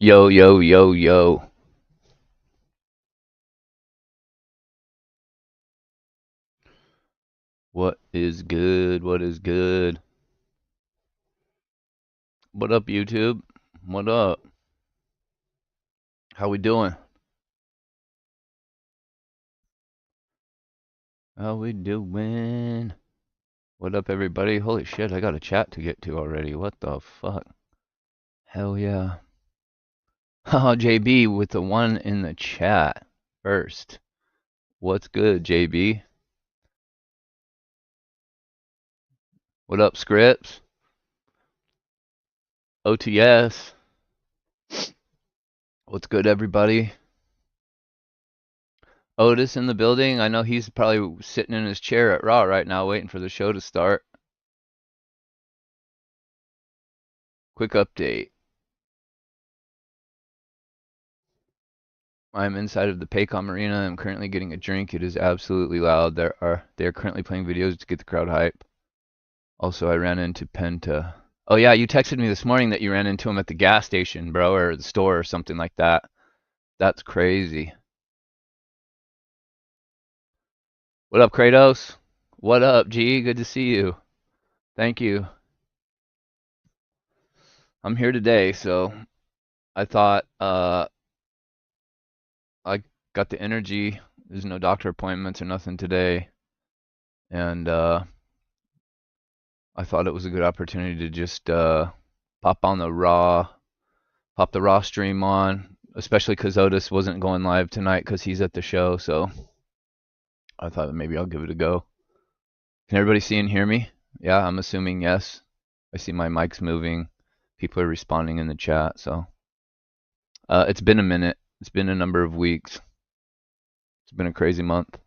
Yo, yo, yo, yo. What is good? What is good? What up, YouTube? What up? How we doing? How we doing? What up, everybody? Holy shit, I got a chat to get to already. What the fuck? Hell yeah. Haha, JB with the one in the chat first. What's good, JB? What up, Scripts? OTS. What's good, everybody? Otis in the building. I know he's probably sitting in his chair at Raw right now waiting for the show to start. Quick update. I'm inside of the Paycom Arena. I'm currently getting a drink. It is absolutely loud. They are currently playing videos to get the crowd hype. Also, I ran into Penta. Oh yeah, you texted me this morning that you ran into him at the gas station, bro, or the store or something like that. That's crazy. What up, Kratos? What up, G? Good to see you. Thank you. I'm here today, so I thought I got the energy. There's no doctor appointments or nothing today, and I thought it was a good opportunity to just pop the Raw stream on, especially because Otis wasn't going live tonight because he's at the show. So I thought maybe I'll give it a go. Can everybody see and hear me? Yeah, I'm assuming yes. I see my mic's moving. People are responding in the chat. So it's been a minute. It's been a number of weeks. It's been a crazy month.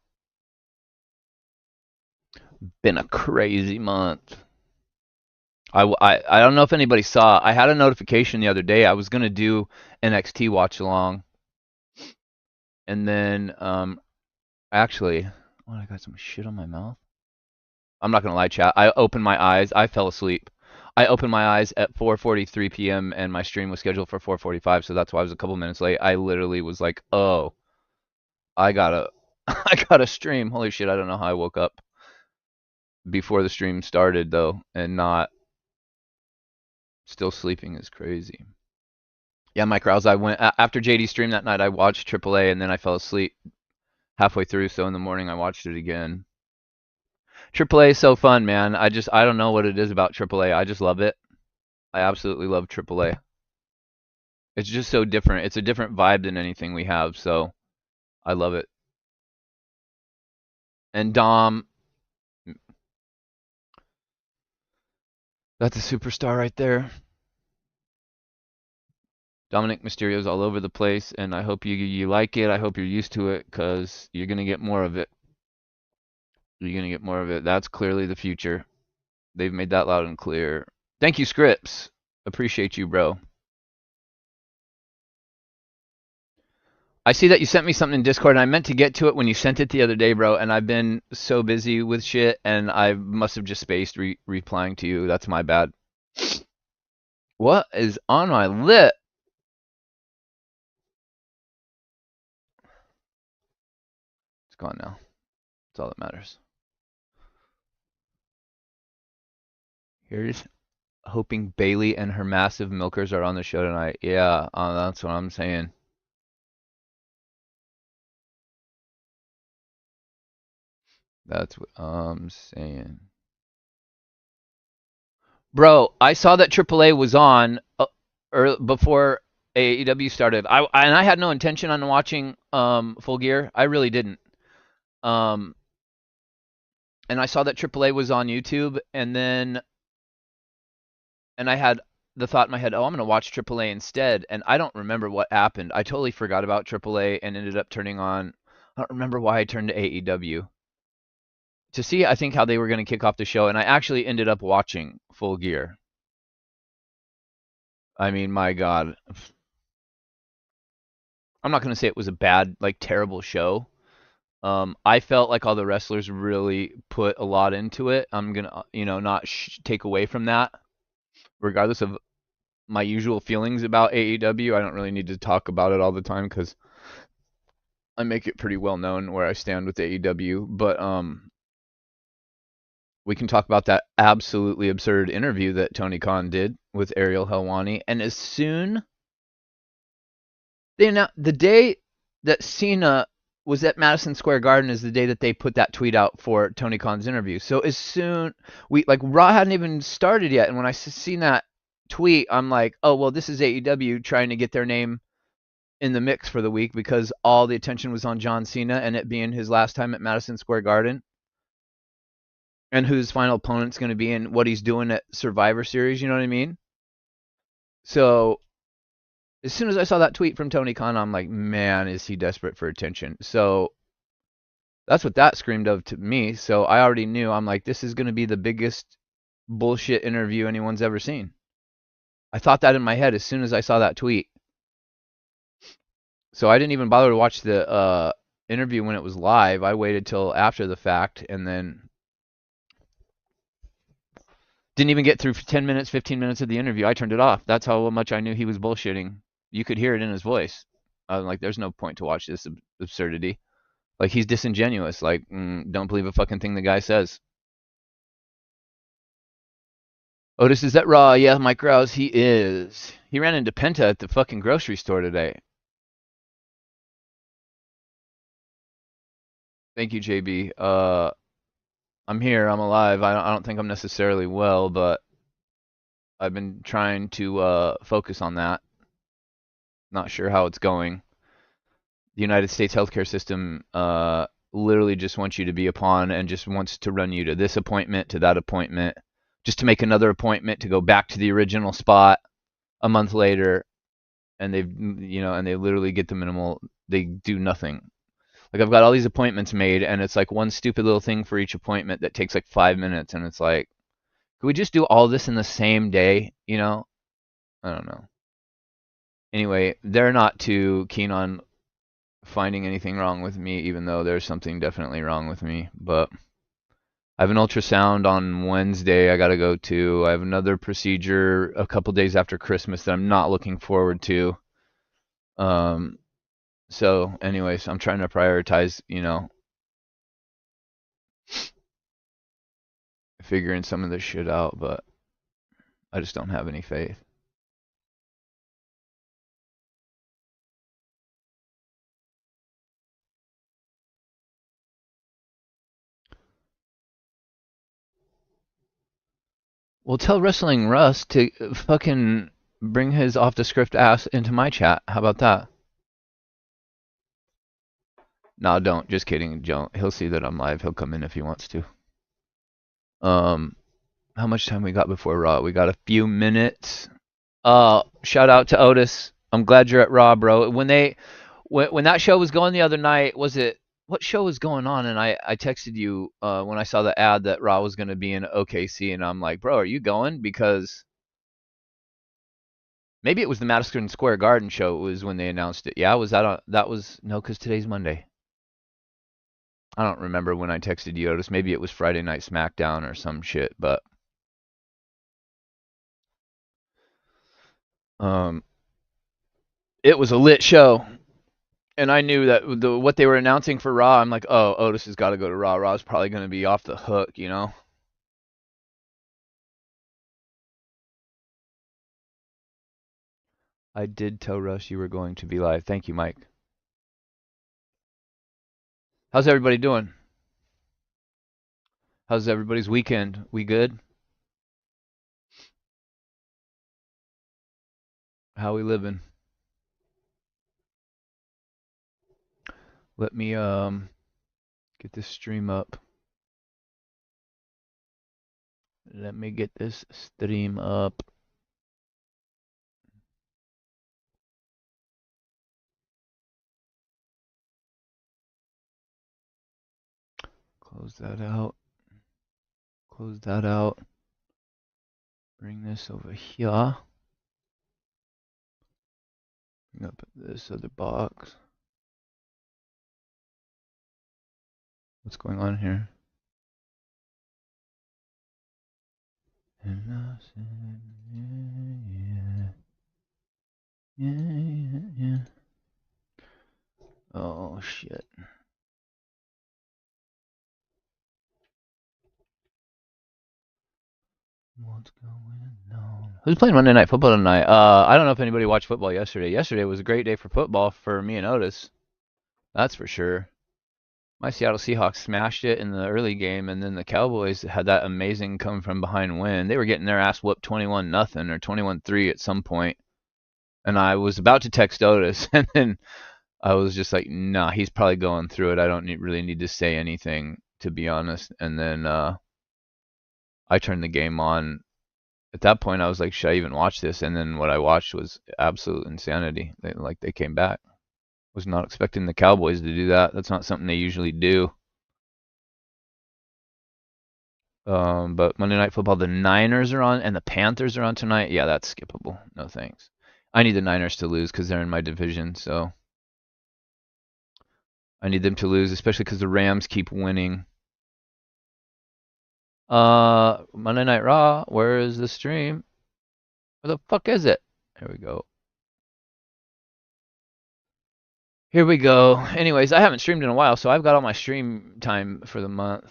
Been a crazy month. I don't know if anybody saw. I had a notification the other day. I was gonna do NXT watch along, and then actually, oh, I got some shit on my mouth. I'm not gonna lie, chat. I opened my eyes. I fell asleep. I opened my eyes at 4:43 p.m. and my stream was scheduled for 4:45, so that's why I was a couple minutes late. I literally was like, "Oh, I gotta, I gotta stream." Holy shit! I don't know how I woke up before the stream started though, and not still sleeping is crazy. Yeah, Mike Rouse. I went after JD stream that night. I watched AAA and then I fell asleep halfway through. So in the morning I watched it again. AAA is so fun, man. I don't know what it is about AAA. I just love it. I absolutely love AAA. It's just so different. It's a different vibe than anything we have. So I love it. And Dom, that's a superstar right there. Dominic Mysterio's all over the place, and I hope you like it. I hope you're used to it, because you're gonna get more of it. You're gonna get more of it. That's clearly the future. They've made that loud and clear. Thank you, Scripts. Appreciate you, bro. I see that you sent me something in Discord, and I meant to get to it when you sent it the other day, bro, and I've been so busy with shit, and I must have just spaced replying to you. That's my bad. What is on my lip? It's gone now. That's all that matters. Here's hoping Bailey and her massive milkers are on the show tonight. Yeah, that's what I'm saying. That's what I'm saying. Bro, I saw that AAA was on before AEW started. I had no intention on watching Full Gear. I really didn't. Um, and I saw that AAA was on YouTube, and I had the thought in my head, oh, I'm gonna watch AAA instead. And I don't remember what happened. I totally forgot about AAA and ended up turning on. I don't remember why I turned to AEW to see. I think how they were gonna kick off the show, and I actually ended up watching Full Gear. I mean, my God. I'm not going to say it was a bad, like, terrible show. I felt like all the wrestlers really put a lot into it. I'm going to, not take away from that, regardless of my usual feelings about AEW. I don't really need to talk about it all the time because I make it pretty well known where I stand with AEW. But we can talk about that absolutely absurd interview that Tony Khan did with Ariel Helwani. And as soon the day that Cena was at Madison Square Garden is the day that they put that tweet out for Tony Khan's interview. So as soon Raw hadn't even started yet, and when I seen that tweet, I'm like, oh well, this is AEW trying to get their name in the mix for the week because all the attention was on John Cena and it being his last time at Madison Square Garden, and who his final opponent's going to be and what he's doing at Survivor Series. You know what I mean? So as soon as I saw that tweet from Tony Khan, I'm like, man, is he desperate for attention? So that's what that screamed of to me. So I already knew. I'm like, this is going to be the biggest bullshit interview anyone's ever seen. I thought that in my head as soon as I saw that tweet. So I didn't even bother to watch the interview when it was live. I waited till after the fact and then didn't even get through 10 minutes, 15 minutes of the interview. I turned it off. That's how much I knew he was bullshitting. You could hear it in his voice. I was like, there's no point to watch this absurdity. Like, he's disingenuous. Like, don't believe a fucking thing the guy says. Otis is at Raw. Yeah, Mike Rouse, he is. He ran into Penta at the fucking grocery store today. Thank you, JB. I'm here. I'm alive. I don't think I'm necessarily well, but I've been trying to focus on that. Not sure how it's going. The United States healthcare system literally just wants you to be a pawn and just wants to run you to this appointment, to that appointment, just to make another appointment to go back to the original spot a month later, and they literally get the minimal. They do nothing. Like, I've got all these appointments made, and it's like one stupid little thing for each appointment that takes like 5 minutes, and it's like, could we just do all this in the same day? I don't know. Anyway, they're not too keen on finding anything wrong with me, even though there's something definitely wrong with me. But I have an ultrasound on Wednesday I got to go to. I have another procedure a couple days after Christmas that I'm not looking forward to. So anyways, I'm trying to prioritize, figuring some of this shit out, but I just don't have any faith. Well, tell Wrestling Russ to fucking bring his off the script ass into my chat. How about that? No, don't. Just kidding. Don't. He'll see that I'm live. He'll come in if he wants to. How much time we got before Raw? We got a few minutes. Shout out to Otis. I'm glad you're at Raw, bro. When that show was going the other night, what show was going on? And I texted you when I saw the ad that Raw was going to be in OKC, and I'm like, bro, are you going? Because maybe it was the Madison Square Garden show. It was when they announced it. Yeah, was that on? That was no, because today's Monday. I don't remember when I texted you, Otis. Maybe it was Friday Night SmackDown or some shit, but um, it was a lit show. And I knew that what they were announcing for Raw, I'm like, oh, Otis has got to go to Raw. Raw's probably going to be off the hook. I did tell Russ you were going to be live. Thank you, Mike. How's everybody doing? How's everybody's weekend? We good? How we living? Let me get this stream up. Let me get this stream up. Close that out. Close that out. Bring this over here. Bring up this other box. What's going on here? Yeah. Oh shit. What's going on? Who's playing Monday Night Football tonight? I don't know if anybody watched football yesterday. Yesterday was a great day for football for me and Otis. That's for sure. My Seattle Seahawks smashed it in the early game, and then the Cowboys had that amazing come from behind win. They were getting their ass whooped 21-0 or 21-3 at some point, and I was about to text Otis, and then I was just like, nah, he's probably going through it. I don't really need to say anything, to be honest. And then I turned the game on. At that point, I was like, should I even watch this? And then what I watched was absolute insanity. They came back. Was not expecting the Cowboys to do that. That's not something they usually do. But Monday Night Football, the Niners are on and the Panthers are on tonight. Yeah, that's skippable. No thanks. I need the Niners to lose because they're in my division, so I need them to lose, especially because the Rams keep winning. Monday Night Raw. Where is the stream? Where the fuck is it? Here we go. Here we go. Anyways, I haven't streamed in a while, so I've got all my stream time for the month.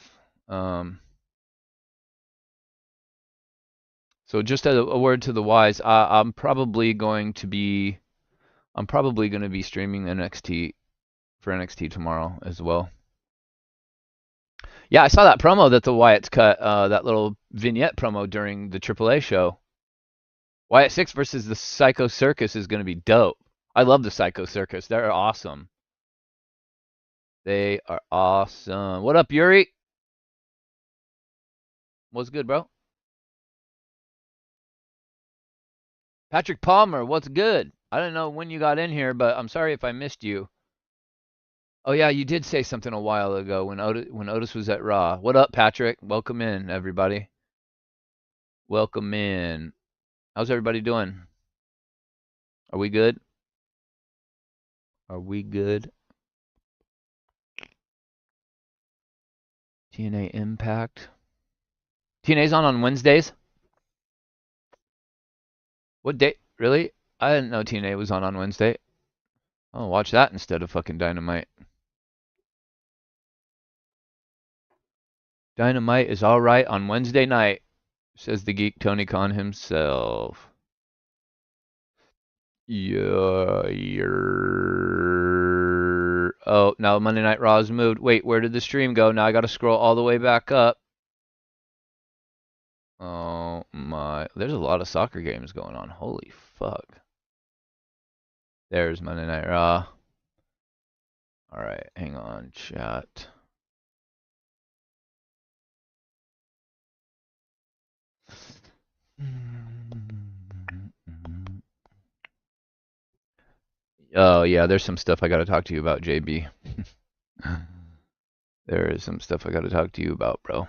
So just a word to the wise, I'm probably going to be streaming NXT for NXT tomorrow as well. Yeah, I saw that promo that the Wyatts cut, that little vignette promo during the AAA show. Wyatt 6 versus the Psycho Circus is going to be dope. I love the Psycho Circus. They're awesome. They are awesome. What up, Yuri? What's good, bro? Patrick Palmer, what's good? I don't know when you got in here, but I'm sorry if I missed you. Oh yeah, you did say something a while ago when Otis was at Raw. What up, Patrick? Welcome in, everybody. Welcome in. How's everybody doing? Are we good? Are we good? TNA Impact. TNA's on Wednesdays? What day? Really? I didn't know TNA was on Wednesday. I'll watch that instead of fucking Dynamite. Dynamite is alright on Wednesday night, says the geek Tony Khan himself. Yeah. Oh, now Monday Night Raw is moved. Wait, where did the stream go? Now I gotta scroll all the way back up. Oh my. There's a lot of soccer games going on. Holy fuck. There's Monday Night Raw. Alright, hang on, chat. Oh yeah, there's some stuff I gotta talk to you about, JB. There is some stuff I gotta talk to you about, bro.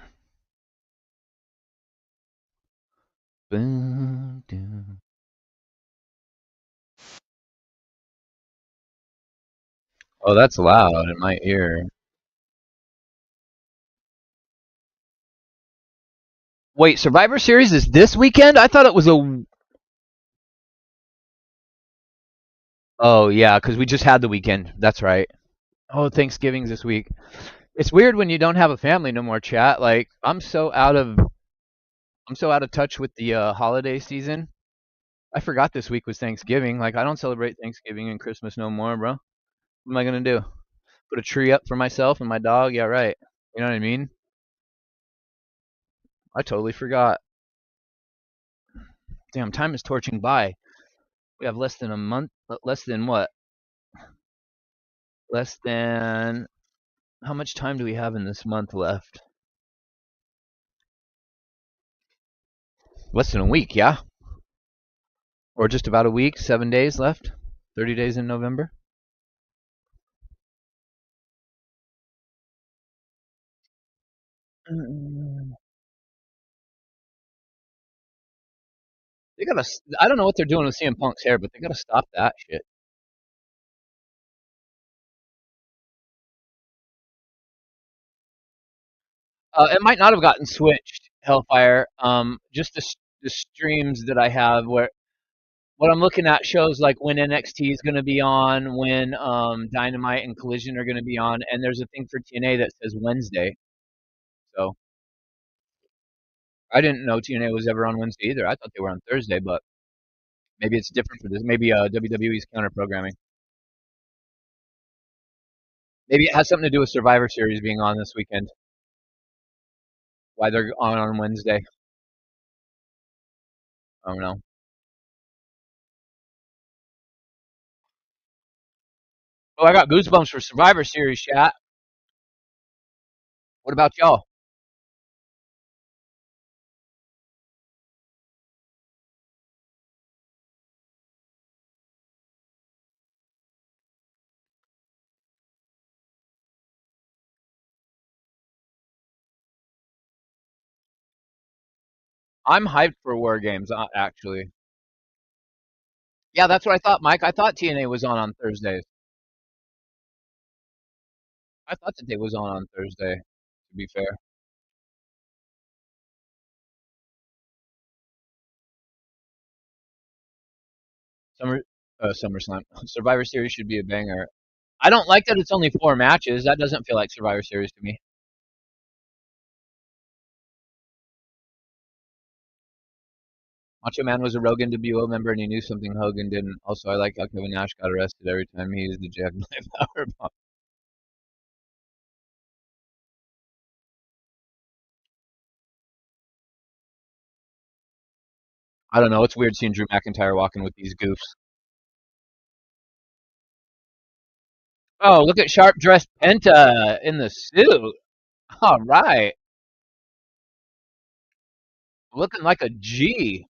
Oh, that's loud in my ear. Wait, Survivor Series is this weekend? I thought it was a. Oh yeah, because we just had the weekend. That's right. Oh, Thanksgiving's this week. It's weird when you don't have a family no more, chat. Like I'm so out of touch with the holiday season. I forgot this week was Thanksgiving. Like I don't celebrate Thanksgiving and Christmas no more, bro. What am I gonna do? Put a tree up for myself and my dog? Yeah, right. You know what I mean? I totally forgot. Damn, time is torching by. We have less than a month. Less than what? Less than. How much time do we have in this month left? Less than a week, yeah? Or just about a week, 7 days left? 30 days in November? They gotta. I don't know what they're doing with CM Punk's hair, but they gotta stop that shit. It might not have gotten switched, Hellfire. Just the streams that I have where what I'm looking at shows like when NXT is going to be on, when Dynamite and Collision are going to be on, and there's a thing for TNA that says Wednesday. So I didn't know TNA was ever on Wednesday either. I thought they were on Thursday, but maybe it's different for this. Maybe WWE's counter programming. Maybe it has something to do with Survivor Series being on this weekend. Why they're on Wednesday? I don't know. Oh, I got goosebumps for Survivor Series, chat. What about y'all? I'm hyped for War Games, actually. Yeah, that's what I thought, Mike. I thought TNA was on Thursdays. I thought that they was on Thursday. To be fair, Summer SummerSlam Survivor Series should be a banger. I don't like that it's only 4 matches. That doesn't feel like Survivor Series to me. Macho Man was a Rogan WO member, and he knew something Hogan didn't. Also, I like how Kevin Nash got arrested every time he used the jackknife powerbomb. I don't know. It's weird seeing Drew McIntyre walking with these goofs. Oh, look at sharp dressed Penta in the suit. All right, looking like a G.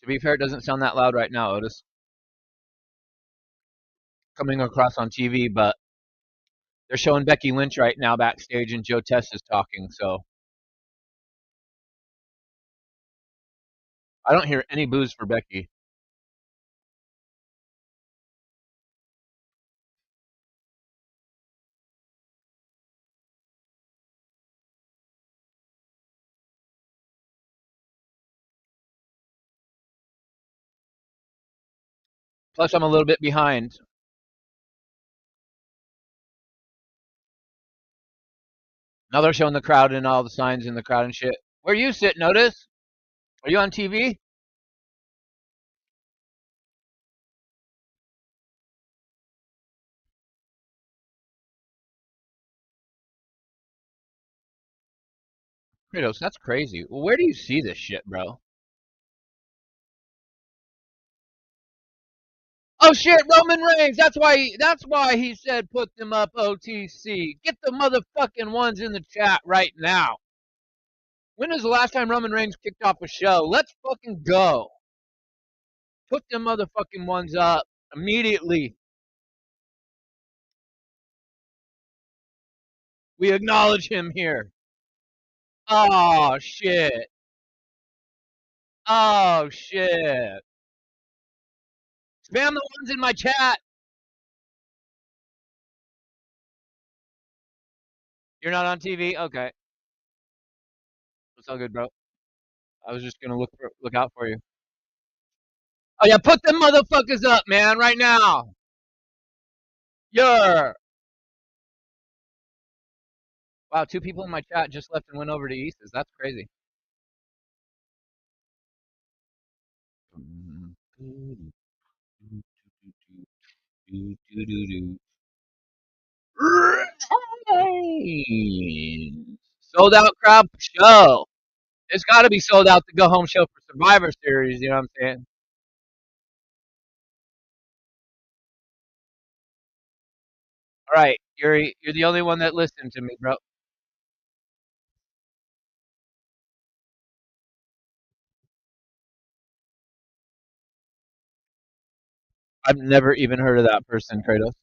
To be fair, it doesn't sound that loud right now, Otis. Coming across on TV, but they're showing Becky Lynch right now backstage, and Joe Tess is talking. So I don't hear any boos for Becky. Plus, I'm a little bit behind. Now they're showing the crowd and all the signs in the crowd and shit. Where you sitting, Otis? Are you on TV? Kratos, that's crazy. Well, where do you see this shit, bro? Oh shit, Roman Reigns. That's why he said put them up OTC. Get the motherfucking ones in the chat right now. When was the last time Roman Reigns kicked off a show? Let's fucking go. Put them motherfucking ones up immediately. We acknowledge him here. Oh shit. Oh shit. Spam the ones in my chat. You're not on TV? Okay. It's all good, bro. I was just gonna look out for you. Oh yeah, put them motherfuckers up, man, right now. Yeah. Wow, 2 people in my chat just left and went over to Easton's. That's crazy. Sold out crowd for show. It's got to be sold out to go home show for Survivor Series. You know what I'm saying? All right, Yuri, you're the only one that listened to me, bro. I've never even heard of that person, Kratos.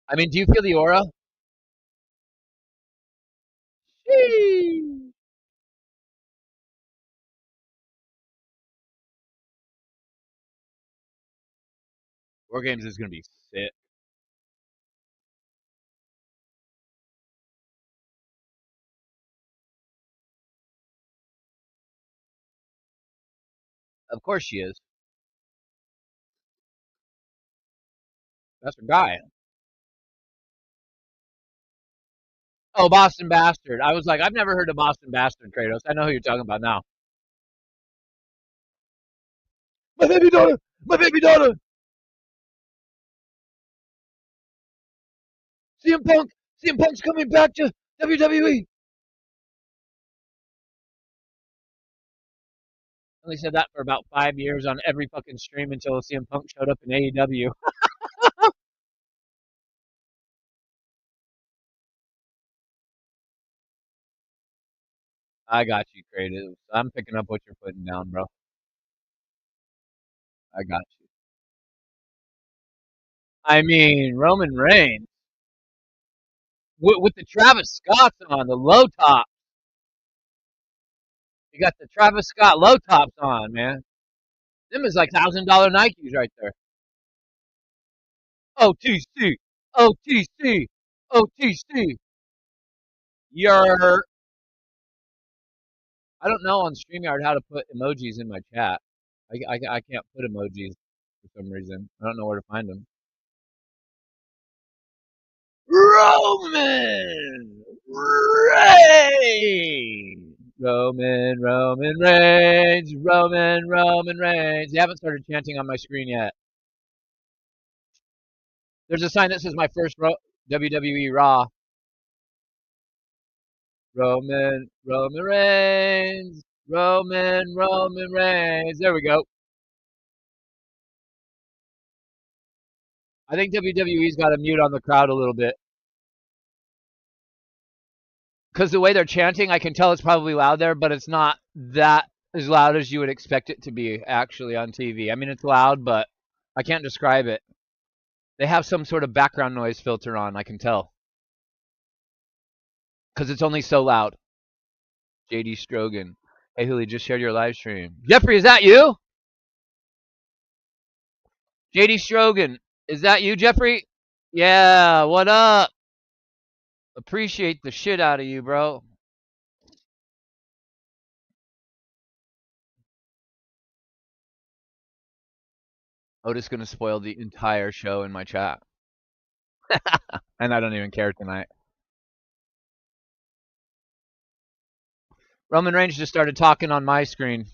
I mean, do you feel the aura? Sheesh. War Games is gonna be sick. Of course she is. That's her guy. Oh, Boston Bastard. I was like, I've never heard of Boston Bastard, Kratos. I know who you're talking about now. My baby daughter! My baby daughter! CM Punk! CM Punk's coming back to WWE! Only said that for about 5 years on every fucking stream until CM Punk showed up in AEW. I got you, Kratos. I'm picking up what you're putting down, bro. I got you. I mean, Roman Reigns with the Travis Scotts on the low top. You got the Travis Scott low tops on, man. Them is like $1,000 Nikes right there. OTC, OTC, OTC. Your I don't know on StreamYard how to put emojis in my chat. I can't put emojis for some reason. I don't know where to find them. Roman Reigns. Roman Reigns. Roman Reigns. You haven't started chanting on my screen yet. There's a sign that says my first WWE Raw. Roman Reigns. Roman Reigns. There we go. I think WWE's got to mute on the crowd a little bit. Because the way they're chanting, I can tell it's probably loud there, but it's not that as loud as you would expect it to be actually on TV. I mean, it's loud, but I can't describe it. They have some sort of background noise filter on, I can tell. Because it's only so loud. JD Strogan. Hey, Hooli, just shared your live stream. Jeffrey, is that you? JD Strogan. Is that you, Jeffrey? Yeah, what up? Appreciate the shit out of you, bro. Otis gonna spoil the entire show in my chat. And I don't even care tonight. Roman Reigns just started talking on my screen.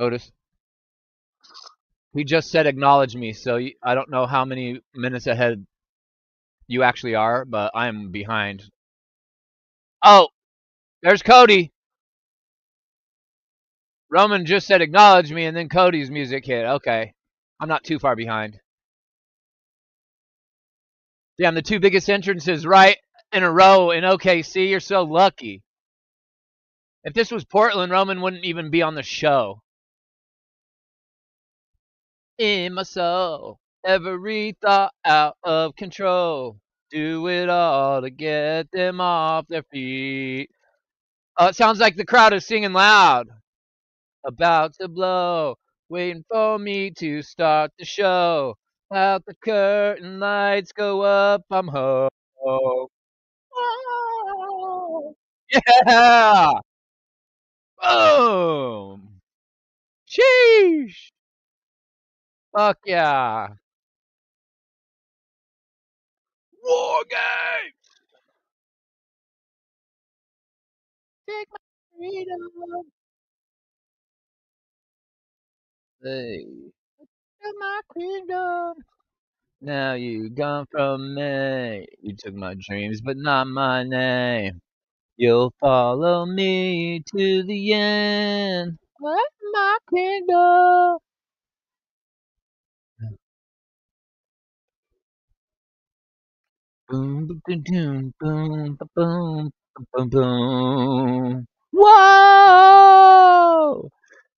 Otis. He just said acknowledge me, so I don't know how many minutes ahead you actually are, but I'm behind. Oh, there's Cody. Roman just said acknowledge me, and then Cody's music hit. Okay. I'm not too far behind. Damn, the two biggest entrances right in a row in OKC. You're so lucky. If this was Portland, Roman wouldn't even be on the show. In my soul, every thought out of control. Do it all to get them off their feet. Oh, it sounds like the crowd is singing loud. About to blow, waiting for me to start the show. Out the curtain lights go up, I'm home. Oh, yeah! Boom! Sheesh! Fuck yeah! War game! Take my freedom. Hey, take my kingdom. Now you gone from me. You took my dreams, but not my name. You'll follow me to the end. What my kingdom? Boom, boom, boom, boom, boom, boom, boom, boom. Whoa!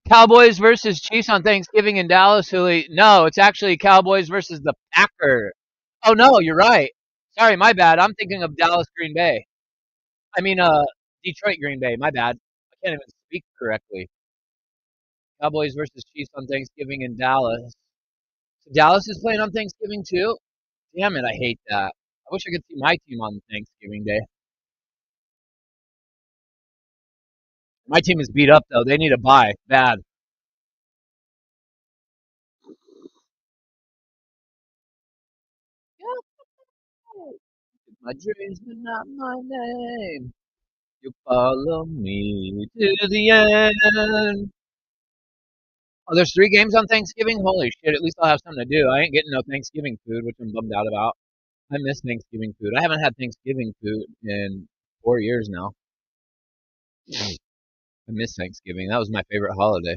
Cowboys versus Chiefs on Thanksgiving in Dallas. No, it's actually Cowboys versus the Packers. Oh no, you're right. Sorry, my bad. I'm thinking of Dallas Green Bay. I mean, Detroit Green Bay. My bad. I can't even speak correctly. Cowboys versus Chiefs on Thanksgiving in Dallas. So Dallas is playing on Thanksgiving too. Damn it, I hate that. I wish I could see my team on Thanksgiving Day. My team is beat up though. They need a bye bad. My dreams, but not my name. You follow me to the end. Oh, there's 3 games on Thanksgiving? Holy shit, at least I'll have something to do. I ain't getting no Thanksgiving food, which I'm bummed out about. I miss Thanksgiving food. I haven't had Thanksgiving food in 4 years now. I miss Thanksgiving. That was my favorite holiday.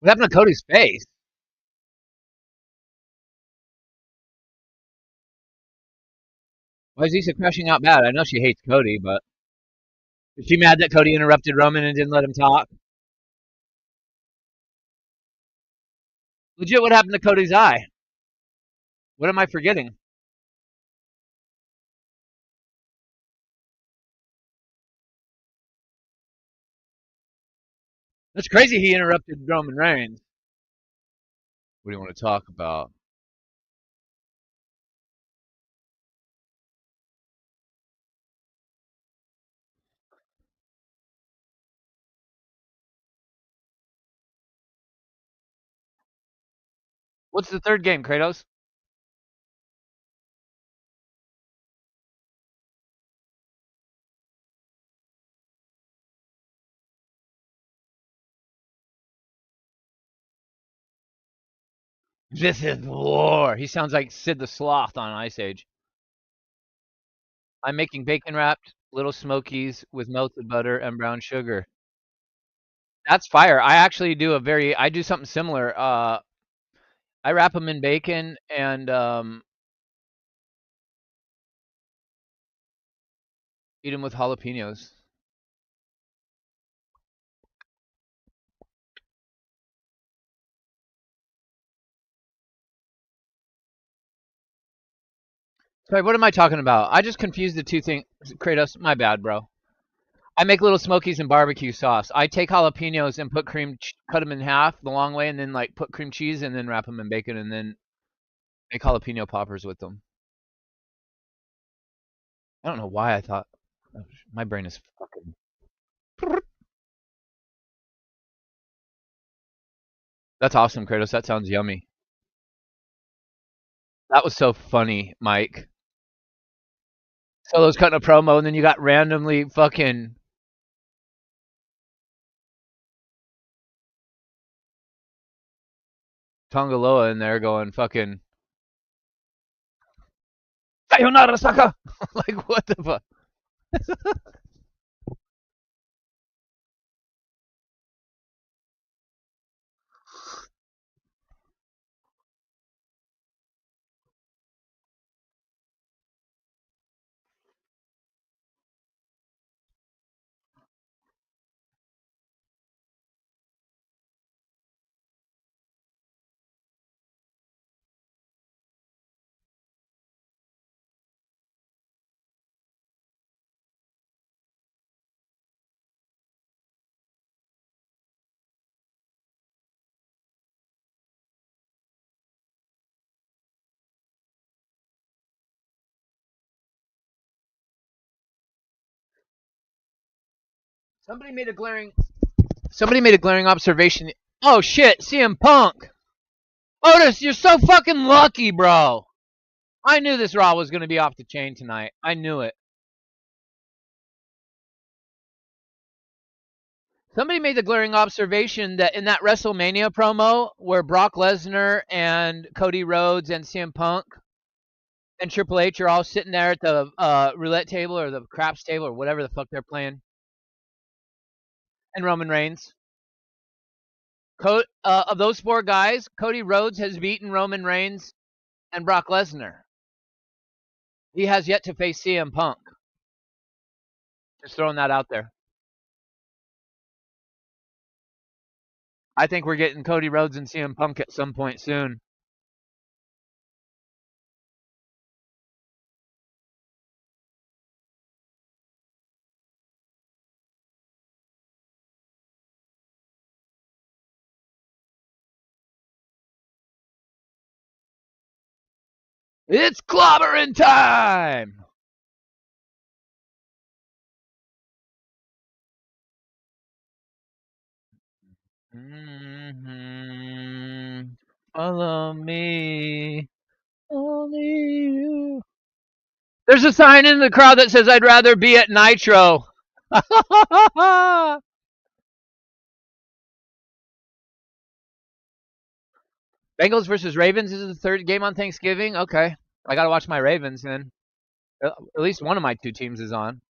What happened to Cody's face? Why is Lisa crashing out bad? I know she hates Cody, but is she mad that Cody interrupted Roman and didn't let him talk? Legit, what happened to Cody's eye? What am I forgetting? That's crazy he interrupted Roman Reigns. What do you want to talk about? What's the third game, Kratos? This is war. He sounds like Sid the Sloth on Ice Age. I'm making bacon wrapped little smokies with melted butter and brown sugar. That's fire. I do something similar. I wrap them in bacon and eat them with jalapenos. Sorry, what am I talking about? I just confused the two things. Kratos, my bad, bro. I make little smokies and barbecue sauce. I take jalapenos and cut them in half the long way, and then like put cream cheese and then wrap them in bacon, and then make jalapeno poppers with them. I don't know why I thought my brain is fucking. That's awesome, Kratos. That sounds yummy. That was so funny, Mike. Solo's cutting a promo, and then you got randomly fucking Tongaloa in there going fucking Sayonara Saka. Like what the fuck? Somebody made a glaring observation. Oh shit, CM Punk. Otis, you're so fucking lucky, bro. I knew this Raw was going to be off the chain tonight. I knew it. Somebody made the glaring observation that in that WrestleMania promo where Brock Lesnar and Cody Rhodes and CM Punk and Triple H are all sitting there at the roulette table or the craps table or whatever the fuck they're playing, and Roman Reigns. Of those 4 guys, Cody Rhodes has beaten Roman Reigns and Brock Lesnar. He has yet to face CM Punk. Just throwing that out there. I think we're getting Cody Rhodes and CM Punk at some point soon. It's clobbering time. Follow me. Only you. There's a sign in the crowd that says, I'd rather be at Nitro. Bengals versus Ravens is the third game on Thanksgiving. Okay. I got to watch my Ravens then. At least one of my two teams is on.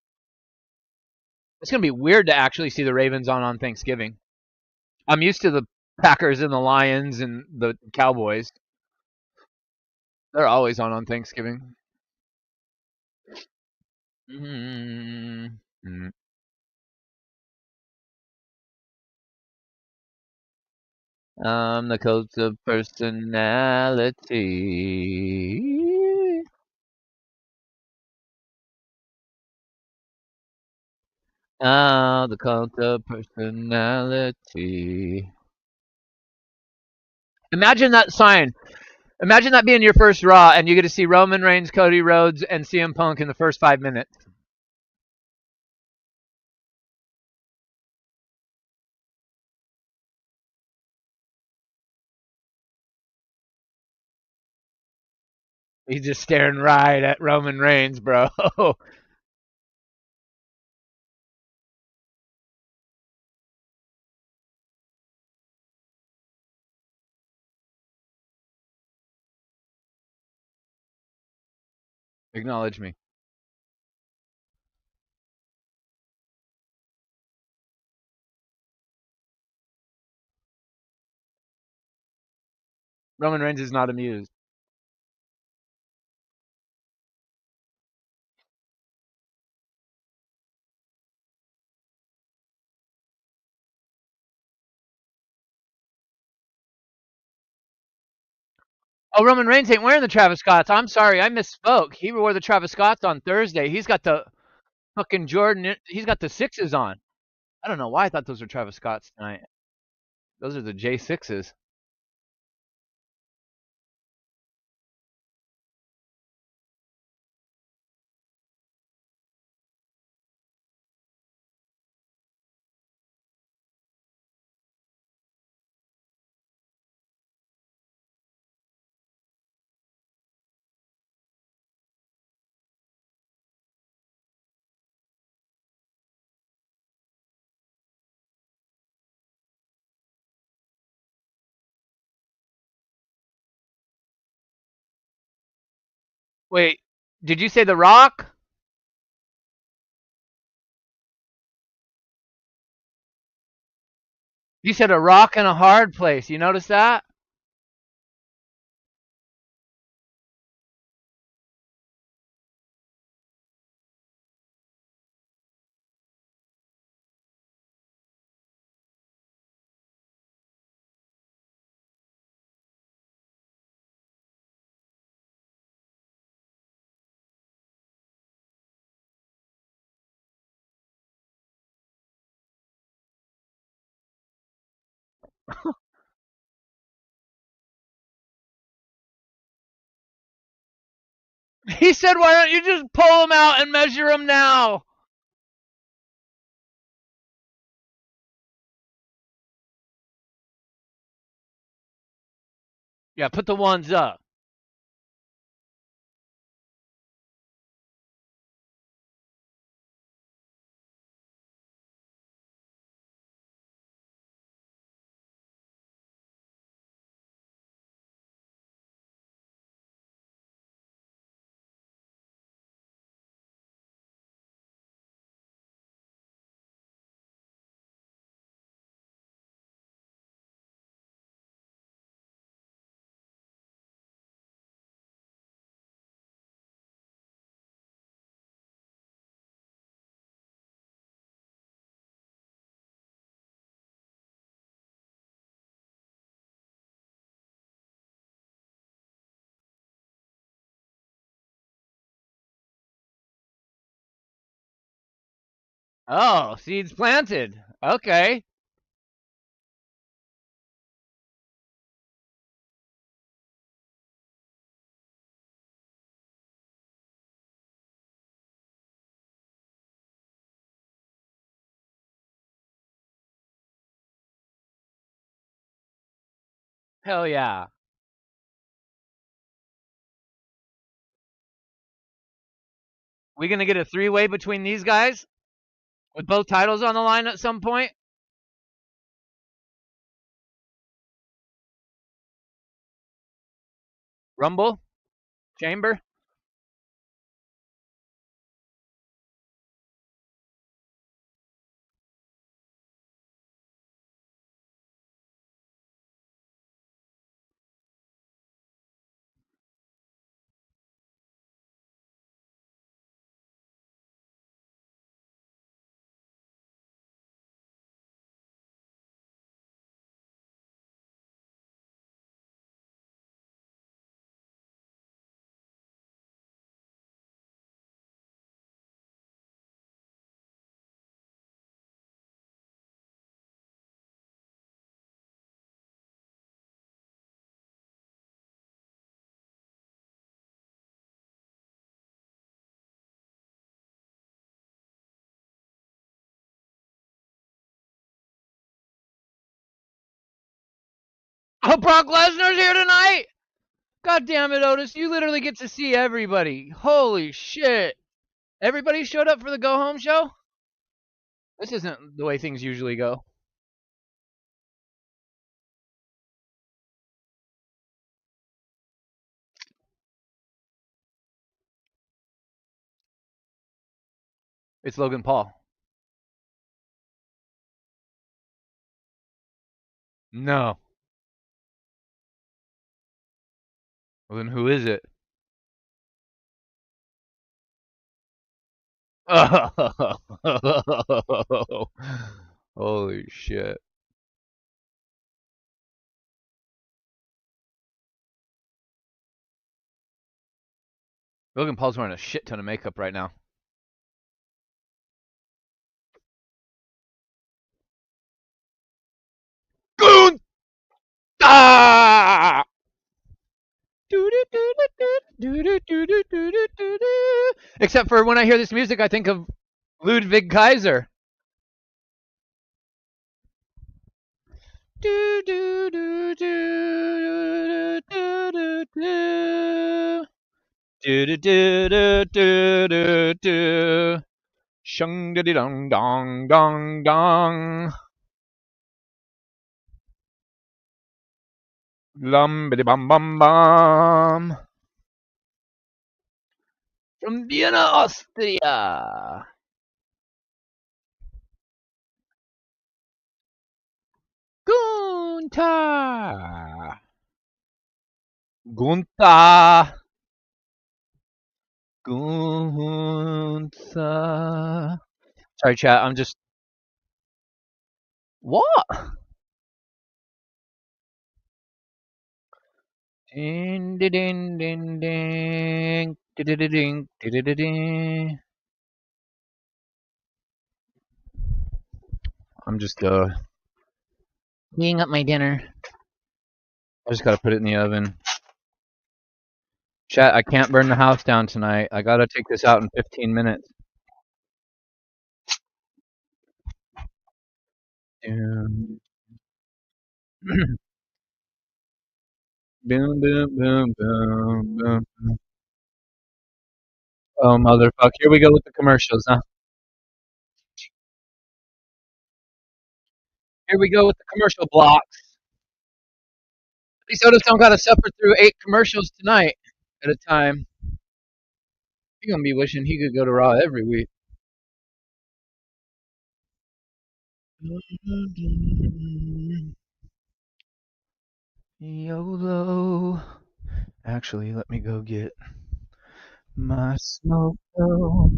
It's going to be weird to actually see the Ravens on Thanksgiving. I'm used to the Packers and the Lions and the Cowboys. They're always on Thanksgiving. Mm-hmm. The cult of personality. The cult of personality. Imagine that sign. Imagine that being your first Raw, and you get to see Roman Reigns, Cody Rhodes, and CM Punk in the first 5 minutes. He's just staring right at Roman Reigns, bro. Acknowledge me. Roman Reigns is not amused. Oh, Roman Reigns ain't wearing the Travis Scotts. I'm sorry, I misspoke. He wore the Travis Scotts on Thursday. He's got the fucking Jordan. He's got the sixes on. I don't know why I thought those were Travis Scotts tonight. Those are the J6s. Wait, did you say The Rock? You said a rock in a hard place. You notice that? He said, why don't you just pull them out and measure them now? Yeah, put the ones up. Oh, seeds planted. Okay. Hell yeah. We gonna get a three-way between these guys with both titles on the line at some point? Rumble? Chamber? Oh, Brock Lesnar's here tonight? God damn it, Otis. You literally get to see everybody. Holy shit. Everybody showed up for the go home show? This isn't the way things usually go. It's Logan Paul. No. Well, then who is it? Oh. Holy shit. Logan Paul's wearing a shit ton of makeup right now. Goon! Ah! Except for when I hear this music, I think of Ludwig Kaiser. Do do do do do do do do do do do do do. Shung diddy dong dong dong dong. Lum biddy bum bum bum. From Vienna, Austria. Gunther. Gunther. Gunther. Sorry, chat. I'm just. What? Ding, ding, ding, ding, ding, ding, ding, ding. I'm just heating up my dinner. I just gotta put it in the oven. Chat, I can't burn the house down tonight. I gotta take this out in 15 minutes. Boom, boom, boom, boom, boom, boom. Oh, motherfucker. Here we go with the commercials, huh? Here we go with the commercial blocks. At least Otis don't gotta suffer through 8 commercials tonight at a time. He gonna be wishing he could go to Raw every week. YOLO. Actually, let me go get my smoke though.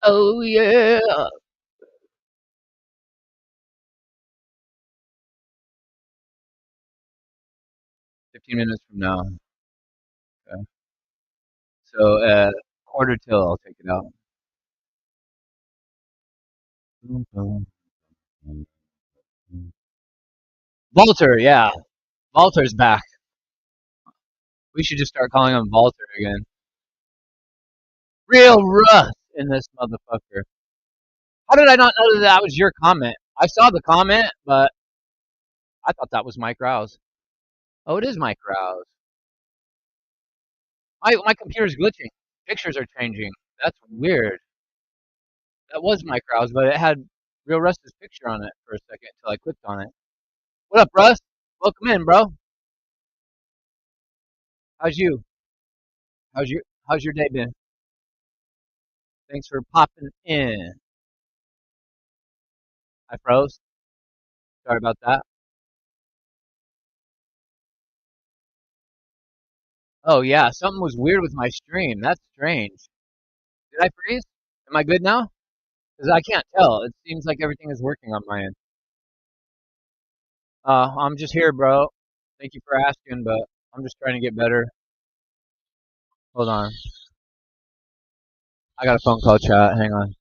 Oh yeah. 15 minutes from now. Okay. So quarter till I'll take it out. Walter, yeah. Walter's back. We should just start calling him Walter again. Real rough in this motherfucker. How did I not know that that was your comment? I saw the comment, but I thought that was Mike Rouse. Oh, it is Mike Rouse. My computer's glitching. Pictures are changing. That's weird. That was Mike Rouse, but it had Real Russ's picture on it for a second until I clicked on it. What up, Russ? Welcome in, bro. How's you? How's your day been? Thanks for popping in. I froze. Sorry about that. Oh yeah, something was weird with my stream. That's strange. Did I freeze? Am I good now? Because I can't tell. It seems like everything is working on my end. I'm just here, bro. Thank you for asking, but I'm just trying to get better. Hold on. I got a phone call, chat. Hang on.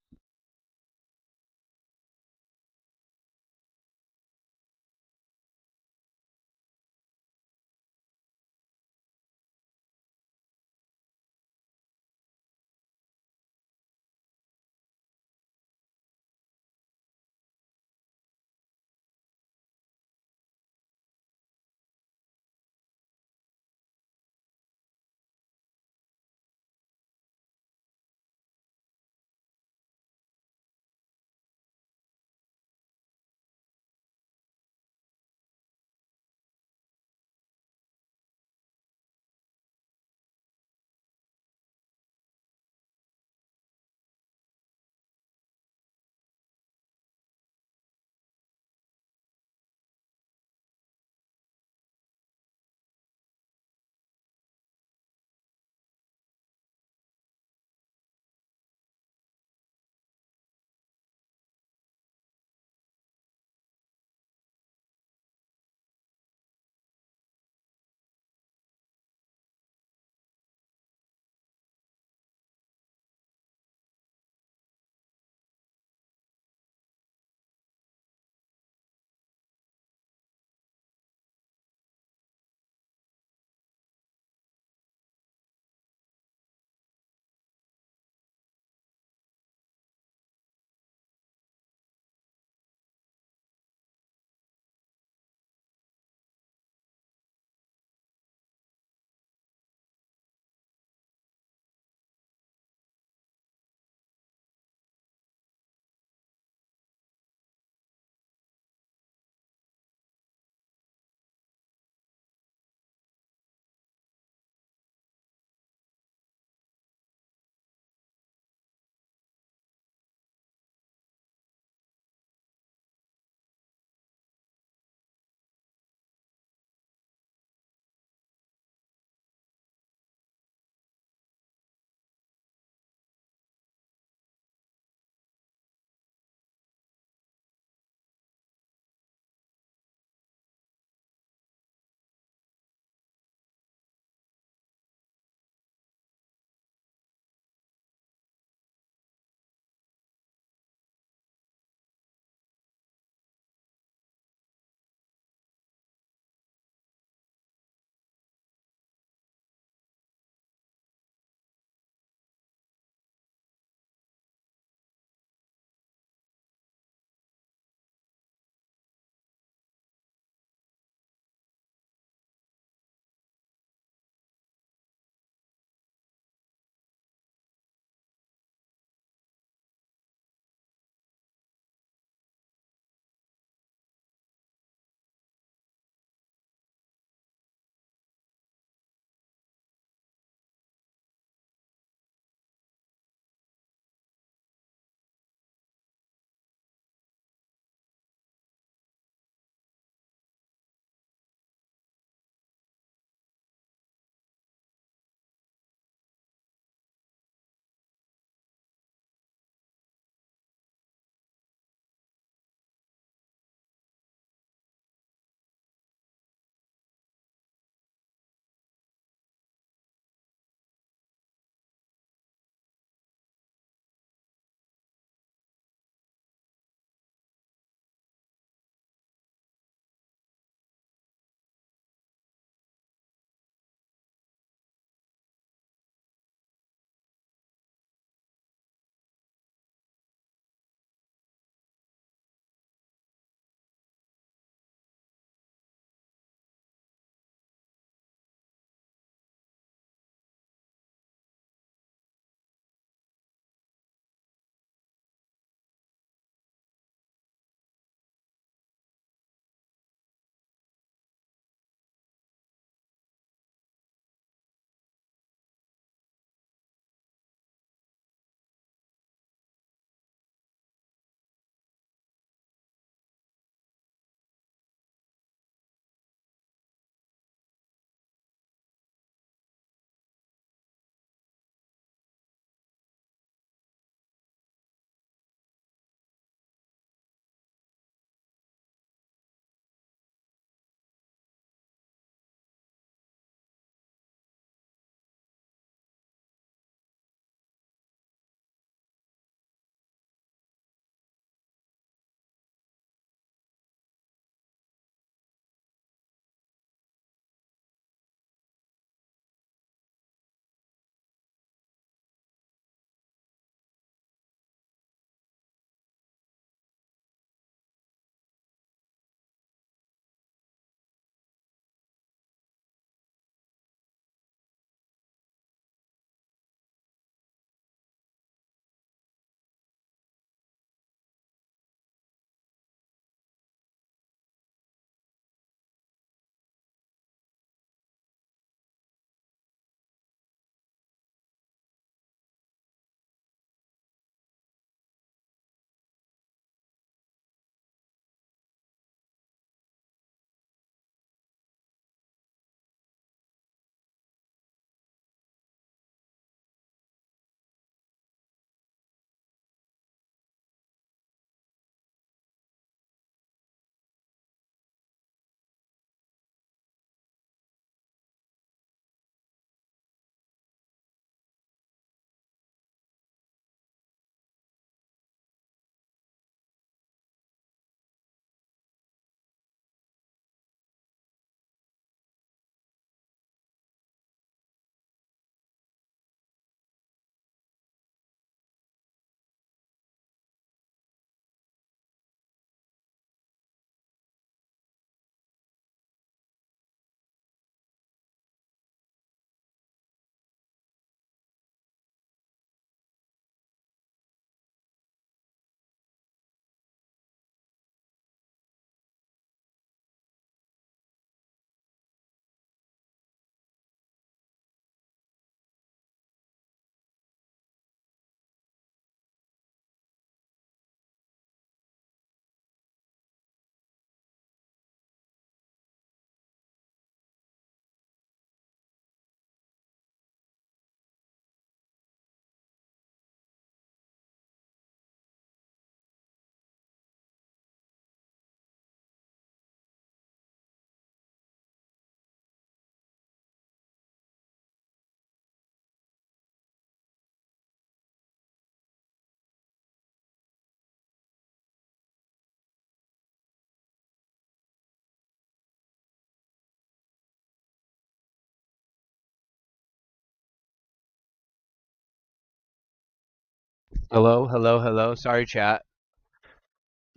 Hello, hello, hello. Sorry, chat.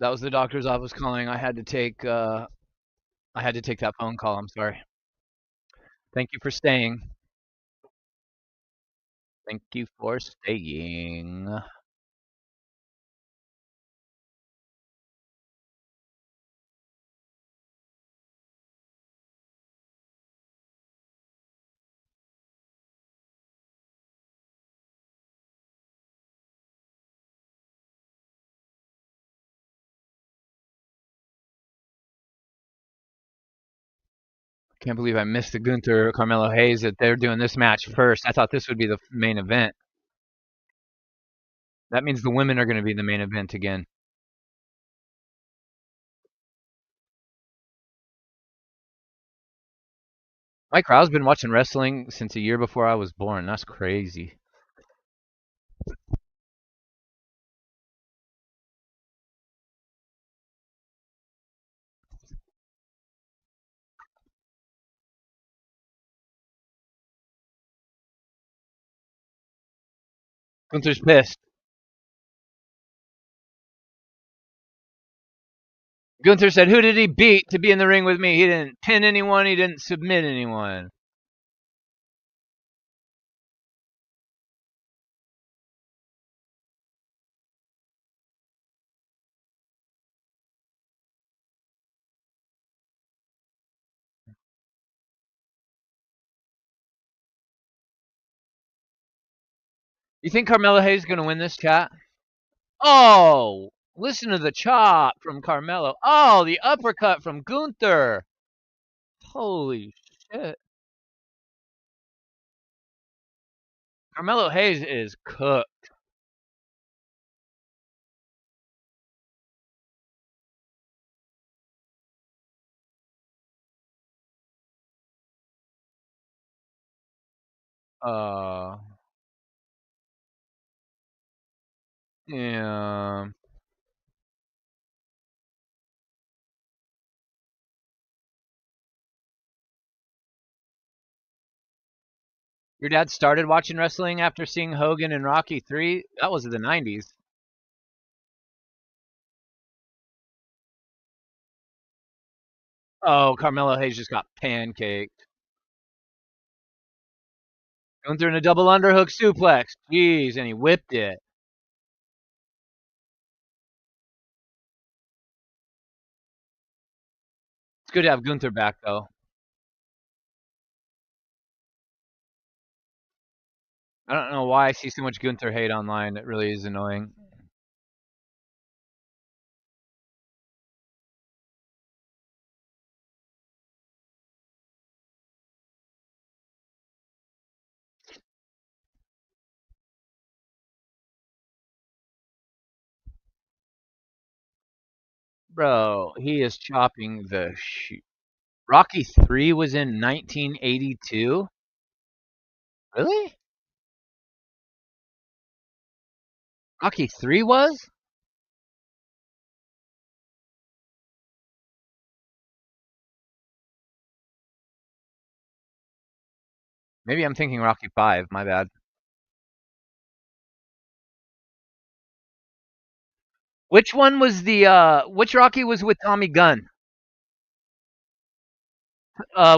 That was the doctor's office calling. I had to take that phone call. I'm sorry. Thank you for staying. Thank you for staying. Can't believe I missed the Gunther Carmelo Hayes that they're doing this match first. I thought this would be the main event. That means the women are going to be the main event again. Mike Crow's been watching wrestling since a year before I was born. That's crazy. Gunther's pissed. Gunther said, "Who did he beat to be in the ring with me? He didn't pin anyone. He didn't submit anyone." You think Carmelo Hayes is going to win this, chat? Oh, listen to the chop from Carmelo. Oh, the uppercut from Gunther. Holy shit. Carmelo Hayes is cooked. Uh, yeah. Your dad started watching wrestling after seeing Hogan and Rocky 3? That was the 90s. Oh, Carmelo Hayes just got pancaked. Gunther in a double underhook suplex. Jeez, and he whipped it. It's good to have Gunther back, though. I don't know why I see so much Gunther hate online. It really is annoying. Bro, he is chopping the shit. Rocky 3 was in 1982? Really? Rocky 3 was? Maybe I'm thinking Rocky 5. My bad. Which one was which Rocky was with Tommy Gunn?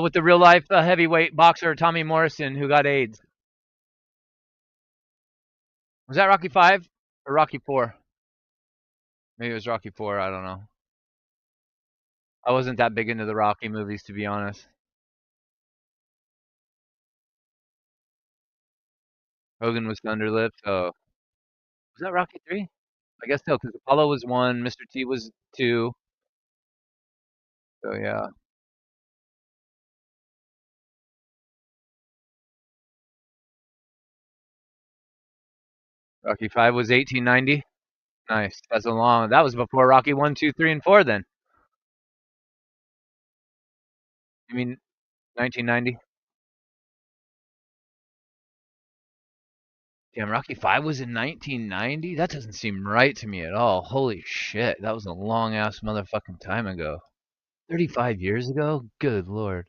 With the real life heavyweight boxer Tommy Morrison who got AIDS. Was that Rocky 5 or Rocky 4? Maybe it was Rocky 4. I don't know. I wasn't that big into the Rocky movies, to be honest. Hogan was Thunderlips. Oh, was that Rocky 3? I guess so, because Apollo was 1, Mr. T was 2. So yeah, Rocky 5 was 1890. Nice. That's a long. That was before Rocky 1, 2, 3, and 4. Then you mean 1990? Damn, Rocky 5 was in 1990? That doesn't seem right to me at all. Holy shit, that was a long ass motherfucking time ago. 35 years ago? Good lord.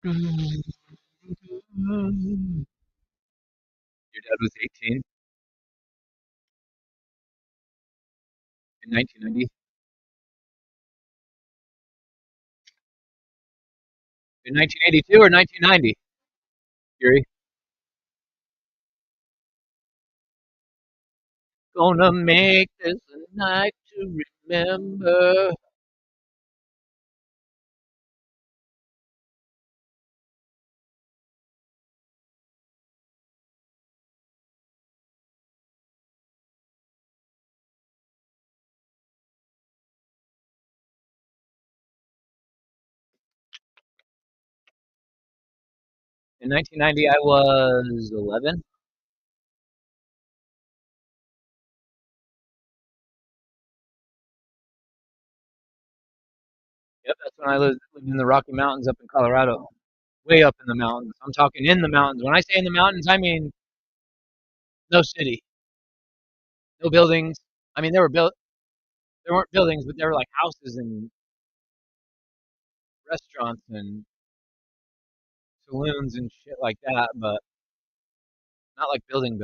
Your dad was 18 in 1990. In 1982 or 1990, Yuri? Gonna make this a night to remember. In 1990, I was 11. Yep, that's when I lived in the Rocky Mountains up in Colorado. Way up in the mountains. I'm talking in the mountains. When I say in the mountains, I mean no city, no buildings. I mean, there weren't buildings, but there were like houses and restaurants and saloons and shit like that, but not like building.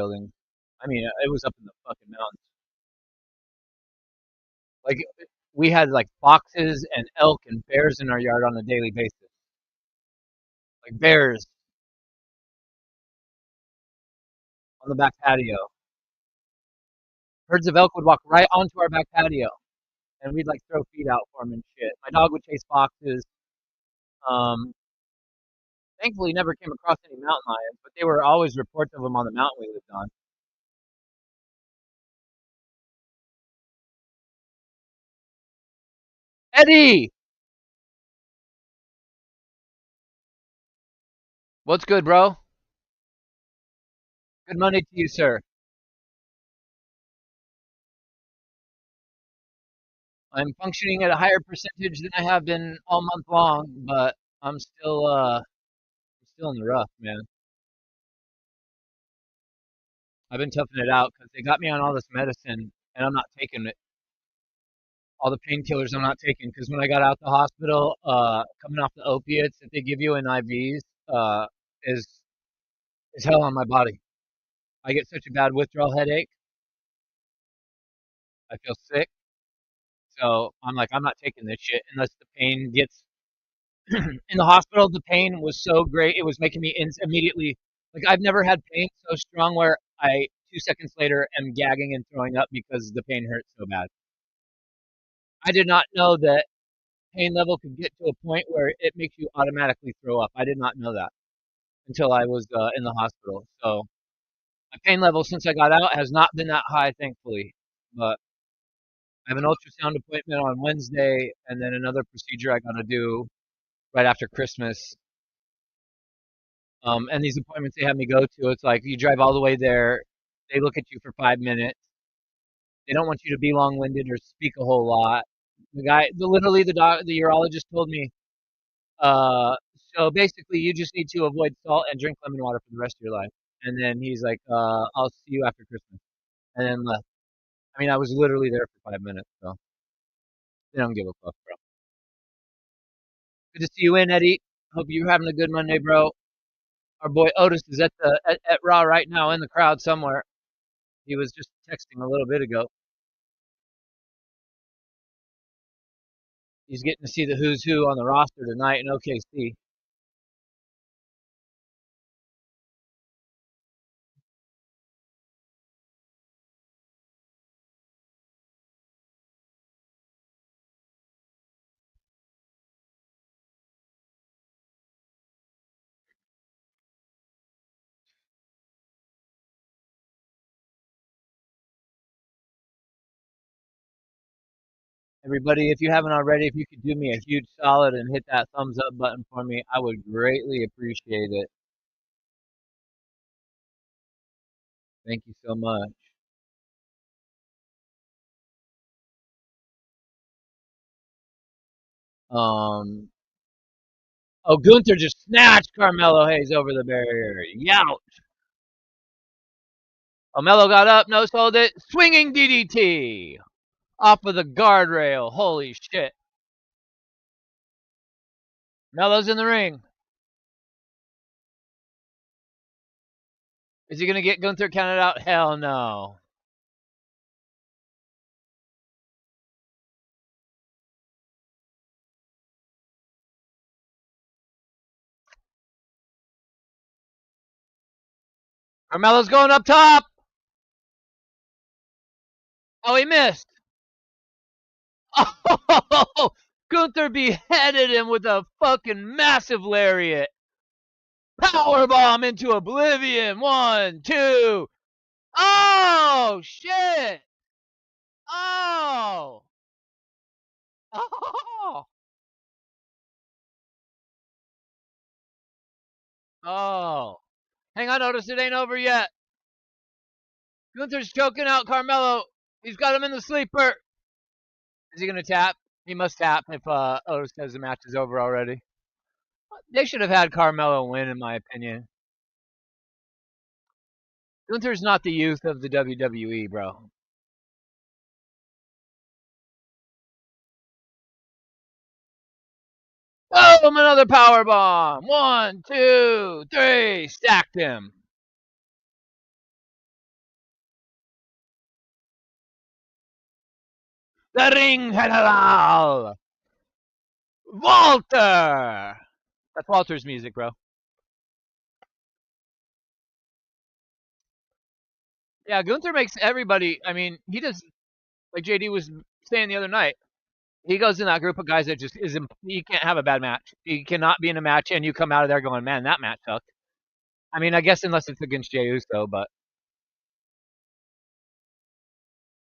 I mean, it was up in the fucking mountains. Like we had like foxes and elk and bears in our yard on a daily basis. Like bears on the back patio. Herds of elk would walk right onto our back patio, and we'd like throw feed out for them and shit. My dog would chase foxes. Um, Thankfully, never came across any mountain lions, but they were always reports of them on the mountain we lived on. Eddie, what's good, bro? Good Monday to you, sir. I'm functioning at a higher percentage than I have been all month long, but I'm still in the rough, man. I've been toughing it out because they got me on all this medicine, and I'm not taking it. All the painkillers I'm not taking because when I got out the hospital, coming off the opiates that they give you in IVs, is is hell on my body. I get such a bad withdrawal headache. I feel sick, so I'm like, I'm not taking this shit unless the pain gets in the hospital. The pain was so great; it was making me immediately like I've never had pain so strong where I 2 seconds later am gagging and throwing up because the pain hurts so bad. I did not know that pain level could get to a point where it makes you automatically throw up. I did not know that until I was in the hospital. So my pain level since I got out has not been that high, thankfully. But I have an ultrasound appointment on Wednesday, and then another procedure I got to do right after Christmas. And these appointments they have me go to, it's like you drive all the way there. They look at you for 5 minutes. They don't want you to be long-winded or speak a whole lot. Literally, the urologist told me, uh, so basically, you just need to avoid salt and drink lemon water for the rest of your life. And then he's like, I'll see you after Christmas. And then left. I mean, I was literally there for 5 minutes, so they don't give a fuck, bro. Good to see you in, Eddie. Hope you're having a good Monday, bro. Our boy Otis is at Raw right now in the crowd somewhere. He was just texting a little bit ago. He's getting to see the who's who on the roster tonight in OKC. Everybody, if you haven't already, if you could do me a huge solid and hit that thumbs up button for me, I would greatly appreciate it. Thank you so much. Um, oh, Gunther just snatched Carmelo Hayes over the barrier. Yout. Oh, Melo got up, no sold it, swinging DDT off of the guardrail. Holy shit. Melo's in the ring. Is he going to get Gunther counted out? Hell no. Carmelo's going up top. Oh, he missed. Oh, Gunther beheaded him with a fucking massive lariat. Powerbomb into oblivion. 1, 2. Oh, shit. Oh. Oh. Oh. Hang on, Otis. It ain't over yet. Gunther's choking out Carmelo. He's got him in the sleeper. Is he going to tap? He must tap if Otis says the match is over already. They should have had Carmelo win, in my opinion. Gunther's not the youth of the WWE, bro. Boom! Another power bomb. 1, 2, 3. Stacked him. The ring general. Walter. That's Walter's music, bro. Yeah, Gunther makes everybody. I mean, he does. Like JD was saying the other night, he goes in that group of guys that just isn't. You can't have a bad match. You cannot be in a match and you come out of there going, "Man, that match sucked." I mean, I guess unless it's against Jey Uso, but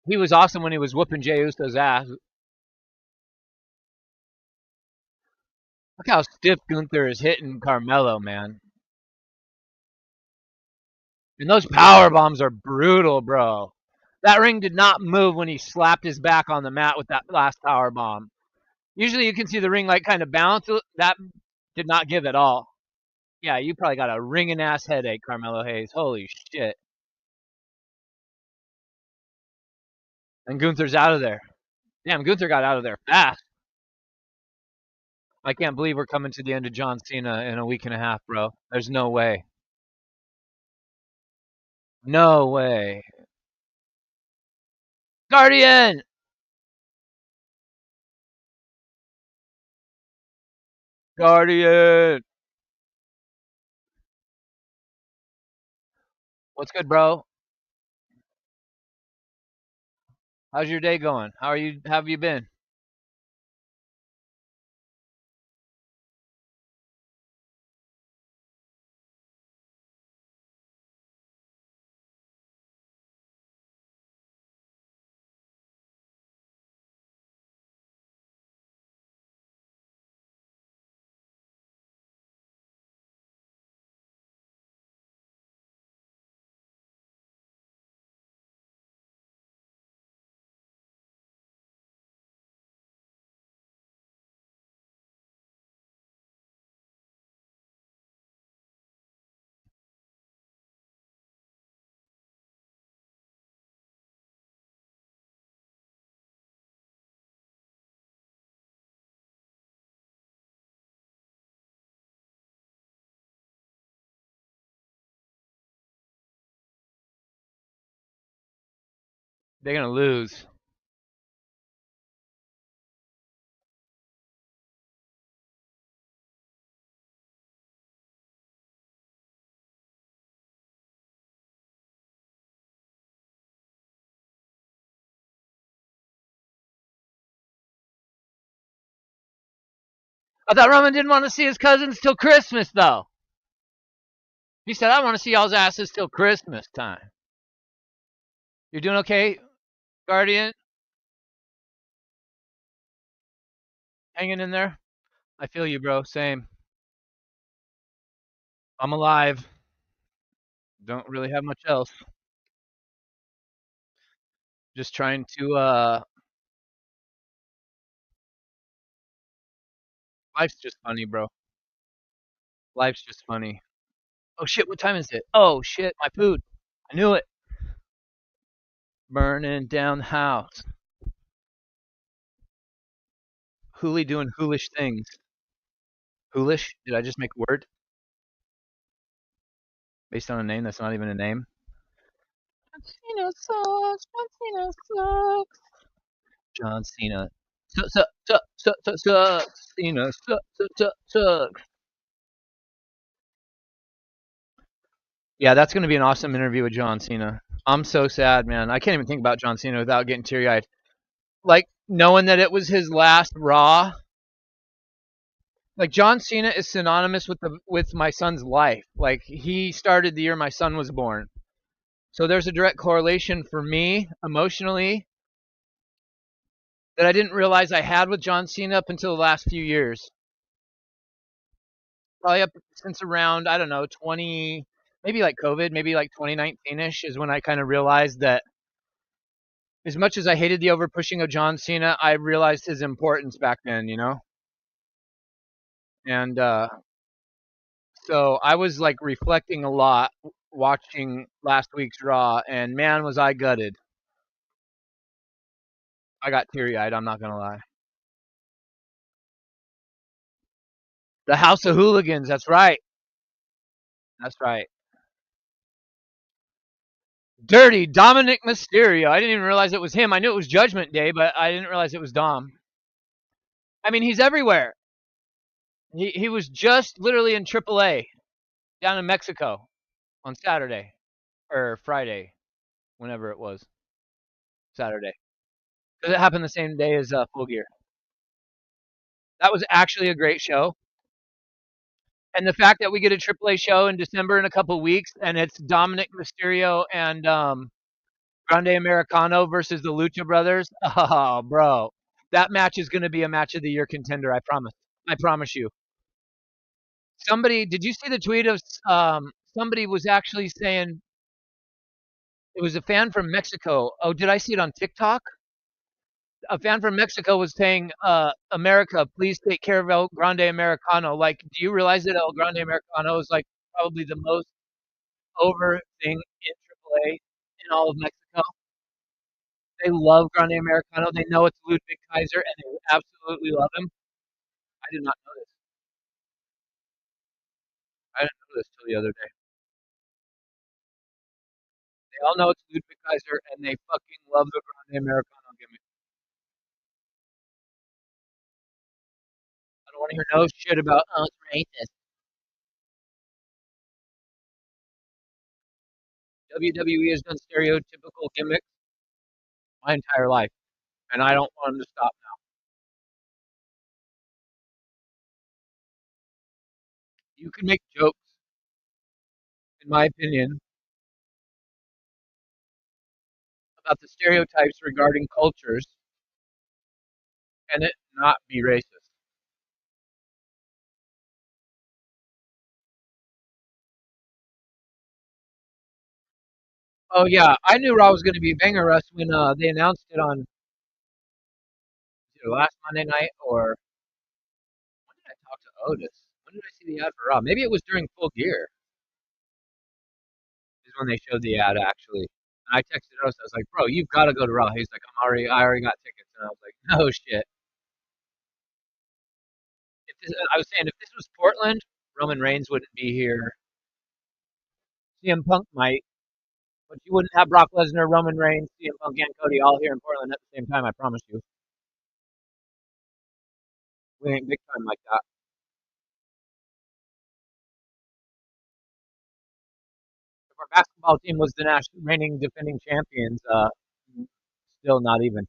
he was awesome when he was whooping Jey Uso's ass. Look how stiff Gunther is hitting Carmelo, man. And those power bombs are brutal, bro. That ring did not move when he slapped his back on the mat with that last power bomb. Usually you can see the ring like kind of bounce. That did not give at all. Yeah, you probably got a ringing ass headache, Carmelo Hayes. Holy shit. And Gunther's out of there. Damn, Gunther got out of there fast. I can't believe we're coming to the end of John Cena in a week and a half, bro. There's no way. No way. Guardian! Guardian! What's good, bro? How's your day going? How are you? How have you been? They're gonna lose. I thought Roman didn't want to see his cousins till Christmas, though. He said, I want to see y'all's asses till Christmas time. You're doing okay, Guardian? Hanging in there? I feel you, bro. Same. I'm alive. Don't really have much else. Just trying to, life's just funny, bro. Life's just funny. Oh shit, what time is it? Oh shit, my food. I knew it. Burning down the house. Hooli doing hoolish things. Hoolish? Did I just make a word? based on a name that's not even a name. John Cena sucks. John Cena sucks. John Cena sucks. Cena sucks. Yeah, that's going to be an awesome interview with John Cena. I'm so sad, man. I can't even think about John Cena without getting teary eyed. Like knowing that it was his last Raw. Like John Cena is synonymous with my son's life. Like he started the year my son was born. So there's a direct correlation for me emotionally that I didn't realize I had with John Cena up until the last few years. Probably up since around, I don't know, 20, maybe like COVID, maybe like 2019ish is when I kind of realized that as much as I hated the over pushing of John Cena, I realized his importance back then, you know? And so I was like reflecting a lot watching last week's Raw, and man, was I gutted. I got teary eyed, I'm not going to lie. The House of Hooligans, that's right. That's right. Dirty Dominic Mysterio. I didn't even realize it was him. I knew it was Judgment Day, but I didn't realize it was Dom. I mean, he's everywhere. He was just literally in AAA down in Mexico on Saturday or Friday, whenever it was. Saturday. Because it happened the same day as Full Gear. That was actually a great show. And the fact that we get a AAA show in December in a couple of weeks, and it's Dominic Mysterio and Grande Americano versus the Lucha Brothers. Oh, bro, that match is going to be a match of the year contender. I promise. I promise you. Somebody, did you see the tweet of somebody was actually saying it was a fan from Mexico? Oh, did I see it on TikTok? A fan from Mexico was saying, "America, please take care of El Grande Americano." Like, do you realize that El Grande Americano is like probably the most over thing in AAA in all of Mexico? They love Grande Americano. They know it's Ludwig Kaiser, and they absolutely love him. I did not know this. I didn't know this till the other day. They all know it's Ludwig Kaiser, and they fucking love the Grande Americano gimmick. I don't want to hear no shit about it's racist. WWE has done stereotypical gimmicks my entire life, and I don't want them to stop now. You can make jokes, in my opinion, about the stereotypes regarding cultures, and it not be racist. Oh yeah, I knew Raw was going to be banger us when they announced it on either last Monday night or when did I talk to Otis? When did I see the ad for Raw? Maybe it was during Full Gear. Is when they showed the ad actually. And I texted Otis. I was like, "Bro, you've got to go to Raw." He's like, I already got tickets." And I was like, "No shit." I was saying if this was Portland, Roman Reigns wouldn't be here. CM Punk might, but you wouldn't have Brock Lesnar, Roman Reigns, CM Punk, and Cody all here in Portland at the same time. I promise you, we ain't big time like that. If our basketball team was the national reigning defending champions, still not even.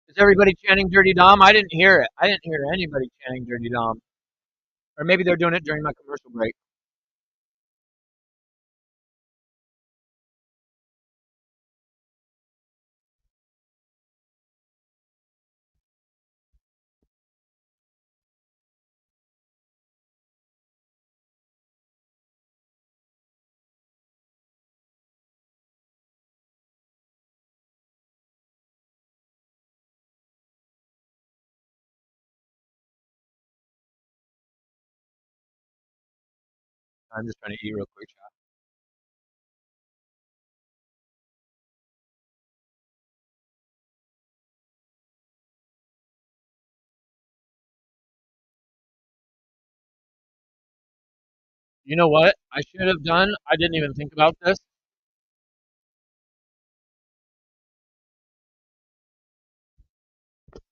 Is everybody chanting Dirty Dom? I didn't hear it. I didn't hear anybody chanting Dirty Dom. Or maybe they're doing it during my commercial break. I'm just trying to eat real quick. You know what I should have done? I didn't even think about this.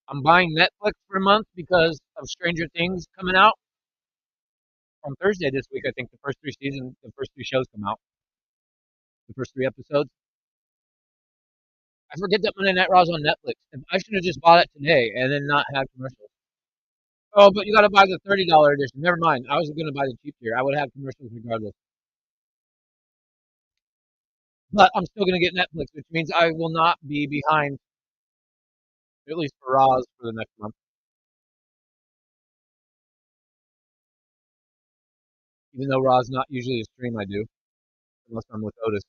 I'm buying Netflix for a month because of Stranger Things coming out on Thursday this week. I think the first three shows come out, the first three episodes. I forget that Monday Night Raw's on Netflix. I should have just bought it today and then not had commercials. Oh, but you got to buy the $30 edition. Never mind. I was going to buy the cheap tier. I would have had commercials regardless. But I'm still going to get Netflix, which means I will not be behind, at least for Raws, for the next month. Even though Raw's not usually a stream I do, unless I'm with Otis.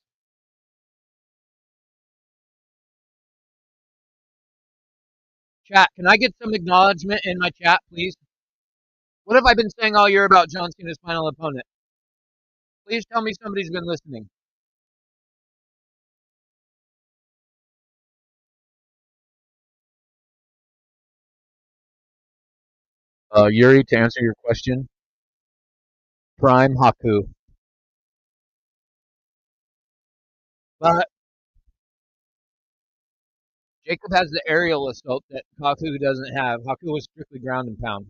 Chat, can I get some acknowledgement in my chat, please? What have I been saying all year about John Cena's final opponent? Please tell me somebody's been listening. Yuri, to answer your question, Prime Haku. But Jacob has the aerial assault that Haku doesn't have. Haku was strictly ground and pound.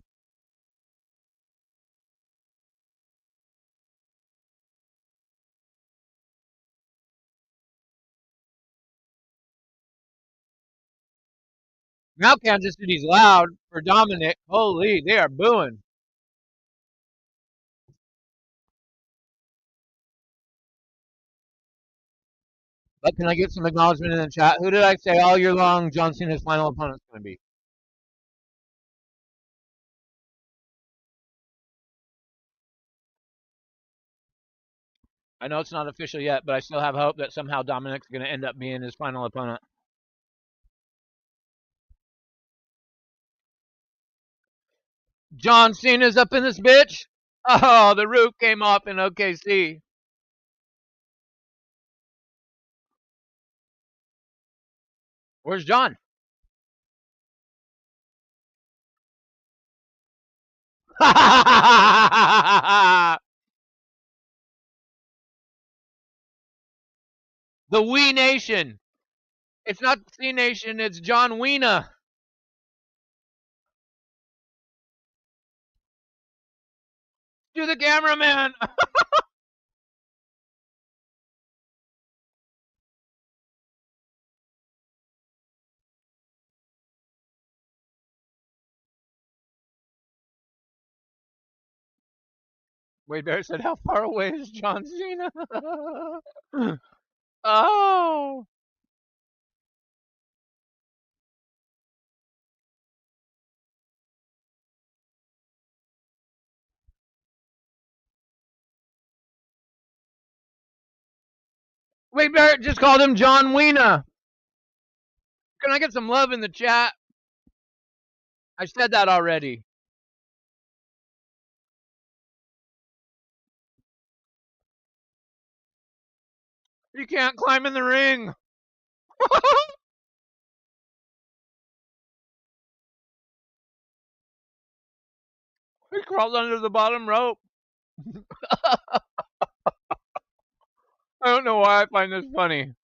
Now Kansas City's loud for Dominic. Holy, they are booing. But can I get some acknowledgement in the chat? Who did I say all year long John Cena's final opponent's going to be? I know it's not official yet, but I still have hope that somehow Dominic's going to end up being his final opponent. John Cena's up in this bitch. Oh, the roof came off in OKC. Where's John? The We Nation. It's not C Nation, it's John Weena. Do the cameraman. Wade Bear said, how far away is John Cena? Oh. Wade Barrett just called him John Weena. Can I get some love in the chat? I said that already. You can't climb in the ring. He crawled under the bottom rope. I don't know why I find this funny.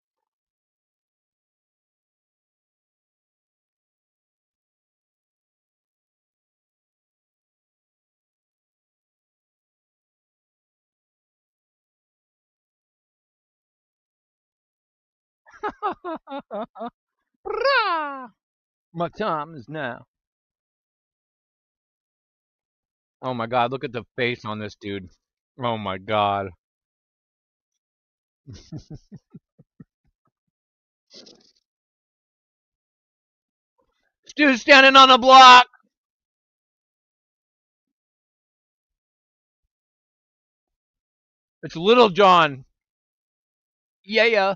My time is now. Oh my god, look at the face on this dude. Oh my god. Stu's standing on a block. It's Little John. Yeah, yeah.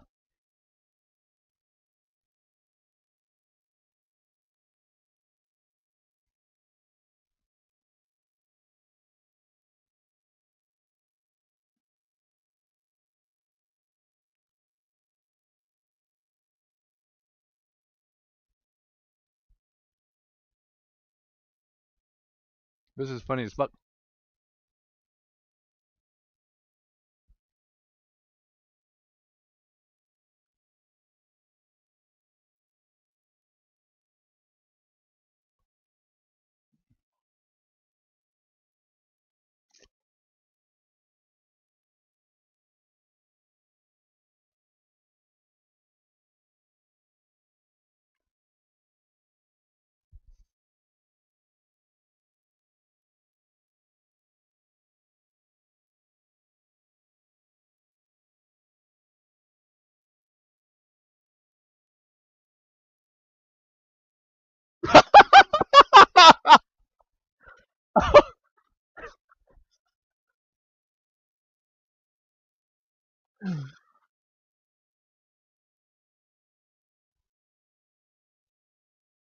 This is funny as fuck.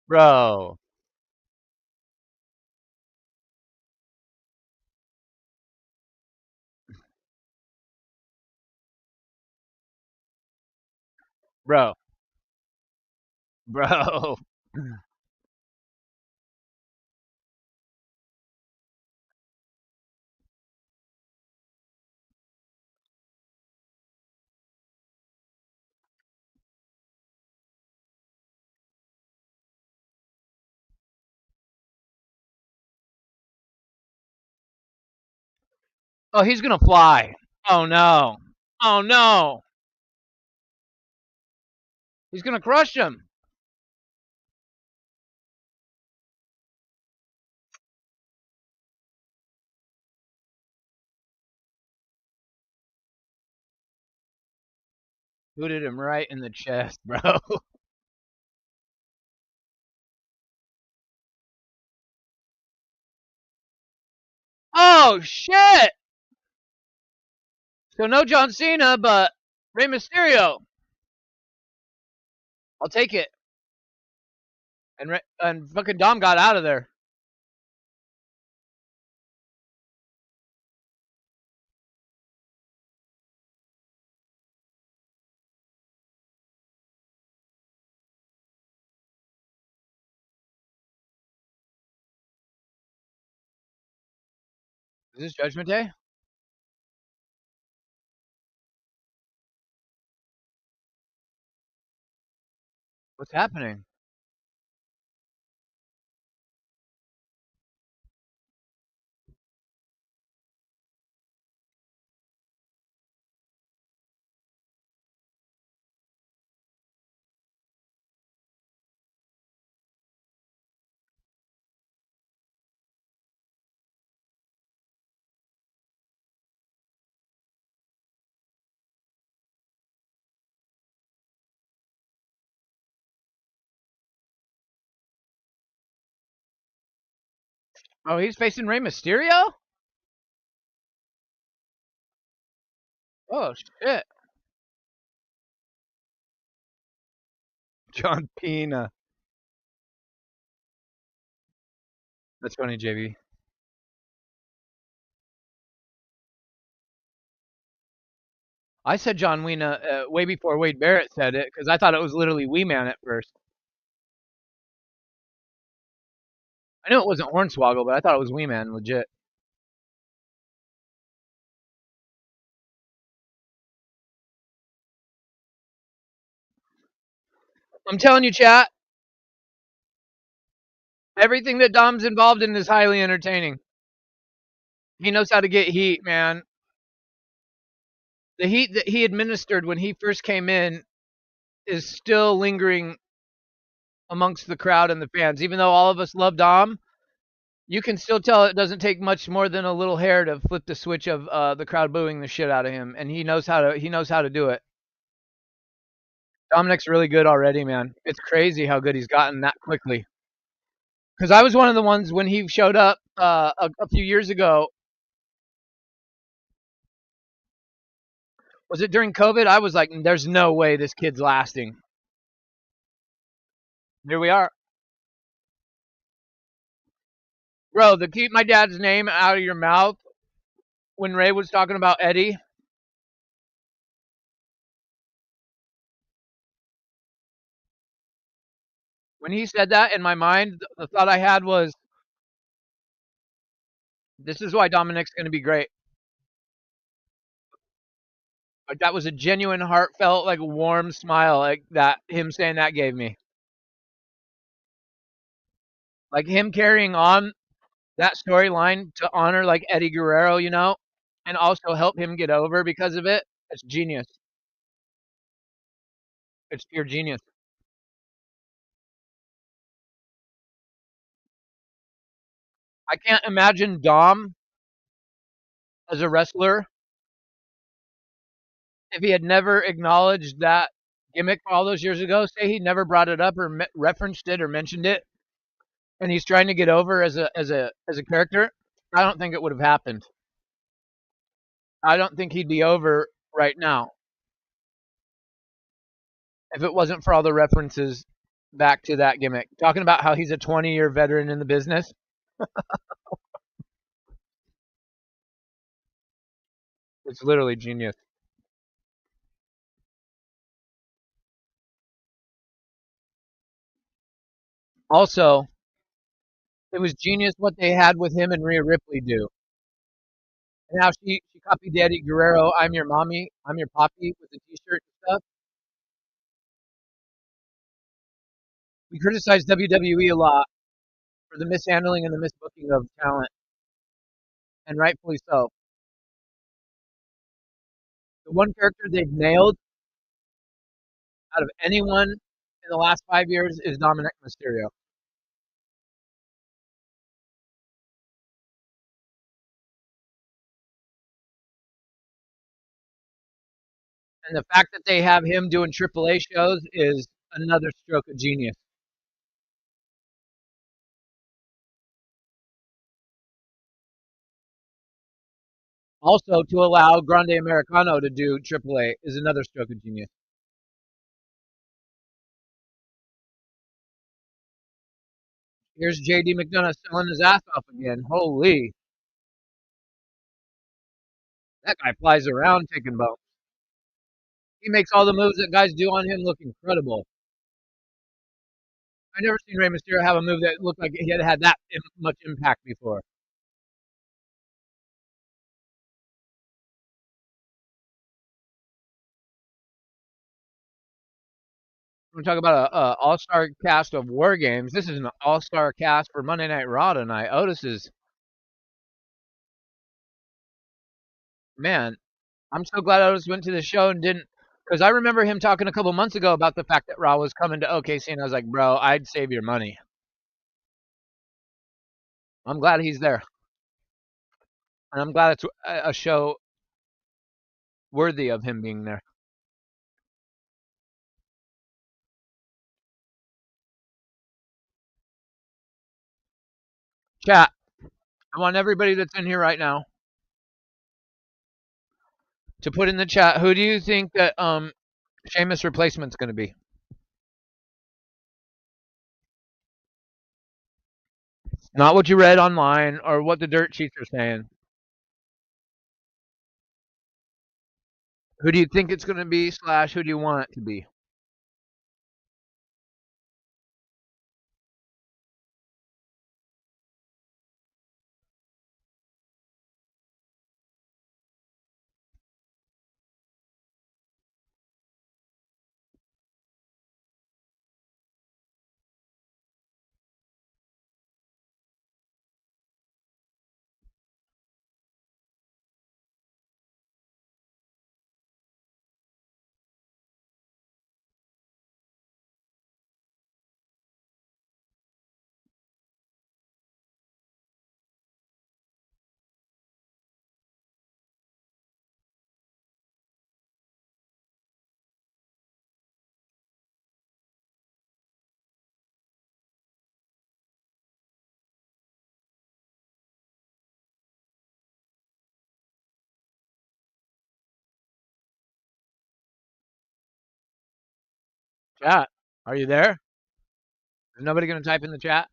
Bro. Bro. Bro. Oh, he's gonna fly. Oh no. Oh no. He's gonna crush him. Booted him right in the chest, bro. Oh shit! So no John Cena, but Rey Mysterio. I'll take it. And fucking Dom got out of there. Is this Judgment Day? What's happening? Oh, he's facing Rey Mysterio? Oh shit. John Cena. That's funny, JB. I said John Cena way before Wade Barrett said it because I thought it was literally Wee Man at first. I knew it wasn't Hornswoggle, but I thought it was Wee Man, legit. I'm telling you, chat, everything that Dom's involved in is highly entertaining. He knows how to get heat, man. The heat that he administered when he first came in is still lingering amongst the crowd and the fans. Even though all of us love Dom, you can still tell it doesn't take much more than a little hair to flip the switch of the crowd booing the shit out of him, and he knows how to do it. Dominic's really good already, man. It's crazy how good he's gotten that quickly. Because I was one of the ones when he showed up a few years ago. Was it during COVID? I was like, "There's no way this kid's lasting." Here we are, bro. To keep my dad's name out of your mouth when Ray was talking about Eddie. When he said that, in my mind, the thought I had was, "This is why Dominic's going to be great." Like that was a genuine, heartfelt, like warm smile, like that him saying that gave me. Like him carrying on that storyline to honor like Eddie Guerrero, and also help him get over because of it. It's genius. It's pure genius. I can't imagine Dom as a wrestler if he had never acknowledged that gimmick all those years ago. Say he never brought it up or referenced it or mentioned it. and he's trying to get over as a character, I don't think it would have happened. I don't think he'd be over right now if it wasn't for all the references back to that gimmick. Talking about how he's a 20-year veteran in the business. It's literally genius. Also, it was genius what they had with him and Rhea Ripley do. And how she copied Daddy Guerrero, I'm your mommy, I'm your poppy with the t-shirt and stuff. We criticized WWE a lot for the mishandling and the misbooking of talent, and rightfully so. The one character they've nailed out of anyone in the last 5 years is Dominic Mysterio. And the fact that they have him doing AAA shows is another stroke of genius. Also, to allow Grande Americano to do AAA is another stroke of genius. Here's JD McDonough selling his ass off again. Holy, that guy flies around taking bumps. He makes all the moves that guys do on him look incredible. I never seen Rey Mysterio have a move that looked like he had had that much impact before. We're talking about a all-star cast of War Games. This is an all-star cast for Monday Night Raw tonight. Otis is, man, I'm so glad Otis went to the show and didn't, because I remember him talking a couple months ago about the fact that Raw was coming to OKC, and I was like, bro, I'd save your money. I'm glad he's there, and I'm glad it's a show worthy of him being there. Chat, I want everybody that's in here right now to put in the chat, who do you think that Sheamus replacement's going to be? Not what you read online or what the dirt sheets are saying. Who do you think it's going to be, / who do you want it to be? Chat, are you there? Is nobody going to type in the chat?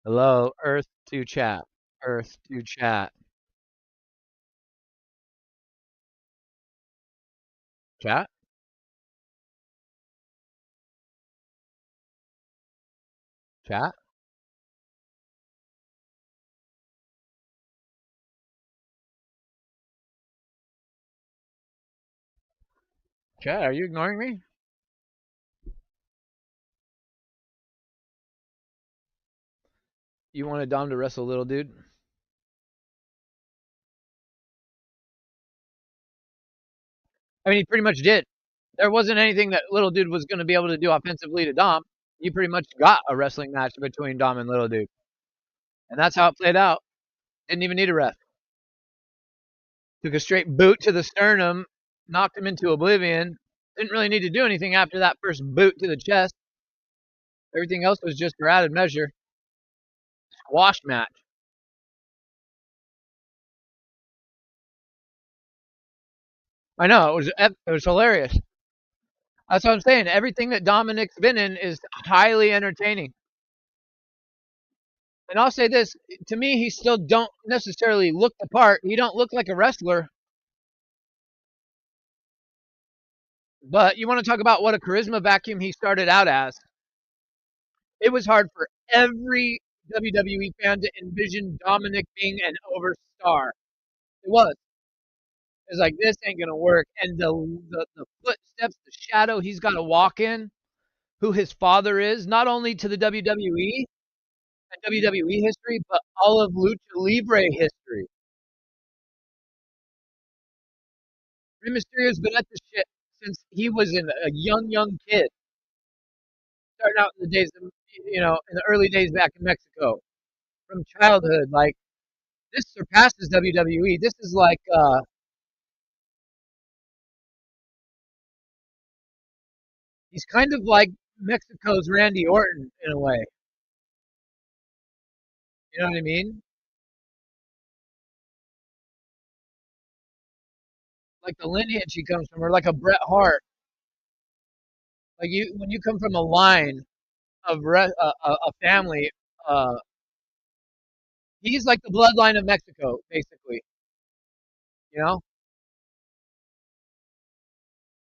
Hello, Earth to chat. Earth to chat. Chat? Chat? Chat, are you ignoring me? You wanted Dom to wrestle little dude? I mean, he pretty much did. There wasn't anything that little dude was going to be able to do offensively to Dom. You pretty much got a wrestling match between Dom and little dude. And that's how it played out. Didn't even need a ref. Took a straight boot to the sternum, knocked him into oblivion. Didn't really need to do anything after that first boot to the chest. Everything else was just for added measure. Squash match. I know, it was hilarious. That's what I'm saying. Everything that Dominic's been in is highly entertaining. And I'll say this, to me, he still don't necessarily look the part. He don't look like a wrestler. But you want to talk about what a charisma vacuum he started out as. It was hard for every WWE fan to envision Dominic being an overstar. It was. It was like, this ain't going to work. And the footsteps, the shadow he's got to walk in, who his father is, not only to the WWE and WWE history, but all of Lucha Libre history. Rey Mysterio's been at this shit since he was a young kid, starting out in the days, in the early days back in Mexico, from childhood. Like, this surpasses WWE. This is like, he's kind of like Mexico's Randy Orton in a way. You know what I mean? Like the lineage he comes from, or like a Bret Hart. Like when you come from a line of a family, uh, he's like the bloodline of Mexico, basically. You know,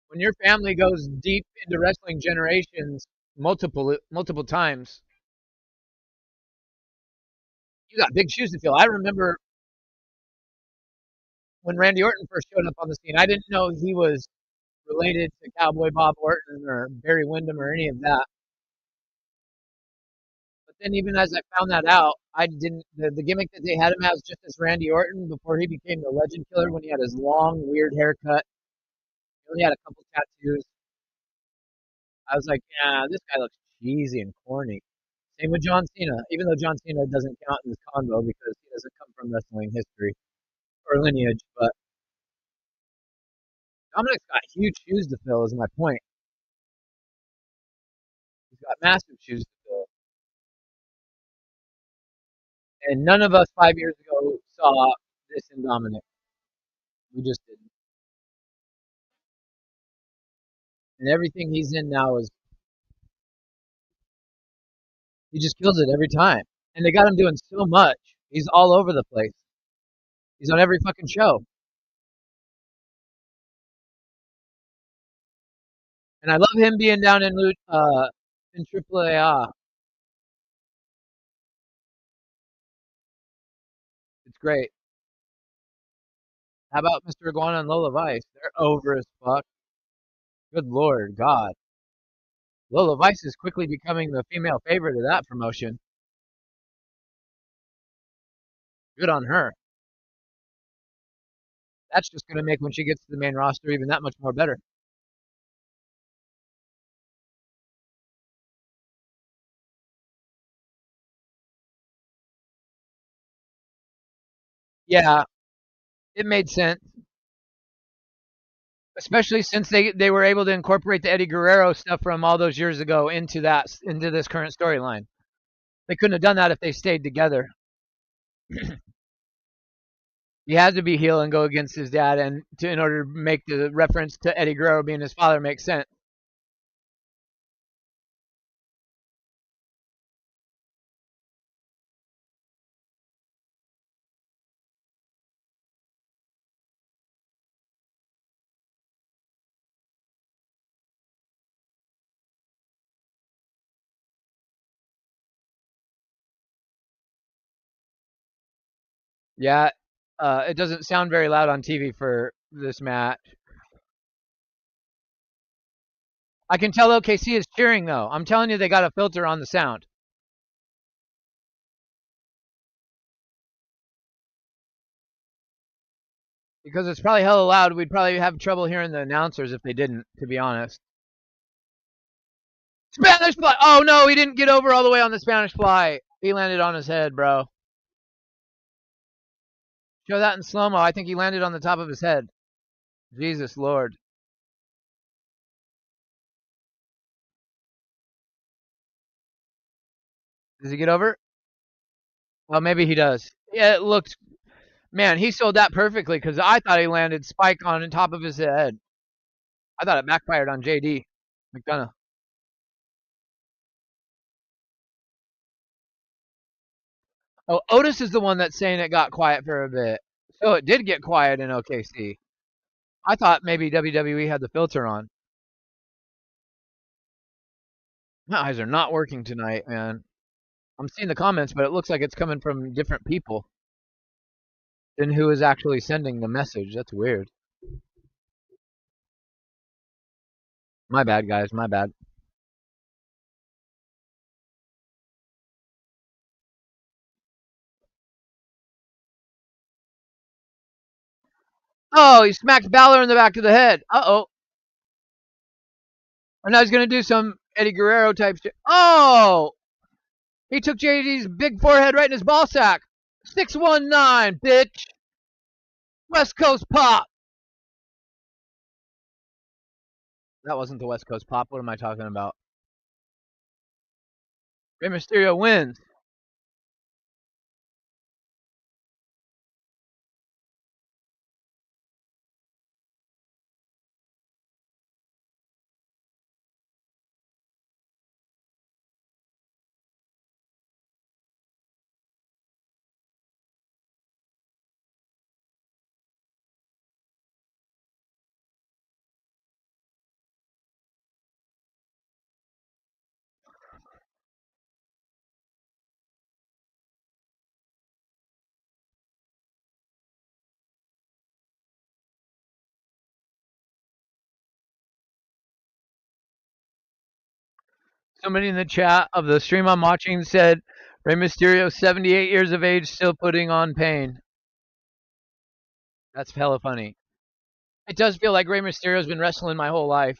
when your family goes deep into wrestling generations, multiple times, you got big shoes to fill. I remember when Randy Orton first showed up on the scene. I didn't know he was related to Cowboy Bob Orton or Barry Windham or any of that. But then even as I found that out, I didn't the gimmick that they had him as just as Randy Orton before he became the Legend Killer when he had his long weird haircut. He only had a couple tattoos. I was like, yeah, this guy looks cheesy and corny. Same with John Cena, even though John Cena doesn't count in this combo because he doesn't come from wrestling history or lineage. But Dominic's got huge shoes to fill, is my point. He's got massive shoes to fill. And none of us 5 years ago saw this in Dominic. We just didn't. And everything he's in now is, he just kills it every time. And they got him doing so much. He's all over the place. He's on every fucking show. And I love him being down in AAA. It's great. How about Mr. Iguana and Lola Vice? They're over as fuck. Good Lord, God. Lola Vice is quickly becoming the female favorite of that promotion. Good on her. That's just going to make when she gets to the main roster even that much more better. Yeah, it made sense, especially since they were able to incorporate the Eddie Guerrero stuff from all those years ago into this current storyline. They couldn't have done that if they stayed together. He had to be heel and go against his dad, and in order to make the reference to Eddie Guerrero being his father make sense. Yeah, it doesn't sound very loud on TV for this match. I can tell OKC is cheering though. I'm telling you, they got a filter on the sound. Because it's probably hella loud. We'd probably have trouble hearing the announcers if they didn't, to be honest. Spanish fly. Oh no, he didn't get over all the way on the Spanish fly. He landed on his head, bro. Show that in slow mo. I think he landed on the top of his head. Jesus Lord. Does he get over? Well, maybe he does. Yeah, it looked. Man, he sold that perfectly because I thought he landed spike on the top of his head. I thought it backfired on JD McDonough. Oh, Otis is the one that's saying it got quiet for a bit. So it did get quiet in OKC. I thought maybe WWE had the filter on. My eyes are not working tonight, man. I'm seeing the comments, but it looks like it's coming from different people than who is actually sending the message. That's weird. My bad, guys. My bad. Oh, he smacked Balor in the back of the head. Uh-oh. And now he's going to do some Eddie Guerrero type shit. Oh! He took JD's big forehead right in his ball sack. 619, bitch. West Coast pop. That wasn't the West Coast pop. What am I talking about? Rey Mysterio wins. Somebody in the chat of the stream I'm watching said Rey Mysterio, 78 years of age, still putting on pain. That's hella funny. It does feel like Rey Mysterio's been wrestling my whole life.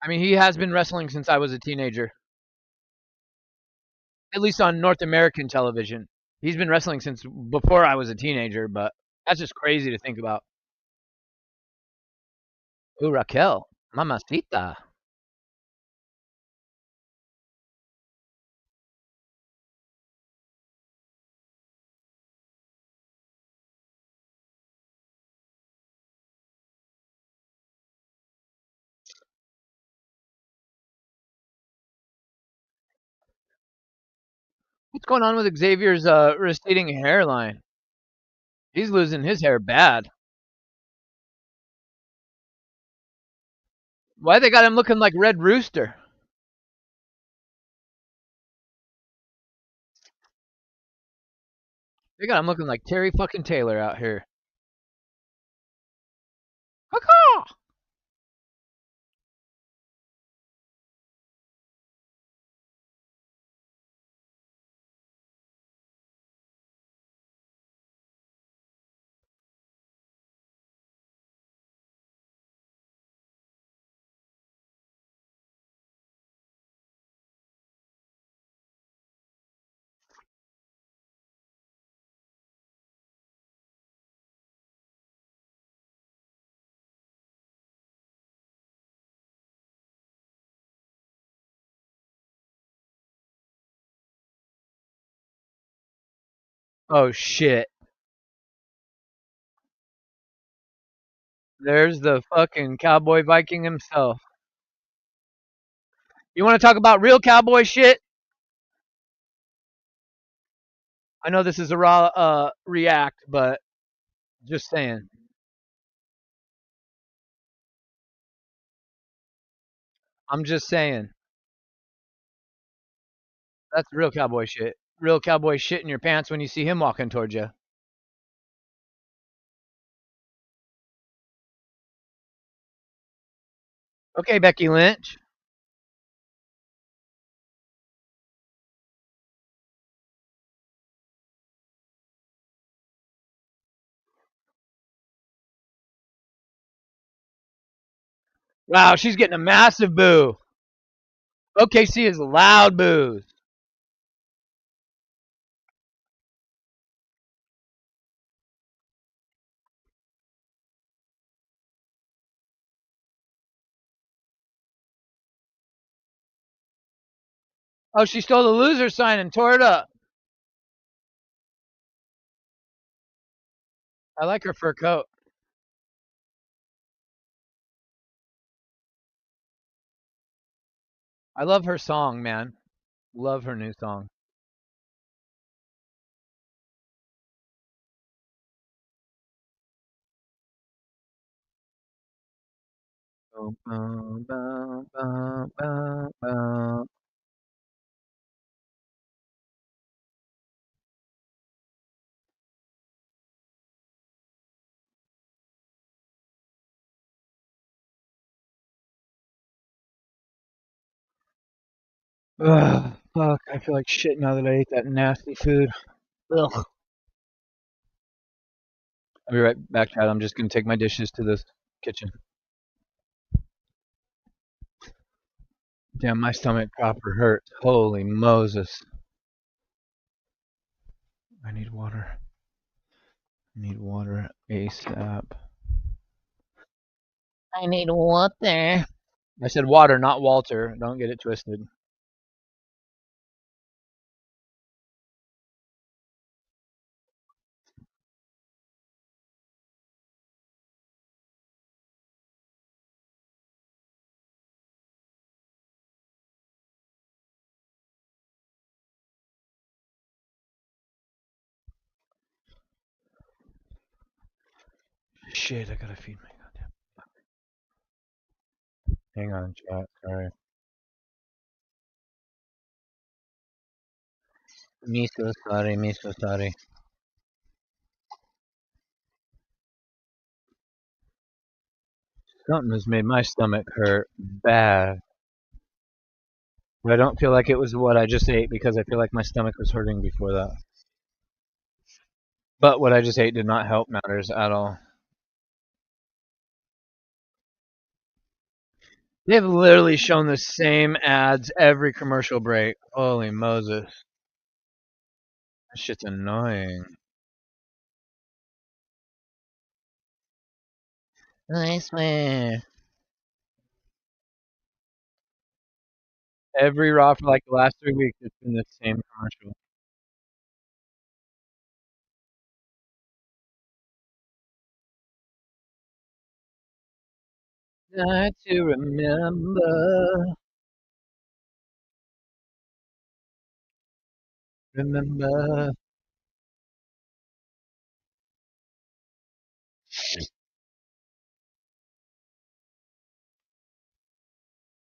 I mean, he has been wrestling since I was a teenager. At least on North American television. He's been wrestling since before I was a teenager, but that's just crazy to think about. Ooh, Raquel. Mamacita. What's going on with Xavier's receding hairline? He's losing his hair bad. Why they got him looking like Red Rooster? They got him looking like Terry fucking Taylor out here. Caw-caw! Oh shit. There's the fucking cowboy Viking himself. You want to talk about real cowboy shit? I know this is a raw react, but just saying. I'm just saying. That's real cowboy shit. Real cowboy shit in your pants when you see him walking towards you. Okay, Becky Lynch. Wow, she's getting a massive boo. OKC is loud boos. Oh, she stole the loser sign and tore it up. I like her fur coat. I love her song, man. Love her new song. Boom, boom, boom, boom, boom, boom. Ugh, fuck, I feel like shit now that I ate that nasty food. Ugh. I'll be right back, Chad. I'm just gonna take my dishes to the kitchen. Damn, my stomach proper hurts. Holy Moses. I need water. I need water ASAP. I need water. I said water, not Walter. Don't get it twisted. Shit, I gotta feed my goddamn. Hang on, chat. Sorry. Me so sorry. Me so sorry. Something has made my stomach hurt bad. But I don't feel like it was what I just ate because I feel like my stomach was hurting before that. But what I just ate did not help matters at all. They've literally shown the same ads every commercial break. Holy Moses. That shit's annoying. I swear. Every Raw for like the last 3 weeks, it's been the same commercial. To remember, remember.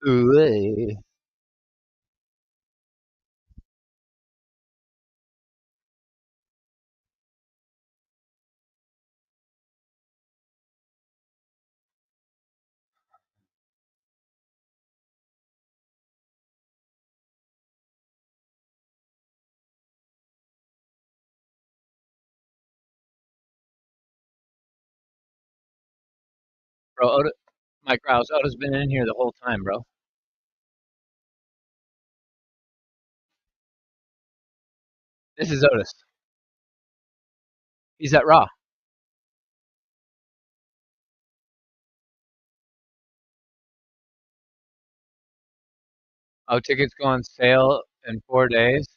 Ooh, bro, Mike Rouse, Oda's been in here the whole time, bro. This is Otis. He's at Raw. Oh, tickets go on sale in 4 days.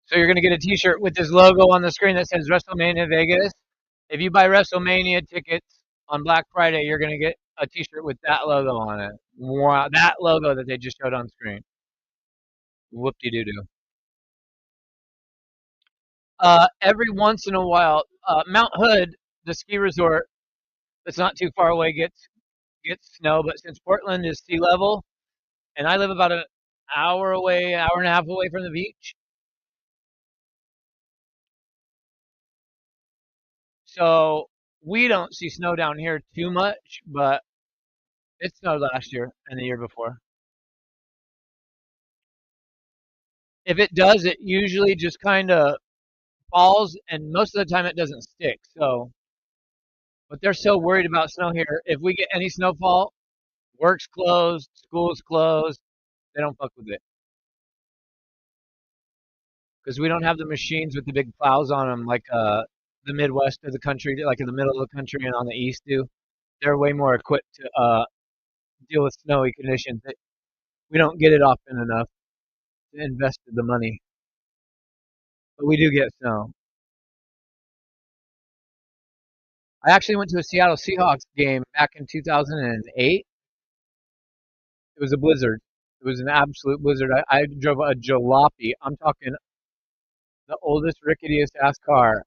So you're gonna get a T-shirt with this logo on the screen that says WrestleMania Vegas. If you buy WrestleMania tickets on Black Friday, you're gonna get a T-shirt with that logo on it. Wow, that logo that they just showed on screen. Whoop-de-doo-doo. Every once in a while, Mount Hood, the ski resort that's not too far away, gets snow. But since Portland is sea level, and I live about an hour away, hour and a half away from the beach, so we don't see snow down here too much. But it snowed last year and the year before. If it does, it usually just kind of falls, and most of the time it doesn't stick. So, but they're so worried about snow here. If we get any snowfall, work's closed, school's closed. They don't fuck with it because we don't have the machines with the big plows on them like the Midwest of the country, like in the middle of the country and on the east do. They're way more equipped to deal with snowy conditions. We don't get it often enough to invest the money, but we do get snow. I actually went to a Seattle Seahawks game back in 2008. It was a blizzard. It was an absolute blizzard. I drove a jalopy. I'm talking the oldest, ricketiest ass car,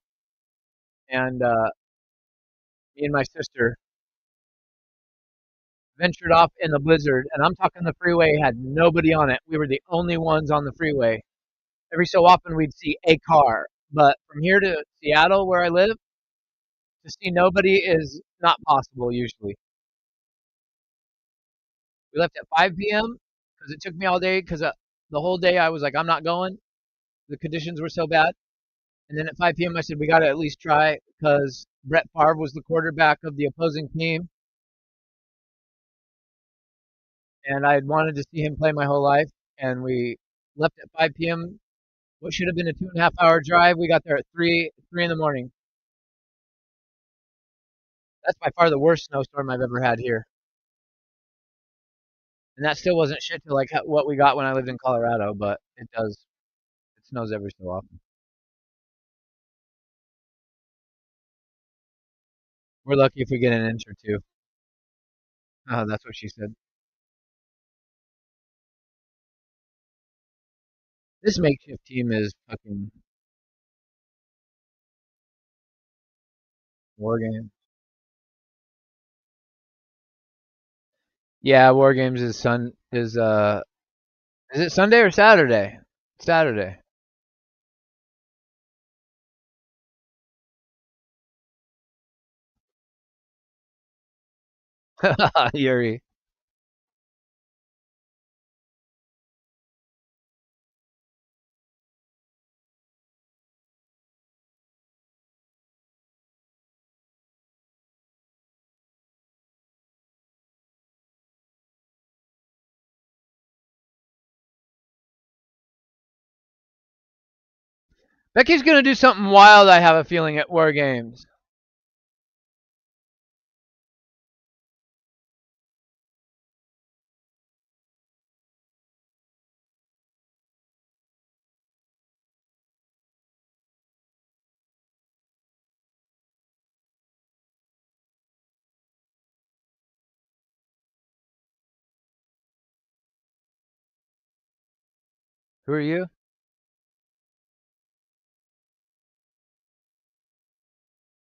and me and my sister ventured off in the blizzard. And I'm talking the freeway had nobody on it. We were the only ones on the freeway. Every so often we'd see a car, but from here to Seattle, where I live, to see nobody is not possible usually. We left at 5 p.m. because it took me all day because the whole day I was like, I'm not going. The conditions were so bad. And then at 5 p.m. I said, we got to at least try because Brett Favre was the quarterback of the opposing team. And I had wanted to see him play my whole life. And we left at 5 p.m. What should have been a 2.5 hour drive, we got there at 3 in the morning. That's by far the worst snowstorm I've ever had here. And that still wasn't shit to like what we got when I lived in Colorado, but it does. It snows every so often. We're lucky if we get an inch or two. Oh, that's what she said. This makeshift team is fucking war game. Yeah, war games is it Sunday or Saturday? Saturday. Yuri. Becky's gonna do something wild. I have a feeling at war games. Who are you?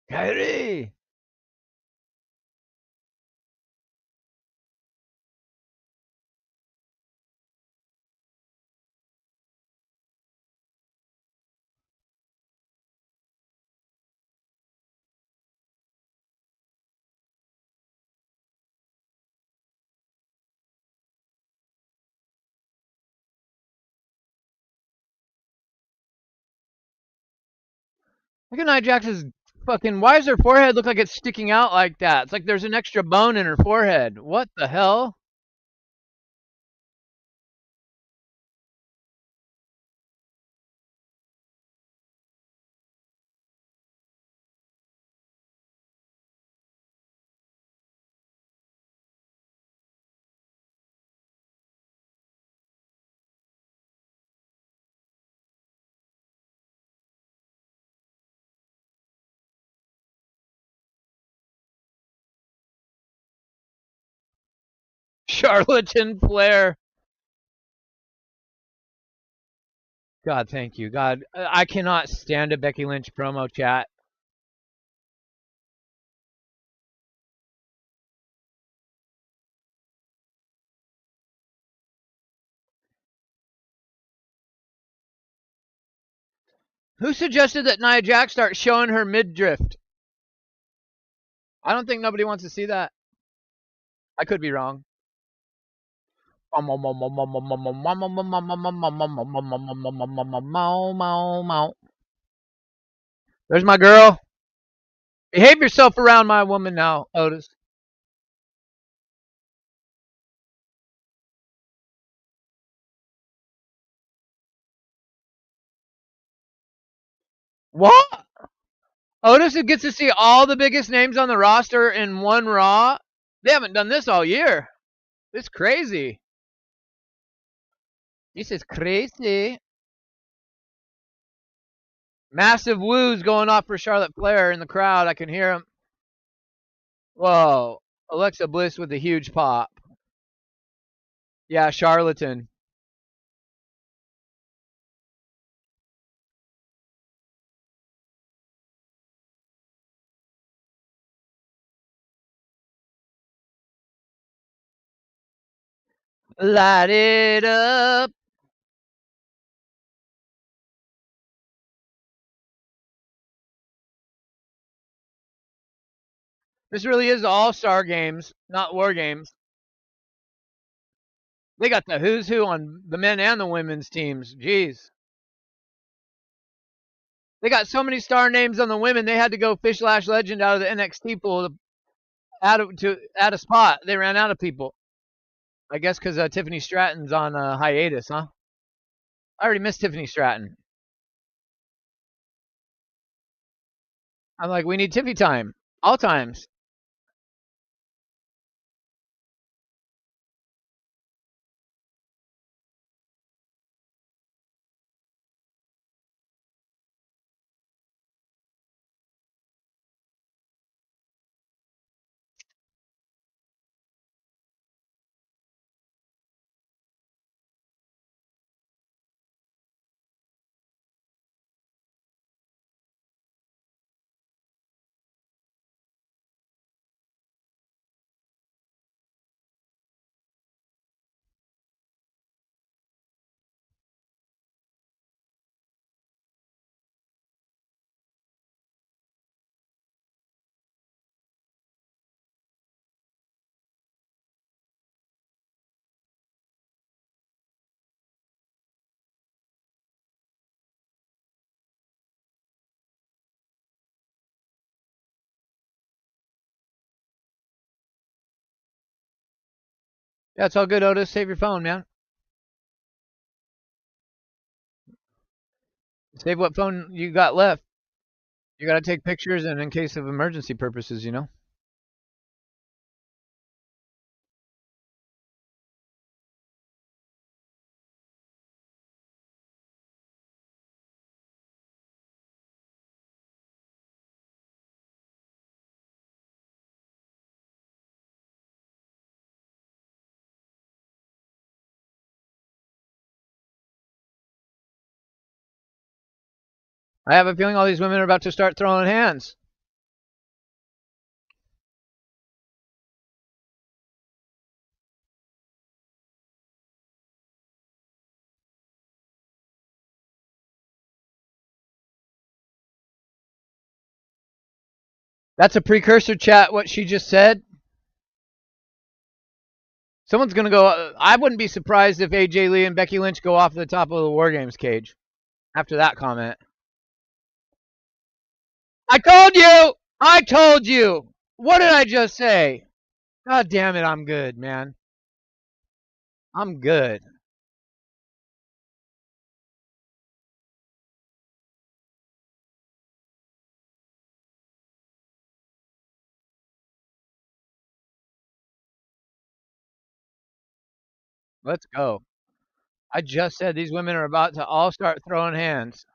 Kyrie. Look at Nia Jax's fucking. Why does her forehead look like it's sticking out like that? It's like there's an extra bone in her forehead. What the hell? Charlatan Flair. God, thank you. God, I cannot stand a Becky Lynch promo chat. Who suggested that Nia Jax start showing her midriff? I don't think nobody wants to see that. I could be wrong. There's my girl. Behave yourself around my woman now, Otis. What? Otis gets to see all the biggest names on the roster in one Raw. They haven't done this all year. It's crazy. This is crazy. Massive woos going off for Charlotte Flair in the crowd. I can hear him. Whoa. Alexa Bliss with a huge pop. Yeah, charlatan. Light it up. This really is all-star games, not war games. They got the who's who on the men and the women's teams. Jeez. They got so many star names on the women, they had to go fish Lash Legend out of the NXT pool to add a spot. They ran out of people. I guess because Tiffany Stratton's on hiatus, huh? I already missed Tiffany Stratton. I'm like, we need Tiffy time. All times. Yeah, it's all good, Otis. Save your phone, man. Save what phone you got left. You got to take pictures and in case of emergency purposes, you know? I have a feeling all these women are about to start throwing hands. That's a precursor chat, what she just said. Someone's going to go. I wouldn't be surprised if AJ Lee and Becky Lynch go off the top of the War Games cage after that comment. I told you! I told you! What did I just say? God damn it, I'm good, man. I'm good. Let's go. I just said these women are about to all start throwing hands.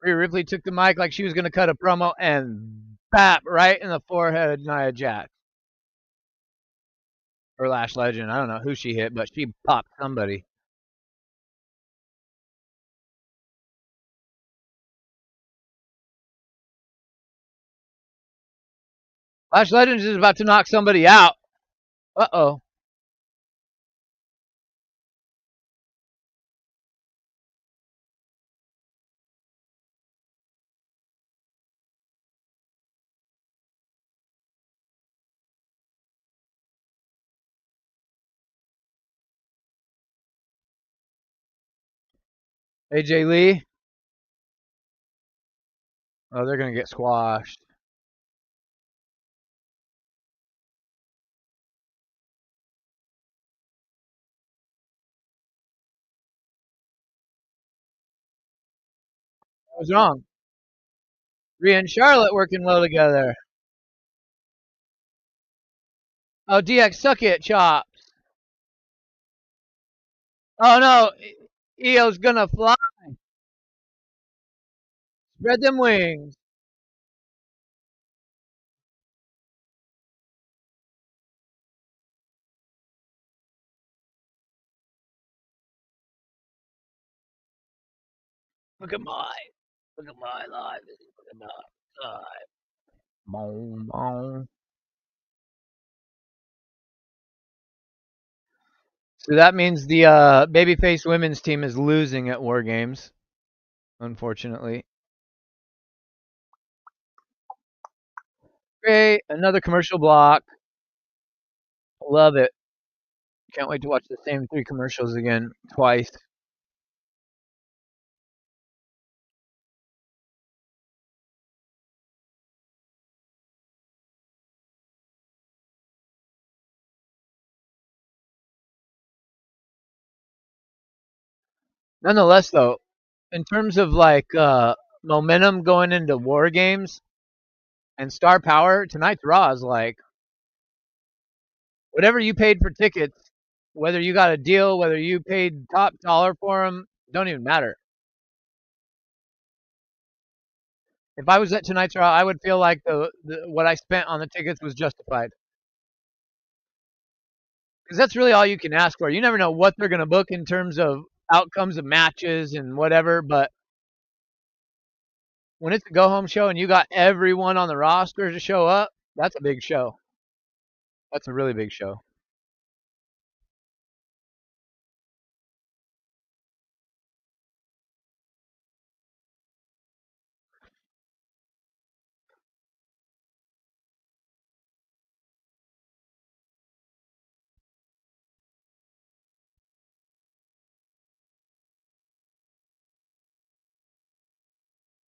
Rhea Ripley took the mic like she was going to cut a promo and bap right in the forehead of Nia Jax. Or Lash Legend. I don't know who she hit, but she popped somebody. Lash Legend is about to knock somebody out. Uh-oh. AJ Lee. Oh, they're going to get squashed. What's wrong? Rhea and Charlotte working well together. Oh, DX, suck it, chop. Oh no, Io's gonna fly. Spread them wings. Look at my, look at my live. Look at my live. Boom, boom. So that means the babyface women's team is losing at War Games, unfortunately. Great, another commercial block. Love it. Can't wait to watch the same 3 commercials again, twice. Nonetheless, though, in terms of like momentum going into War Games and star power, tonight's Raw is like whatever you paid for tickets, whether you got a deal, whether you paid top dollar for them, don't even matter. If I was at tonight's Raw, I would feel like the what I spent on the tickets was justified. Because that's really all you can ask for. You never know what they're going to book in terms of outcomes of matches and whatever, but when it's a go home show and you got everyone on the roster to show up, that's a big show. That's a really big show.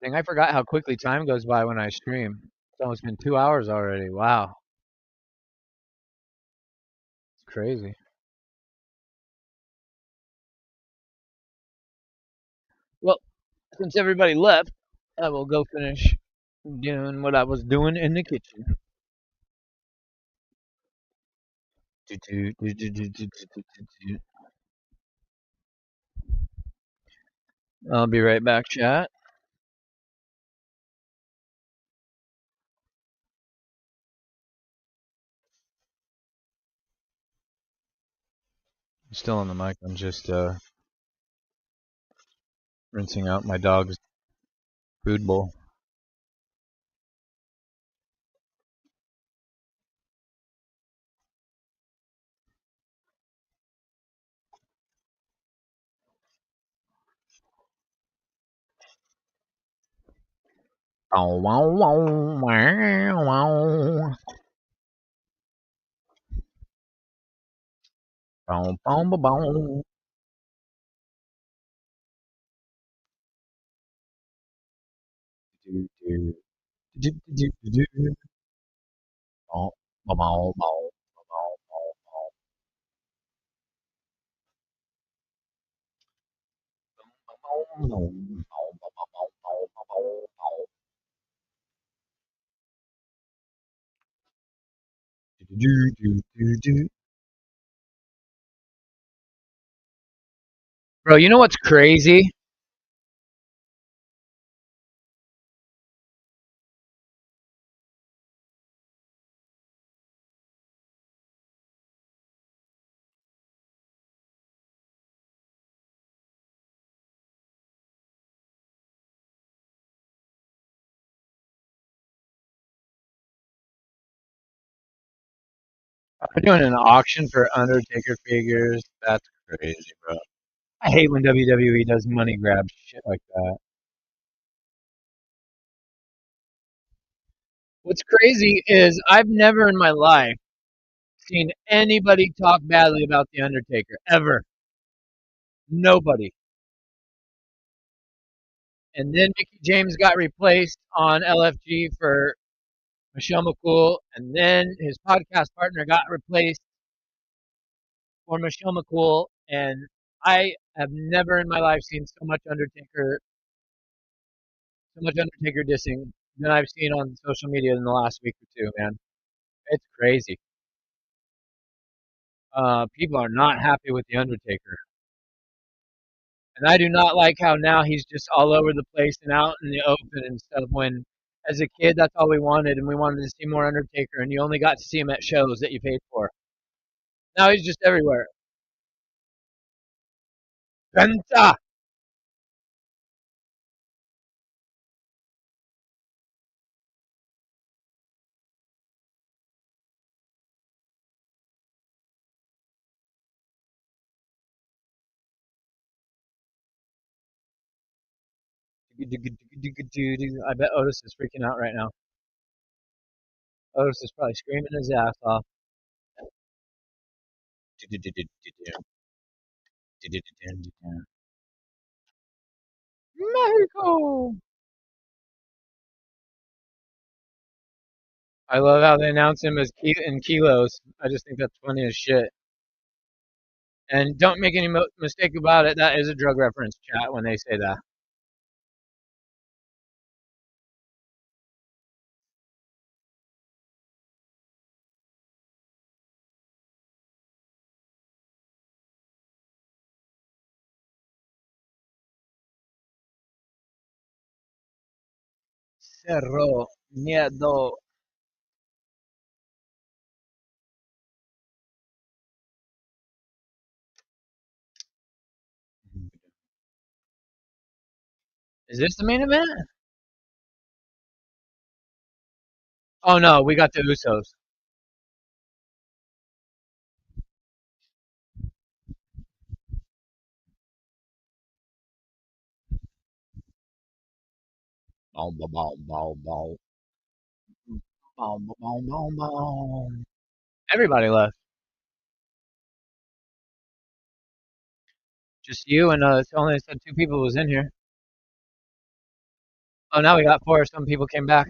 Dang, I forgot how quickly time goes by when I stream. It's almost been 2 hours already. Wow. It's crazy. Well, since everybody left, I will go finish doing what I was doing in the kitchen. I'll be right back, chat. I'm still on the mic. I'm just rinsing out my dog's food bowl. Bow, wow, wow, wow, wow. Bow, bow, bow, bow. Do, do, do, do, do, do. Bow, bow, bow, bow, bow, bow, bow, bow, bow. Do, do, do, do. Bro, you know what's crazy? I'm doing an auction for Undertaker figures. That's crazy, bro. I hate when WWE does money grab shit like that. What's crazy is I've never in my life seen anybody talk badly about the Undertaker ever. Nobody. And then Mickey James got replaced on LFG for Michelle McCool, and then his podcast partner got replaced for Michelle McCool, and I have never in my life seen so much Undertaker dissing than I've seen on social media in the last week or two, man. It's crazy. People are not happy with the Undertaker, and I do not like how now he's just all over the place and out in the open and stuff. When, as a kid, that's all we wanted, and we wanted to see more Undertaker, and you only got to see him at shows that you paid for. Now he's just everywhere. Penta. I bet Otis is freaking out right now. Otis is probably screaming his ass off. Mexico. I love how they announce him as in kilos. I just think that's funny as shit. And don't make any mistake about it. That is a drug reference, chat, when they say that. Cerro Miedo. Is this the main event? Oh no, we got the Usos. Boom, boom, boom, boom, boom. Boom, boom, boom, boom. Everybody left. Just you and it's only said two people was in here. Oh, now we got four. Some people came back.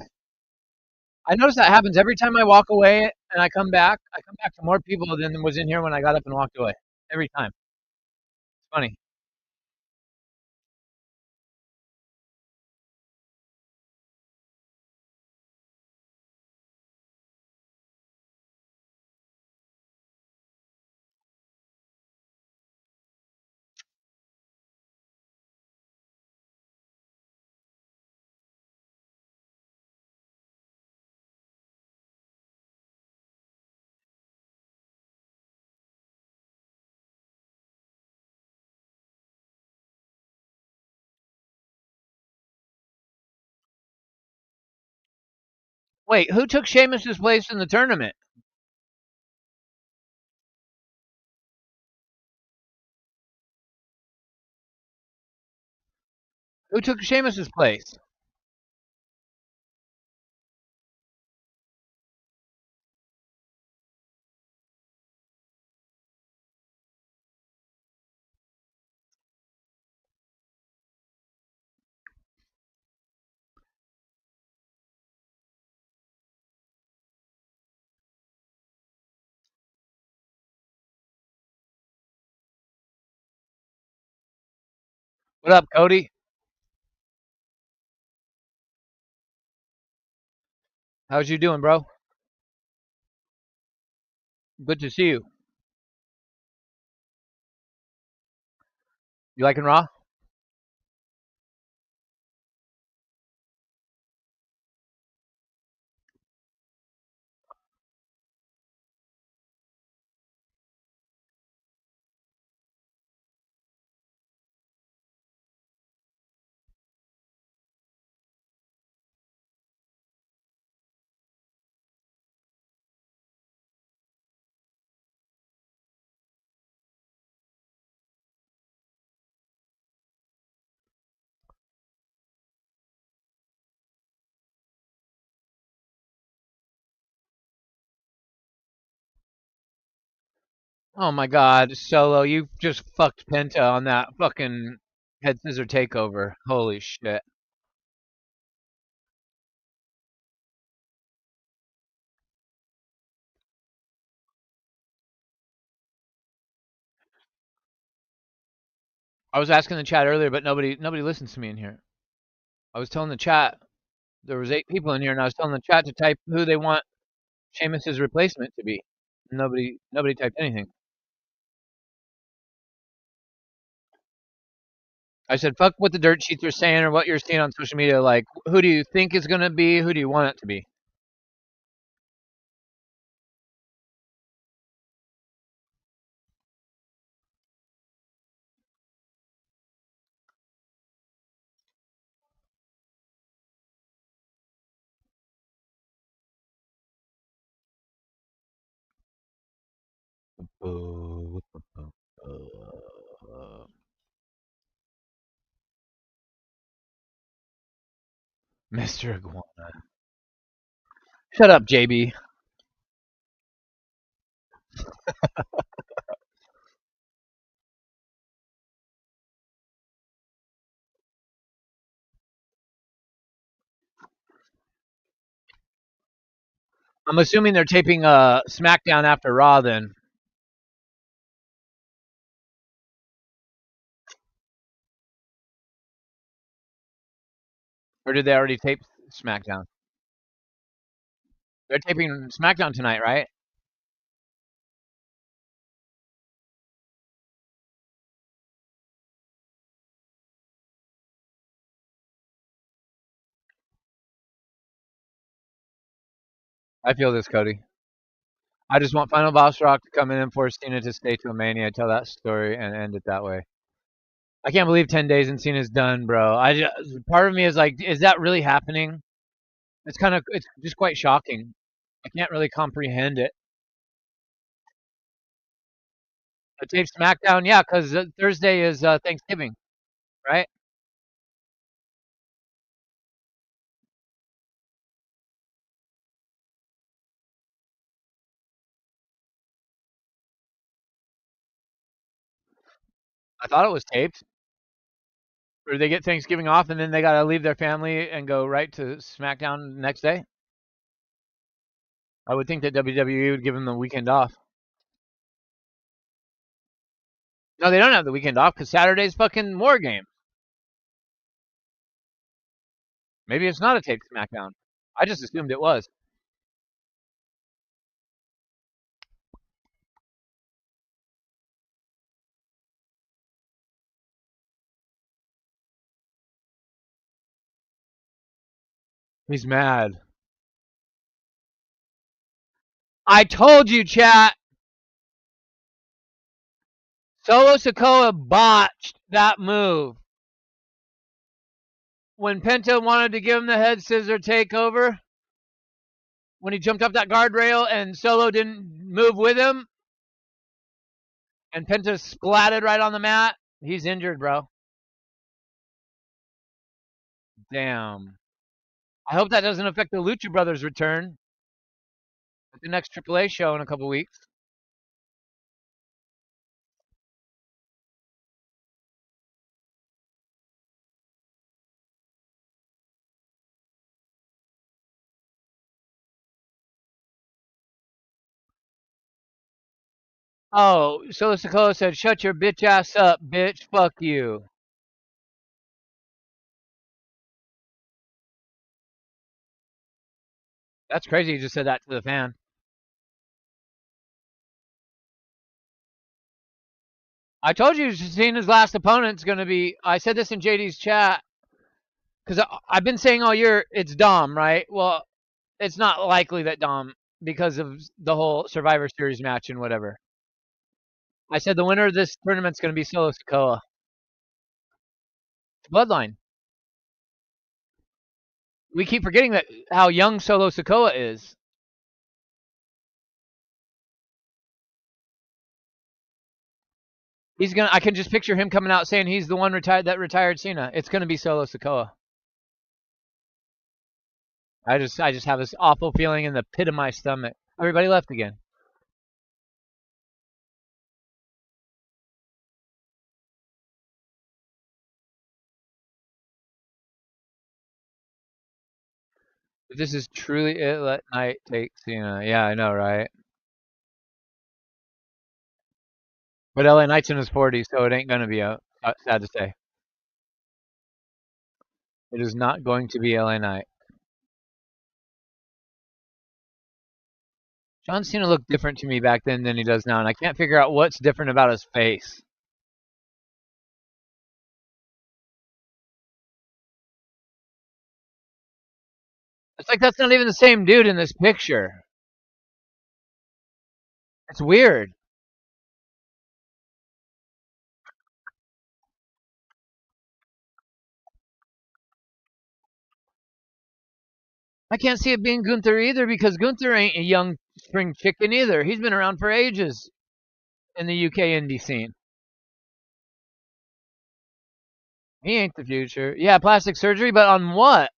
I notice that happens every time I walk away and I come back. I come back to more people than was in here when I got up and walked away. Every time. It's funny. Wait, who took Sheamus's place in the tournament? Who took Sheamus's place? What up, Cody? How's you doing, bro? Good to see you. You liking Raw? Oh my God, Solo, you just fucked Penta on that fucking head scissor takeover. Holy shit. I was asking the chat earlier, but nobody listens to me in here. I was telling the chat There was 8 people in here, and I was telling the chat to type who they want Sheamus's replacement to be. Nobody typed anything. I said, fuck what the dirt sheets are saying or what you're seeing on social media. Like, who do you think is going to be? Who do you want it to be? Mr. Iguana. Shut up, JB. I'm assuming they're taping SmackDown after Raw then. Or did they already tape SmackDown? They're taping SmackDown tonight, right? I feel this, Cody. I just want Final Boss Rock to come in and force Cena to stay to a Mania, tell that story, and end it that way. I can't believe 10 days and Cena's done, bro. Part of me is like, is that really happening? It's just quite shocking. I can't really comprehend it. The tape SmackDown, yeah, because Thursday is Thanksgiving, right? I thought it was taped. Or they get Thanksgiving off and then they got to leave their family and go right to SmackDown the next day. I would think that WWE would give them the weekend off. No, they don't have the weekend off because Saturday's fucking War Game. Maybe it's not a taped SmackDown. I just assumed it was. He's mad. I told you, chat. Solo Sikoa botched that move. When Penta wanted to give him the head scissor takeover, when he jumped up that guardrail and Solo didn't move with him, and Penta splatted right on the mat, he's injured, bro. Damn. I hope that doesn't affect the Lucha Brothers' return at the next AAA show in a couple weeks. Oh, Solo Sikoa said, shut your bitch ass up, bitch. Fuck you. That's crazy. He just said that to the fan. I told you Cena's last opponent's going to be. I said this in JD's chat because I've been saying all year it's Dom, right? Well, it's not likely that Dom because of the whole Survivor Series match and whatever. I said the winner of this tournament's going to be Solo Sikoa. It's Bloodline. We keep forgetting that how young Solo Sikoa is. He's gonna. I can just picture him coming out saying he's the one that retired Cena. It's gonna be Solo Sikoa. I just have this awful feeling in the pit of my stomach. Everybody left again. If this is truly it, let Knight take Cena. Yeah, I know, right? But LA Knight's in his 40s, so it ain't gonna be out. Sad to say. It is not going to be LA Knight. John Cena looked different to me back then than he does now, and I can't figure out what's different about his face. It's like that's not even the same dude in this picture. It's weird. I can't see it being Gunther either because Gunther ain't a young spring chicken either. He's been around for ages in the UK indie scene. He ain't the future. Yeah, plastic surgery, but on what?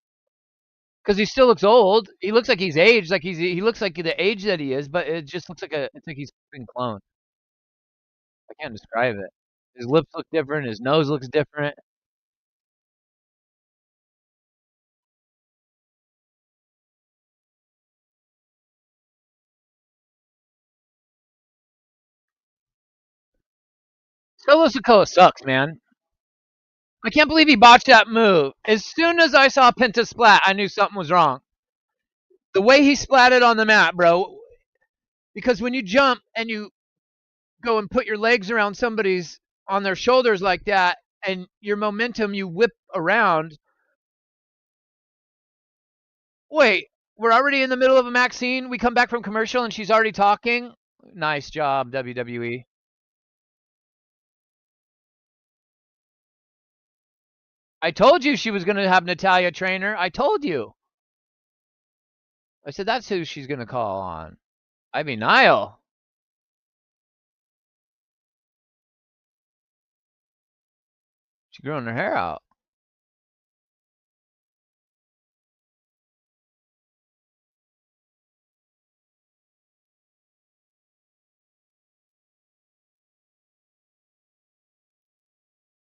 Because he still looks old. He looks like he's aged. Like he looks like the age that he is, but it just looks like it's like he's been cloned. I can't describe it. His lips look different. His nose looks different. Solo Sikoa sucks, man. I can't believe he botched that move. As soon as I saw Penta splat, I knew something was wrong. The way he splatted on the mat, bro. Because when you jump and you go and put your legs around somebody's on their shoulders like that, and your momentum, you whip around. Wait, we're already in the middle of a Maxine. We come back from commercial and she's already talking. Nice job, WWE. I told you she was going to have Natalia train her. I told you. I said that's who she's going to call on. Ivy Nile. She's growing her hair out.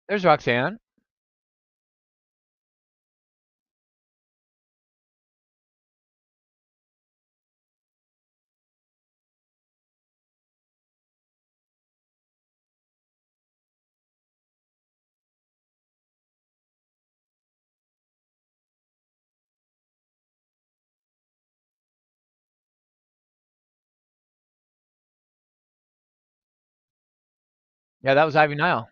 There's Roxanne. Yeah, that was Ivy Nile.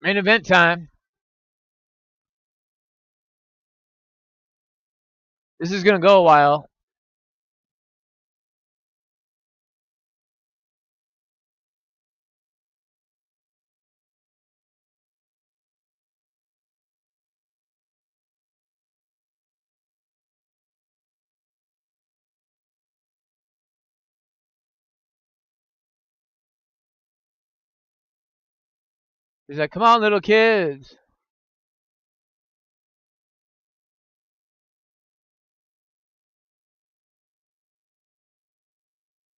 Main event time. This is going to go a while. He's like, come on, little kids.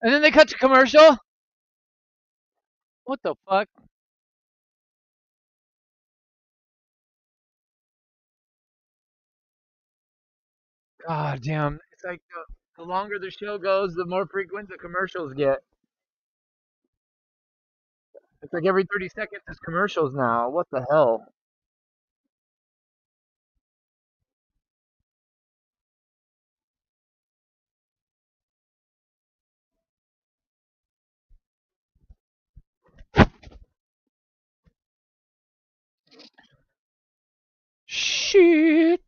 And then they cut to commercial. What the fuck? God damn. It's like the longer the show goes, the more frequent the commercials get. It's like every 30 seconds there's commercials now. What the hell? Shit.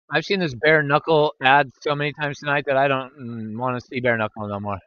I've seen this bare knuckle ad so many times tonight that I don't want to see bare knuckle no more.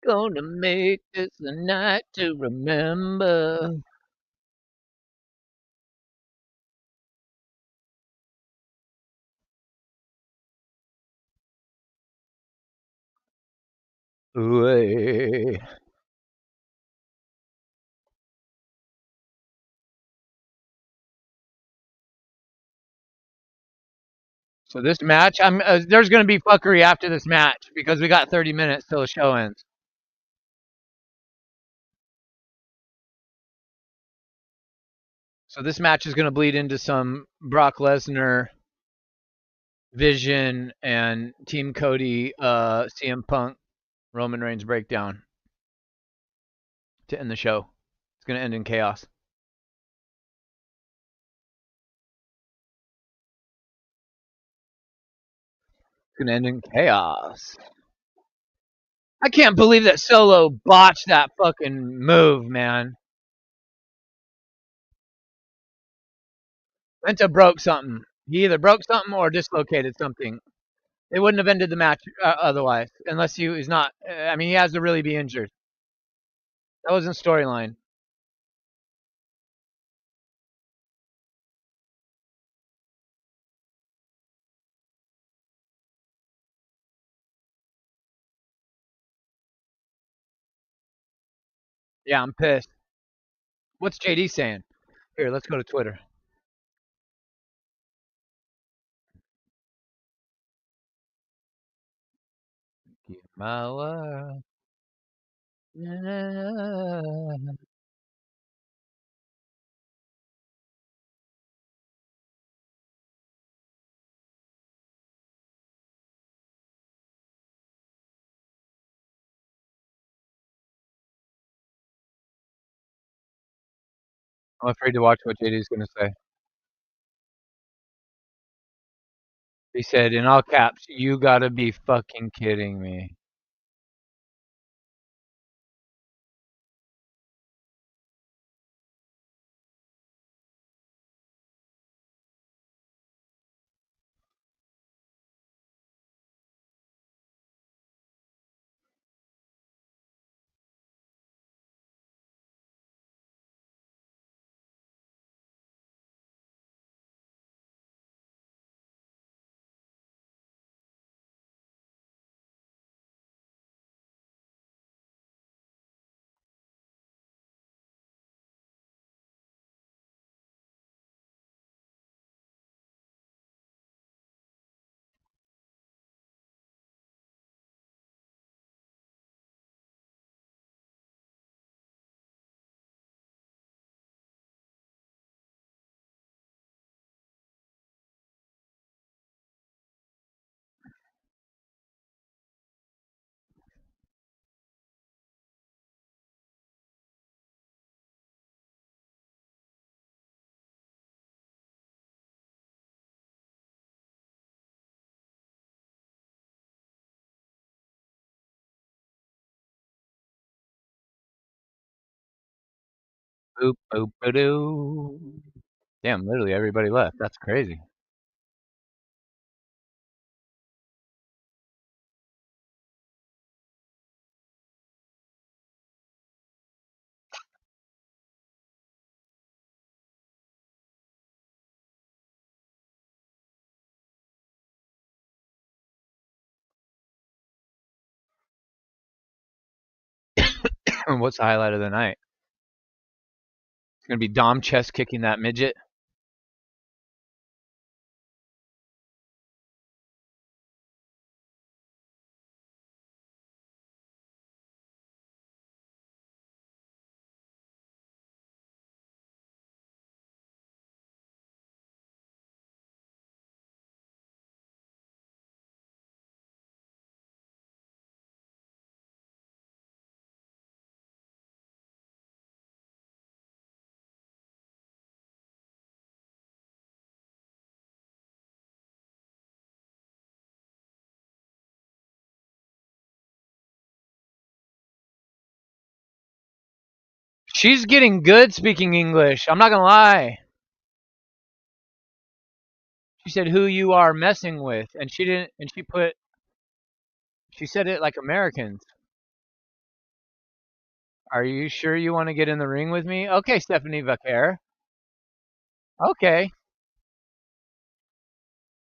gonna make this a night to remember. Ooh. So this match, there's gonna be fuckery after this match because we got 30 minutes till the show ends. So this match is gonna bleed into some Brock Lesnar, Vision, and Team Cody, CM Punk, Roman Reigns breakdown to end the show. It's gonna end in chaos. It's gonna end in chaos. I can't believe that Solo botched that fucking move, man. Penta broke something. He either broke something or dislocated something. They wouldn't have ended the match otherwise, unless he was not. I mean, he has to really be injured. That wasn't storyline. Yeah, I'm pissed. What's JD saying? Here, let's go to Twitter. Give my world. I'm afraid to watch what JD's gonna say. He said in all caps, "You gotta be fucking kidding me." Boop boop doo. Damn, literally everybody left. That's crazy. What's the highlight of the night? It's gonna be Dom chest kicking that midget. She's getting good speaking English. I'm not gonna lie. She said who you are messing with, and she didn't. And she said it like Americans. Are you sure you want to get in the ring with me? Okay, Stephanie Vaquer. Okay.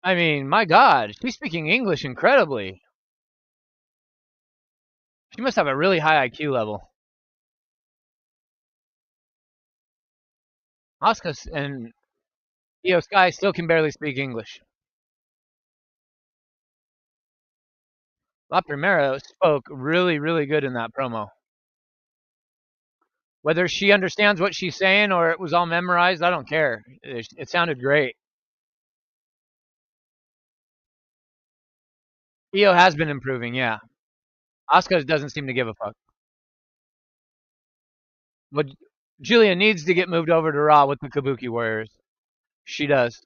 I mean, my God, she's speaking English incredibly. She must have a really high IQ level. Oscar and Io Sky still can barely speak English. La Primera spoke really, really good in that promo. Whether she understands what she's saying or it was all memorized, I don't care. It sounded great. Io has been improving, yeah. Asuka doesn't seem to give a fuck. But Julia needs to get moved over to Raw with the Kabuki Warriors. She does.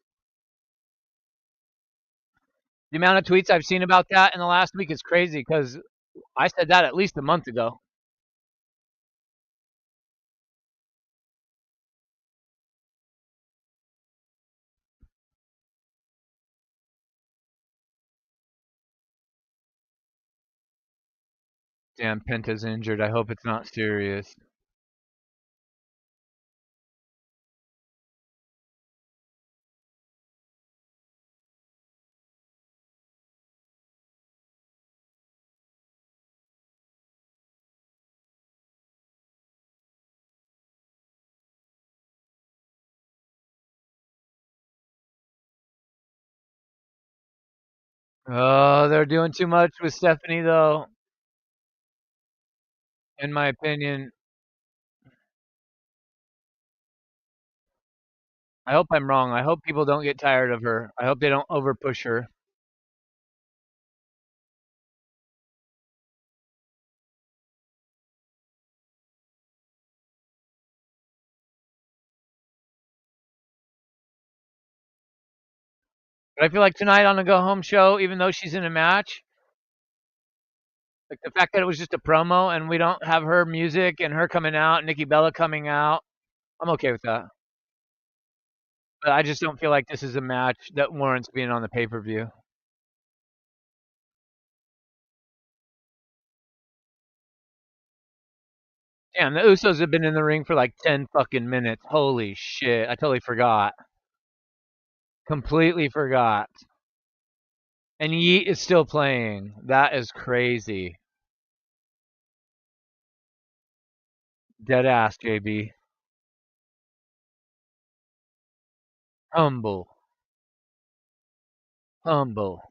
The amount of tweets I've seen about that in the last week is crazy because I said that at least a month ago. Damn, Penta's injured. I hope it's not serious. Oh, they're doing too much with Stephanie, though, in my opinion. I hope I'm wrong. I hope people don't get tired of her. I hope they don't over push her. But I feel like tonight on the go home show, even though she's in a match, like the fact that it was just a promo and we don't have her music and her coming out, Nikki Bella coming out, I'm okay with that. But I just don't feel like this is a match that warrants being on the pay per view. Damn, the Usos have been in the ring for like 10 fucking minutes. Holy shit. I totally forgot. Completely forgot. And Yeet is still playing. That is crazy. Dead ass, JB. Humble. Humble.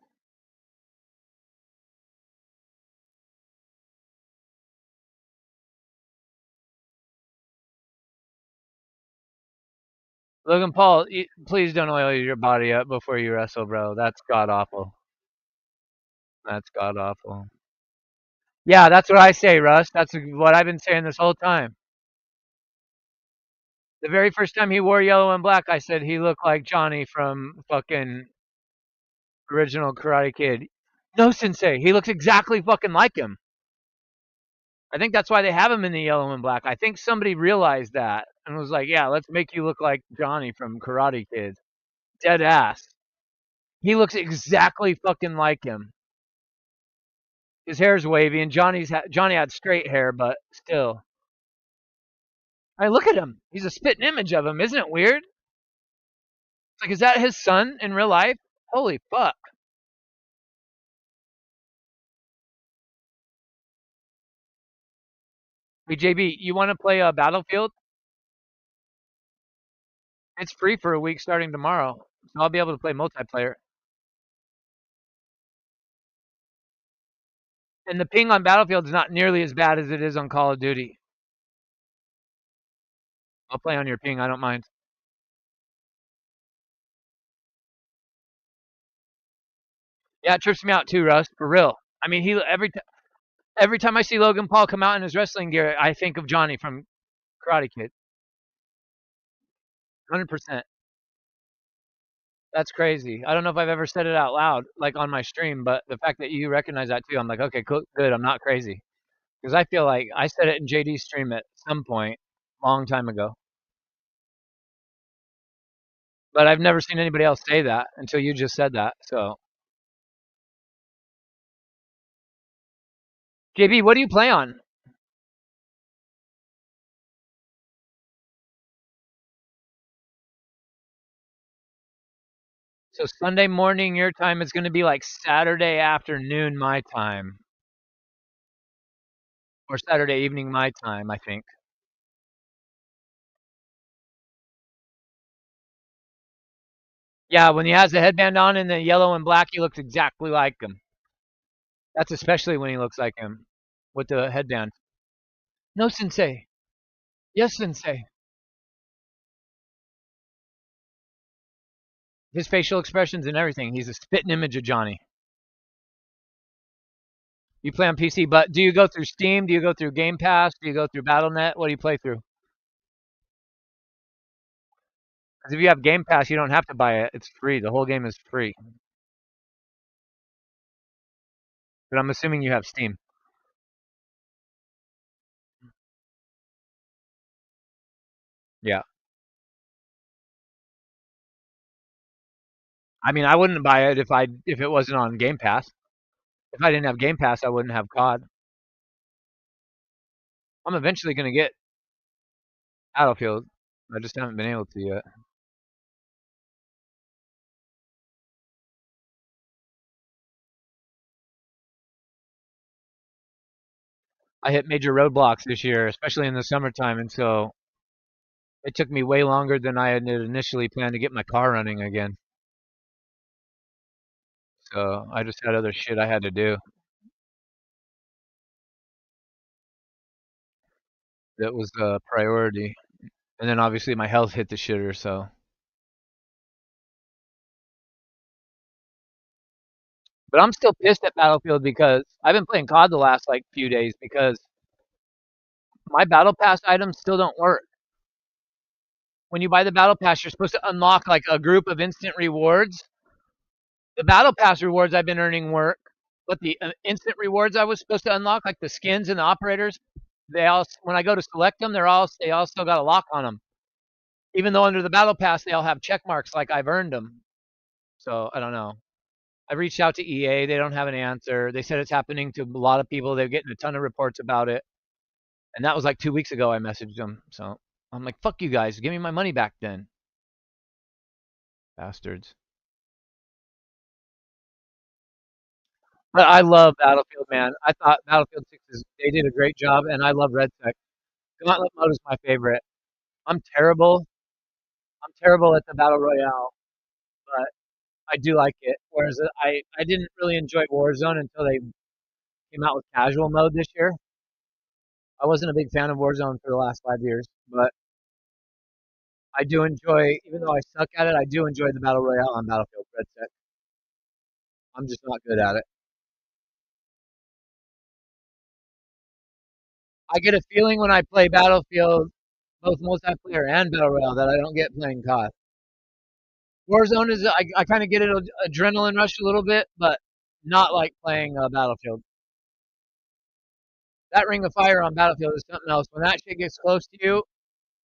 Logan Paul, please don't oil your body up before you wrestle, bro. That's god awful. That's god awful. Yeah, that's what I say, Russ. That's what I've been saying this whole time. The very first time he wore yellow and black, I said he looked like Johnny from fucking original Karate Kid. No, Sensei, he looks exactly fucking like him. I think that's why they have him in the yellow and black. I think somebody realized that and was like, yeah, let's make you look like Johnny from Karate Kid. Dead ass. He looks exactly fucking like him. His hair's wavy, and Johnny had straight hair, but still. I look at him. He's a spitting image of him. Isn't it weird? It's like, is that his son in real life? Holy fuck. Hey, JB, you want to play Battlefield? It's free for a week starting tomorrow, so I'll be able to play multiplayer. And the ping on Battlefield is not nearly as bad as it is on Call of Duty. I'll play on your ping. I don't mind. Yeah, it trips me out too, Russ. For real. I mean, every time I see Logan Paul come out in his wrestling gear, I think of Johnny from Karate Kid. 100%. That's crazy. I don't know if I've ever said it out loud, like on my stream, but the fact that you recognize that too, I'm like, okay, cool, good. I'm not crazy because I feel like I said it in JD's stream at some point, long time ago. But I've never seen anybody else say that until you just said that. So, JB, what do you play on? So Sunday morning your time is going to be like Saturday afternoon my time, or Saturday evening my time, I think. Yeah, when he has the headband on and the yellow and black, he looks exactly like him. That's especially when he looks like him with the headband. No, sensei. Yes, sensei. His facial expressions and everything. He's a spitting image of Johnny. You play on PC, but do you go through Steam? Do you go through Game Pass? Do you go through BattleNet? What do you play through? Because if you have Game Pass, you don't have to buy it. It's free. The whole game is free. But I'm assuming you have Steam. Yeah. I mean, I wouldn't buy it if it wasn't on Game Pass. If I didn't have Game Pass, I wouldn't have COD. I'm eventually going to get Battlefield. I just haven't been able to yet. I hit major roadblocks this year, especially in the summertime, and so it took me way longer than I had initially planned to get my car running again. So I just had other shit I had to do. That was the priority. And then obviously my health hit the shitter, so. But I'm still pissed at Battlefield because I've been playing COD the last like few days because my battle pass items still don't work. When you buy the battle pass, you're supposed to unlock like a group of instant rewards. The battle pass rewards I've been earning work, but the instant rewards I was supposed to unlock, like the skins and the operators, they all when I go to select them, they all still got a lock on them. Even though under the battle pass they all have check marks like I've earned them. So I don't know. I reached out to EA. They don't have an answer. They said it's happening to a lot of people. They're getting a ton of reports about it. And that was like 2 weeks ago I messaged them. So I'm like, fuck you guys. Give me my money back then. Bastards. But I love Battlefield, man. I thought Battlefield 6 they did a great job, and I love Red Tech. Gauntlet mode is my favorite. I'm terrible. I'm terrible at the Battle Royale, but I do like it. Whereas I didn't really enjoy Warzone until they came out with casual mode this year. I wasn't a big fan of Warzone for the last 5 years, but I do enjoy, even though I suck at it, I do enjoy the Battle Royale on Battlefield Red Tech. I'm just not good at it. I get a feeling when I play Battlefield, both multiplayer and Battle Royale, that I don't get playing COD. Warzone is, I kind of get an adrenaline rush a little bit, but not like playing Battlefield. That Ring of Fire on Battlefield is something else. When that shit gets close to you,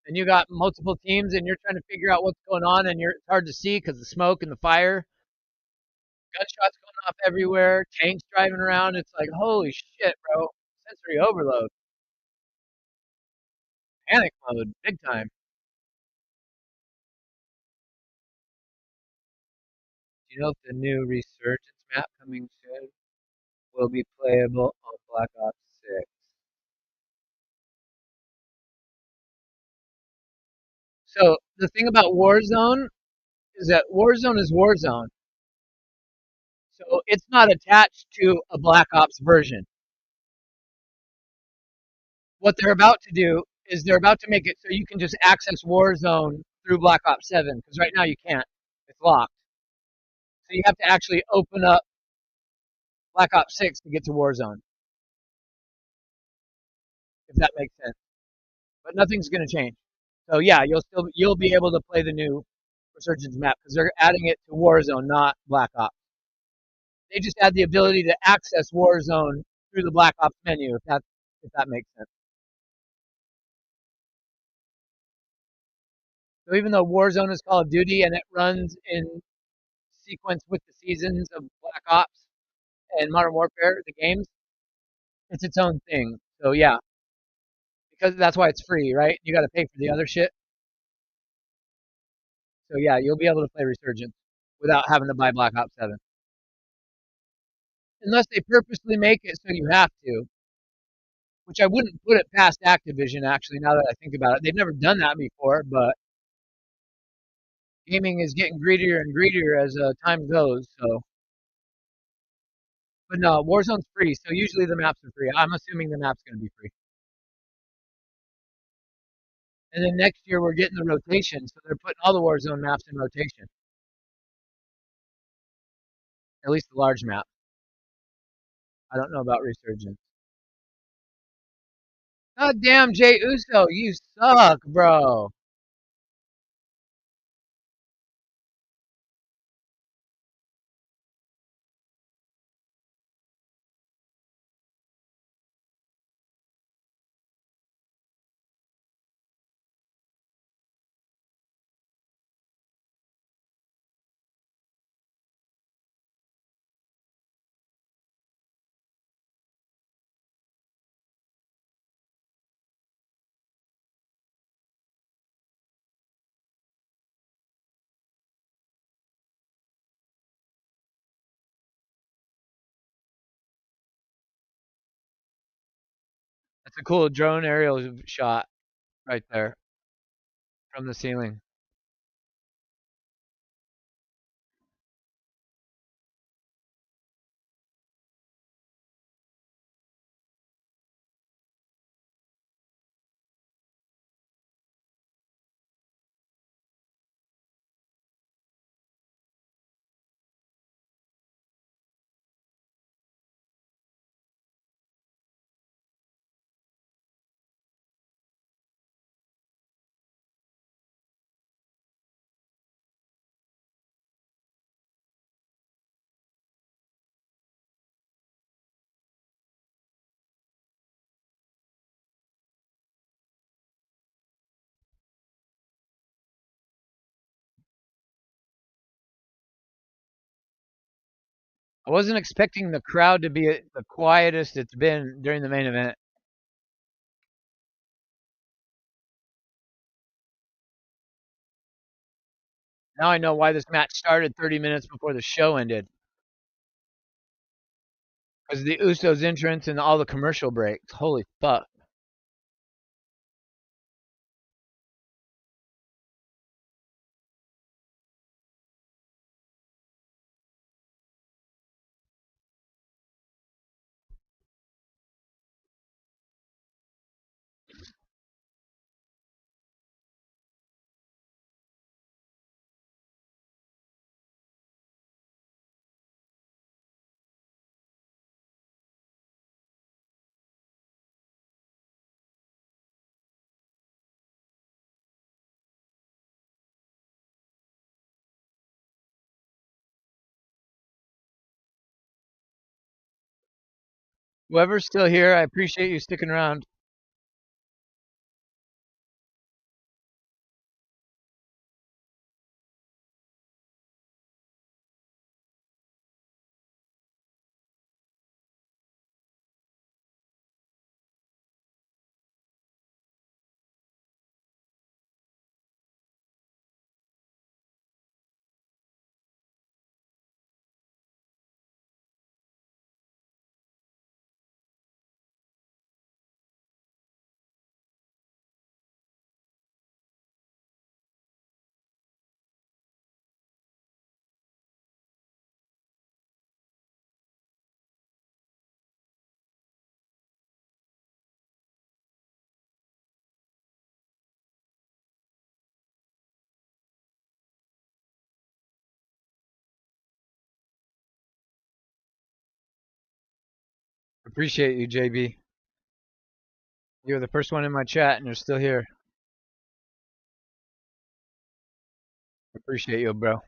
and you got multiple teams, and you're trying to figure out what's going on, and it's hard to see because the smoke and the fire, gunshots going off everywhere, tanks driving around. It's like, holy shit, bro. Sensory overload. Panic mode, big time. Do you know if the new Resurgence map coming soon will be playable on Black Ops 6? So the thing about Warzone is that Warzone is Warzone. So it's not attached to a Black Ops version. What they're about to do is they're about to make it so you can just access Warzone through Black Ops 7 because right now you can't. It's locked. So you have to actually open up Black Ops 6 to get to Warzone, if that makes sense. But nothing's going to change. So yeah, you'll be able to play the new Resurgence map because they're adding it to Warzone, not Black Ops. They just add the ability to access Warzone through the Black Ops menu, if that makes sense. So even though Warzone is Call of Duty and it runs in sequence with the seasons of Black Ops and Modern Warfare, the games, it's its own thing. So yeah, because that's why it's free, right? You got to pay for the other shit. So yeah, you'll be able to play Resurgence without having to buy Black Ops 7. Unless they purposely make it so you have to, which I wouldn't put it past Activision, actually, now that I think about it. They've never done that before, but gaming is getting greedier and greedier as time goes. So, but no, Warzone's free, so usually the maps are free. I'm assuming the map's going to be free. And then next year we're getting the rotation, so they're putting all the Warzone maps in rotation, at least the large map. I don't know about Resurgence. God damn, Jay Uso, you suck, bro. That's a cool drone aerial shot right there from the ceiling. I wasn't expecting the crowd to be the quietest it's been during the main event. Now I know why this match started 30 minutes before the show ended. Because of the Usos entrance and all the commercial breaks. Holy fuck. Whoever's still here, I appreciate you sticking around. Appreciate you, JB. You're the first one in my chat and you're still here. Appreciate you, bro.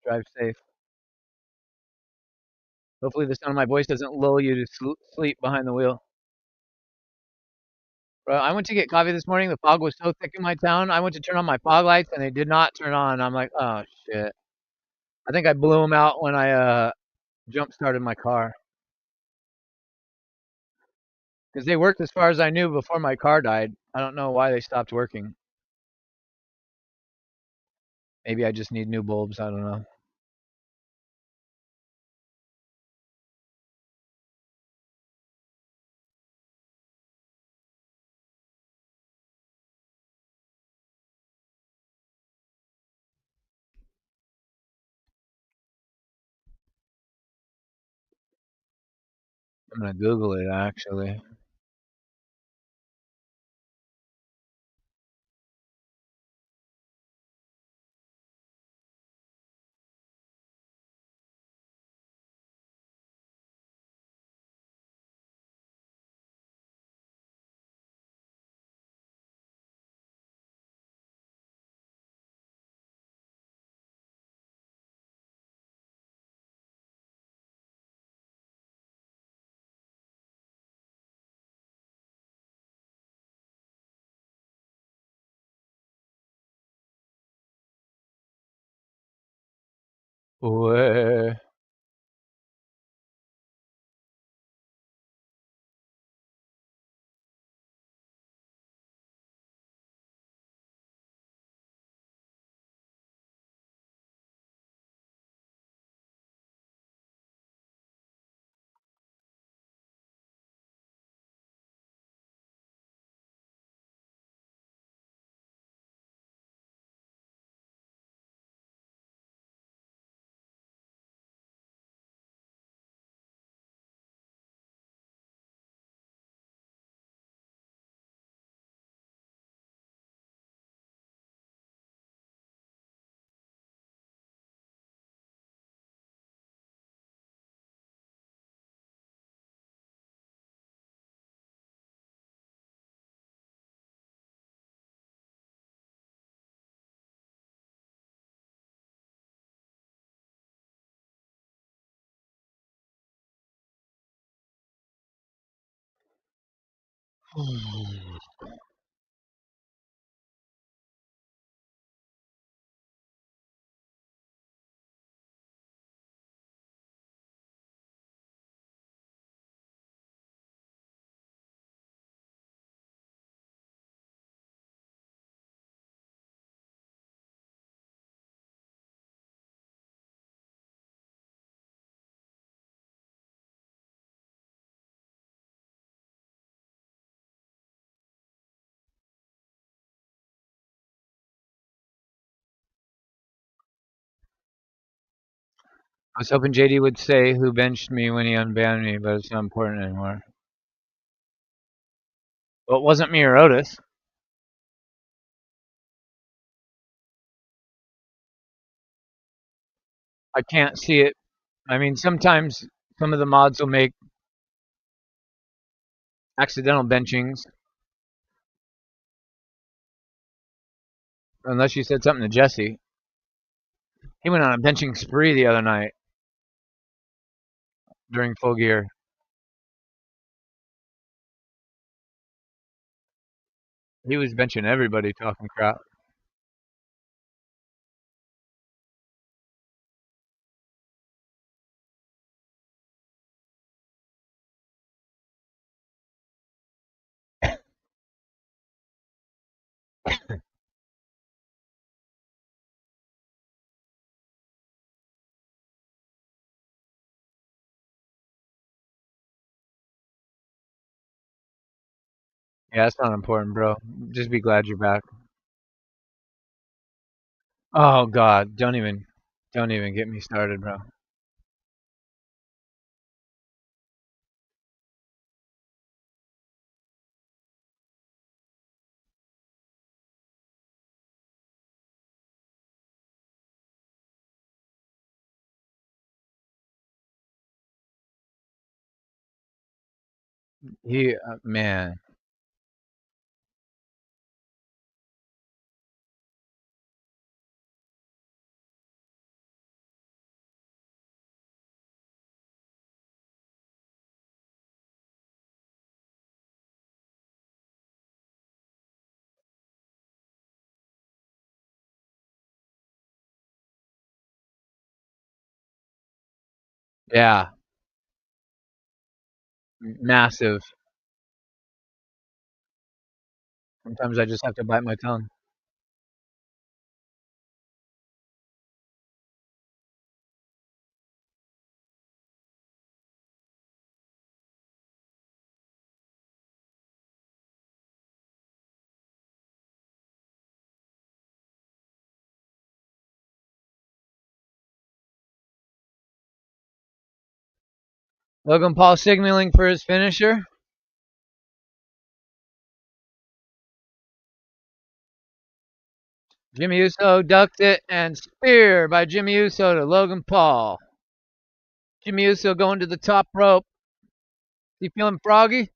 Drive safe. Hopefully the sound of my voice doesn't lull you to sleep behind the wheel. Bro, I went to get coffee this morning. The fog was so thick in my town. I went to turn on my fog lights and they did not turn on. I'm like, oh shit. I think I blew them out when I jump started my car. because they worked as far as I knew before my car died. I don't know why they stopped working. Maybe I just need new bulbs. I don't know. I'm gonna Google it actually. Where? I was hoping JD would say who benched me when he unbanned me, but it's not important anymore. Well, it wasn't me or Otis. I can't see it. I mean, sometimes some of the mods will make accidental benchings, unless you said something to Jesse. He went on a benching spree the other night during full gear. He was benching everybody talking crap. Yeah, that's not important, bro. Just be glad you're back. Oh God, don't even get me started, bro. Man, yeah, massive. Sometimes I just have to bite my tongue. Logan Paul signaling for his finisher. Jimmy Uso ducked it, and spear by Jimmy Uso to Logan Paul. Jimmy Uso going to the top rope. You feeling froggy?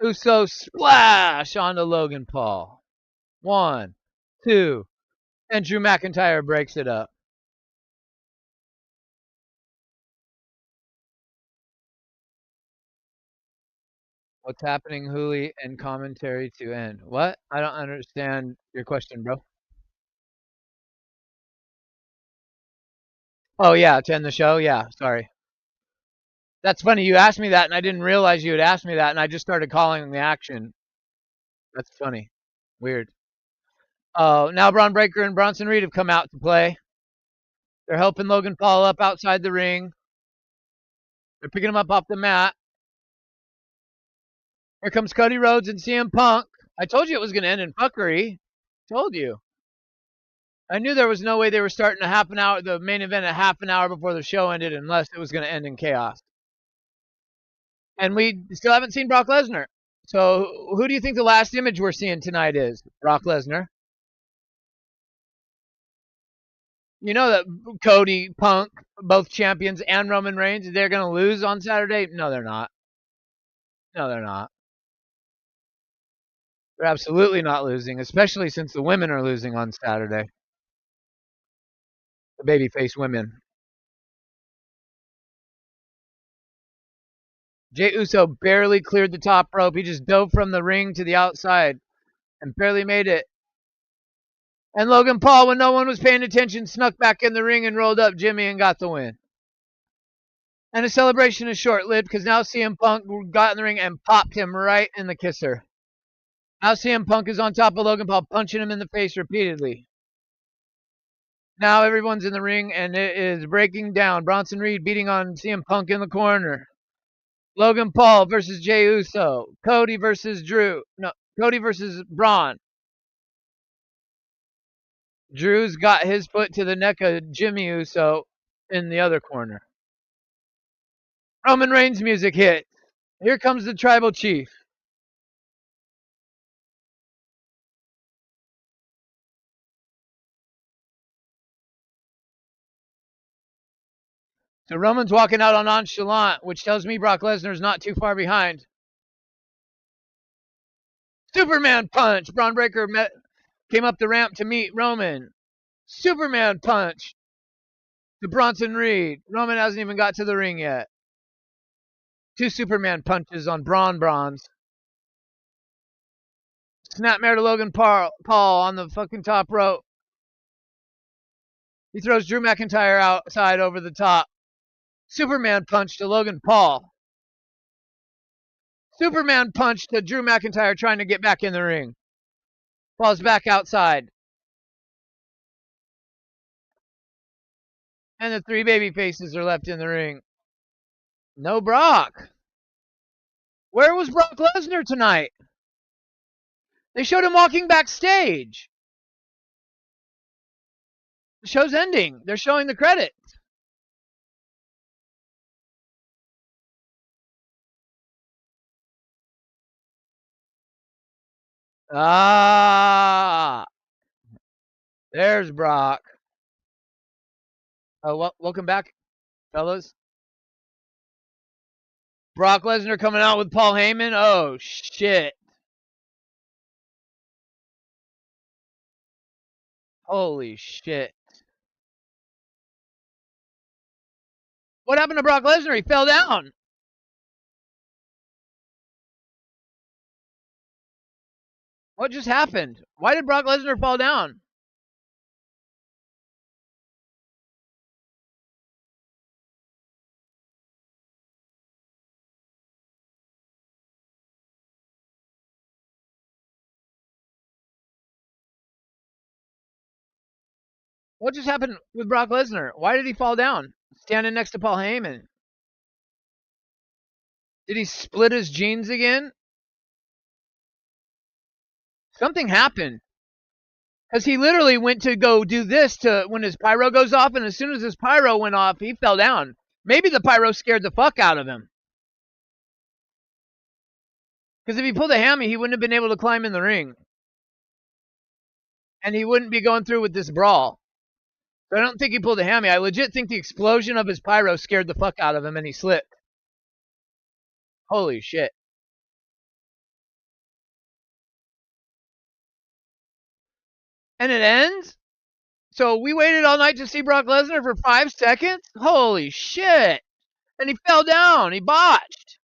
Uso splash onto Logan Paul. 1, 2, and Drew McIntyre breaks it up. What's happening, Hooli, and commentary to end? What? I don't understand your question, bro. Oh, yeah, to end the show? Yeah, sorry. That's funny. You asked me that, and I didn't realize you had asked me that, and I just started calling the action. That's funny. Weird. Oh, now Braun Breaker and Bronson Reed have come out to play. They're helping Logan Paul up outside the ring. They're picking him up off the mat. Here comes Cody Rhodes and CM Punk. I told you it was going to end in fuckery. Told you. I knew there was no way they were starting a half an hour, the main event, a half an hour before the show ended, unless it was going to end in chaos. And we still haven't seen Brock Lesnar. So who do you think the last image we're seeing tonight is? Brock Lesnar. You know that Cody, Punk, both champions, and Roman Reigns, they're going to lose on Saturday? No, they're not. No, they're not. They're absolutely not losing, especially since the women are losing on Saturday. The babyface women. Jey Uso barely cleared the top rope. He just dove from the ring to the outside and barely made it. And Logan Paul, when no one was paying attention, snuck back in the ring and rolled up Jimmy and got the win. And the celebration is short-lived because now CM Punk got in the ring and popped him right in the kisser. Now CM Punk is on top of Logan Paul, punching him in the face repeatedly. Now everyone's in the ring and it is breaking down. Bronson Reed beating on CM Punk in the corner. Logan Paul versus Jey Uso. Cody versus Drew. No, Cody versus Braun. Drew's got his foot to the neck of Jimmy Uso in the other corner. Roman Reigns music hit. Here comes the tribal chief. So Roman's walking out on nonchalant, which tells me Brock Lesnar's not too far behind. Superman punch. Braun Breaker came up the ramp to meet Roman. Superman punch to Bronson Reed. Roman hasn't even got to the ring yet. 2 Superman punches on Bronze. Snapmare to Logan Paul on the fucking top rope. He throws Drew McIntyre outside over the top. Superman punch to Logan Paul. Superman punch to Drew McIntyre trying to get back in the ring. Falls back outside. And the 3 baby faces are left in the ring. No Brock. Where was Brock Lesnar tonight? They showed him walking backstage. The show's ending. They're showing the credits. Ah, there's Brock. Oh, welcome back, fellas. Brock Lesnar coming out with Paul Heyman. Oh, shit. Holy shit. What happened to Brock Lesnar? He fell down. What just happened? Why did Brock Lesnar fall down? What just happened with Brock Lesnar? Why did he fall down? Standing next to Paul Heyman. Did he split his jeans again? Something happened. Because he literally went to go do this to when his pyro goes off, and as soon as his pyro went off, he fell down. Maybe the pyro scared the fuck out of him. Because if he pulled a hammy, he wouldn't have been able to climb in the ring. And he wouldn't be going through with this brawl. So I don't think he pulled a hammy. I legit think the explosion of his pyro scared the fuck out of him and he slipped. Holy shit. And it ends? So we waited all night to see Brock Lesnar for 5 seconds? Holy shit. And he fell down. He botched.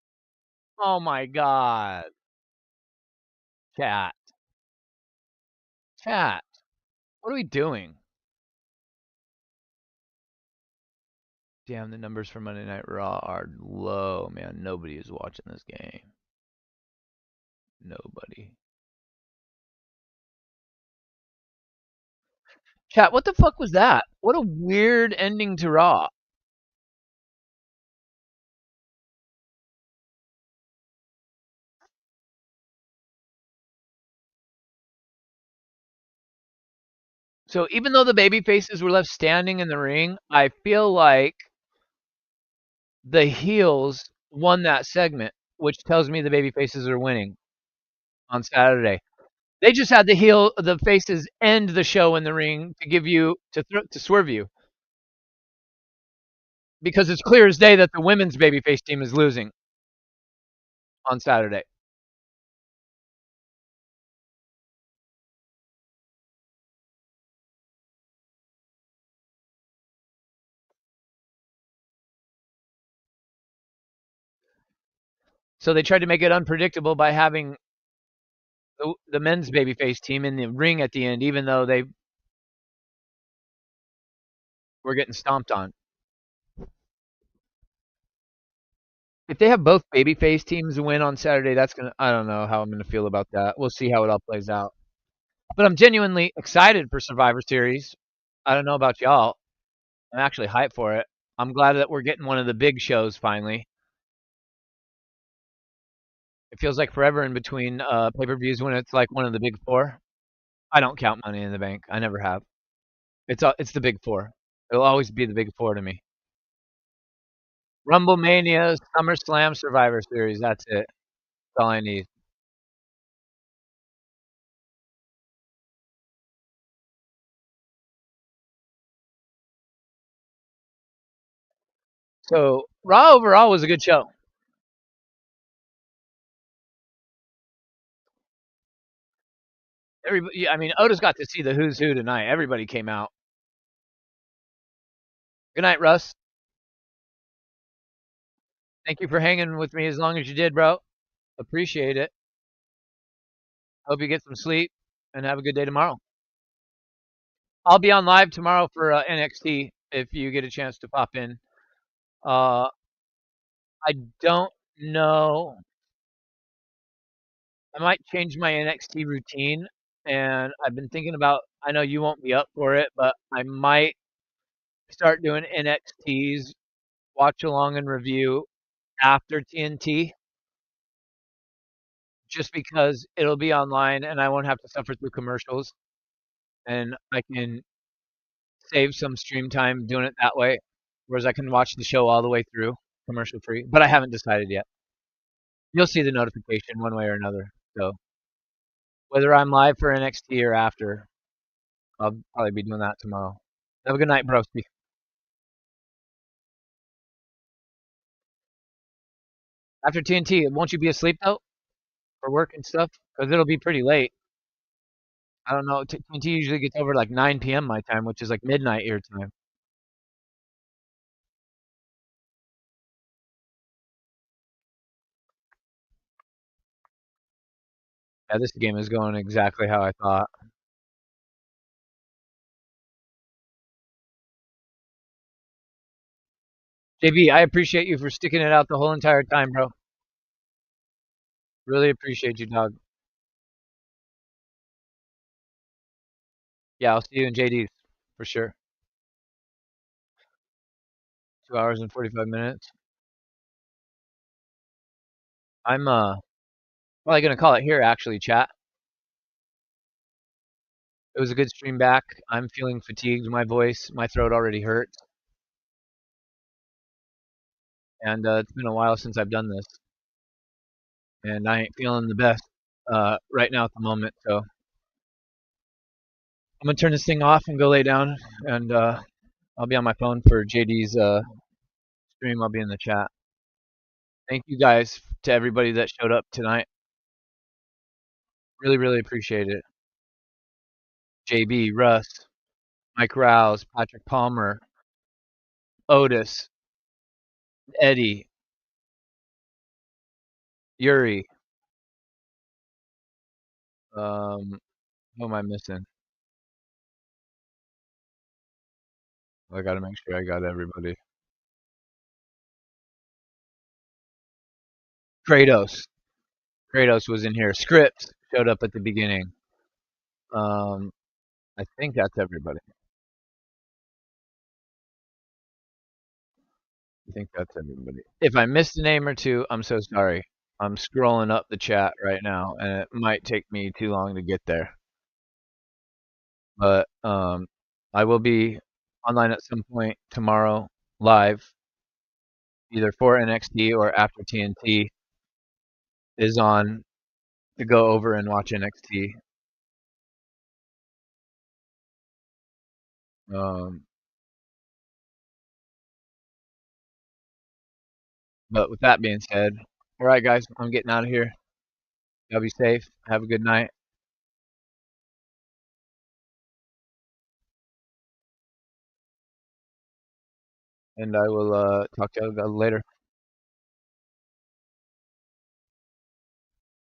Oh my god. Chat. Chat. What are we doing? Damn, the numbers for Monday Night Raw are low, man. Nobody is watching this game. Nobody. Chat, what the fuck was that? What a weird ending to Raw. So even though the baby faces were left standing in the ring, I feel like the heels won that segment, which tells me the baby faces are winning on Saturday. They just had the faces end the show in the ring to give you to swerve you because it's clear as day that the women's babyface team is losing on Saturday. So they tried to make it unpredictable by having the men's babyface team in the ring at the end, even though they were getting stomped on. If they have both babyface teams win on Saturday, I don't know how I'm gonna feel about that. We'll see how it all plays out. But I'm genuinely excited for Survivor Series. I don't know about y'all. I'm actually hyped for it. I'm glad that we're getting one of the big shows finally. It feels like forever in between pay-per-views when it's like one of the big four. I don't count Money in the Bank. I never have. It's the big four. It'll always be the big four to me. Rumble Mania, SummerSlam, Survivor Series. That's it. That's all I need. So Raw overall was a good show. Everybody, I mean, Otis got to see the who's who tonight. Everybody came out. Good night, Russ. Thank you for hanging with me as long as you did, bro. Appreciate it. Hope you get some sleep and have a good day tomorrow. I'll be on live tomorrow for NXT if you get a chance to pop in. Uh, I don't know. I might change my NXT routine, and I've been thinking about. I know you won't be up for it, but I might start doing NXT's watch along and review after TNT, just because it'll be online and I won't have to suffer through commercials, and I can save some stream time doing it that way. Whereas I can watch the show all the way through commercial free, but I haven't decided yet. You'll see the notification one way or another. So whether I'm live for NXT or after, I'll probably be doing that tomorrow. Have a good night, broski. After TNT, won't you be asleep though for work and stuff? Because it'll be pretty late. I don't know. TNT usually gets over like 9 p.m. my time, which is like midnight your time. Yeah, this game is going exactly how I thought. JB, I appreciate you for sticking it out the whole entire time, bro. Really appreciate you, dog. Yeah, I'll see you in JD's for sure. 2 hours and 45 minutes. I'm probably gonna call it here actually, chat. It was a good stream back. I'm feeling fatigued. My voice, my throat already hurts, and it's been a while since I've done this, and I ain't feeling the best right now at the moment. So I'm gonna turn this thing off and go lay down, and I'll be on my phone for JD's stream. I'll be in the chat. Thank you guys to everybody that showed up tonight. Really, really appreciate it. JB, Russ, Mike Rouse, Patrick Palmer, Otis, Eddie, Yuri. Who am I missing? I gotta make sure I got everybody. Kratos. Kratos was in here. Scripps showed up at the beginning. I think that's everybody. I think that's everybody. If I missed a name or two, I'm so sorry. I'm scrolling up the chat right now, and it might take me too long to get there. But I will be online at some point tomorrow, live, either for NXT or after TNT is on to go over and watch NXT. But with that being said, all right, guys, I'm getting out of here. Y'all be safe. Have a good night. And I will talk to you later.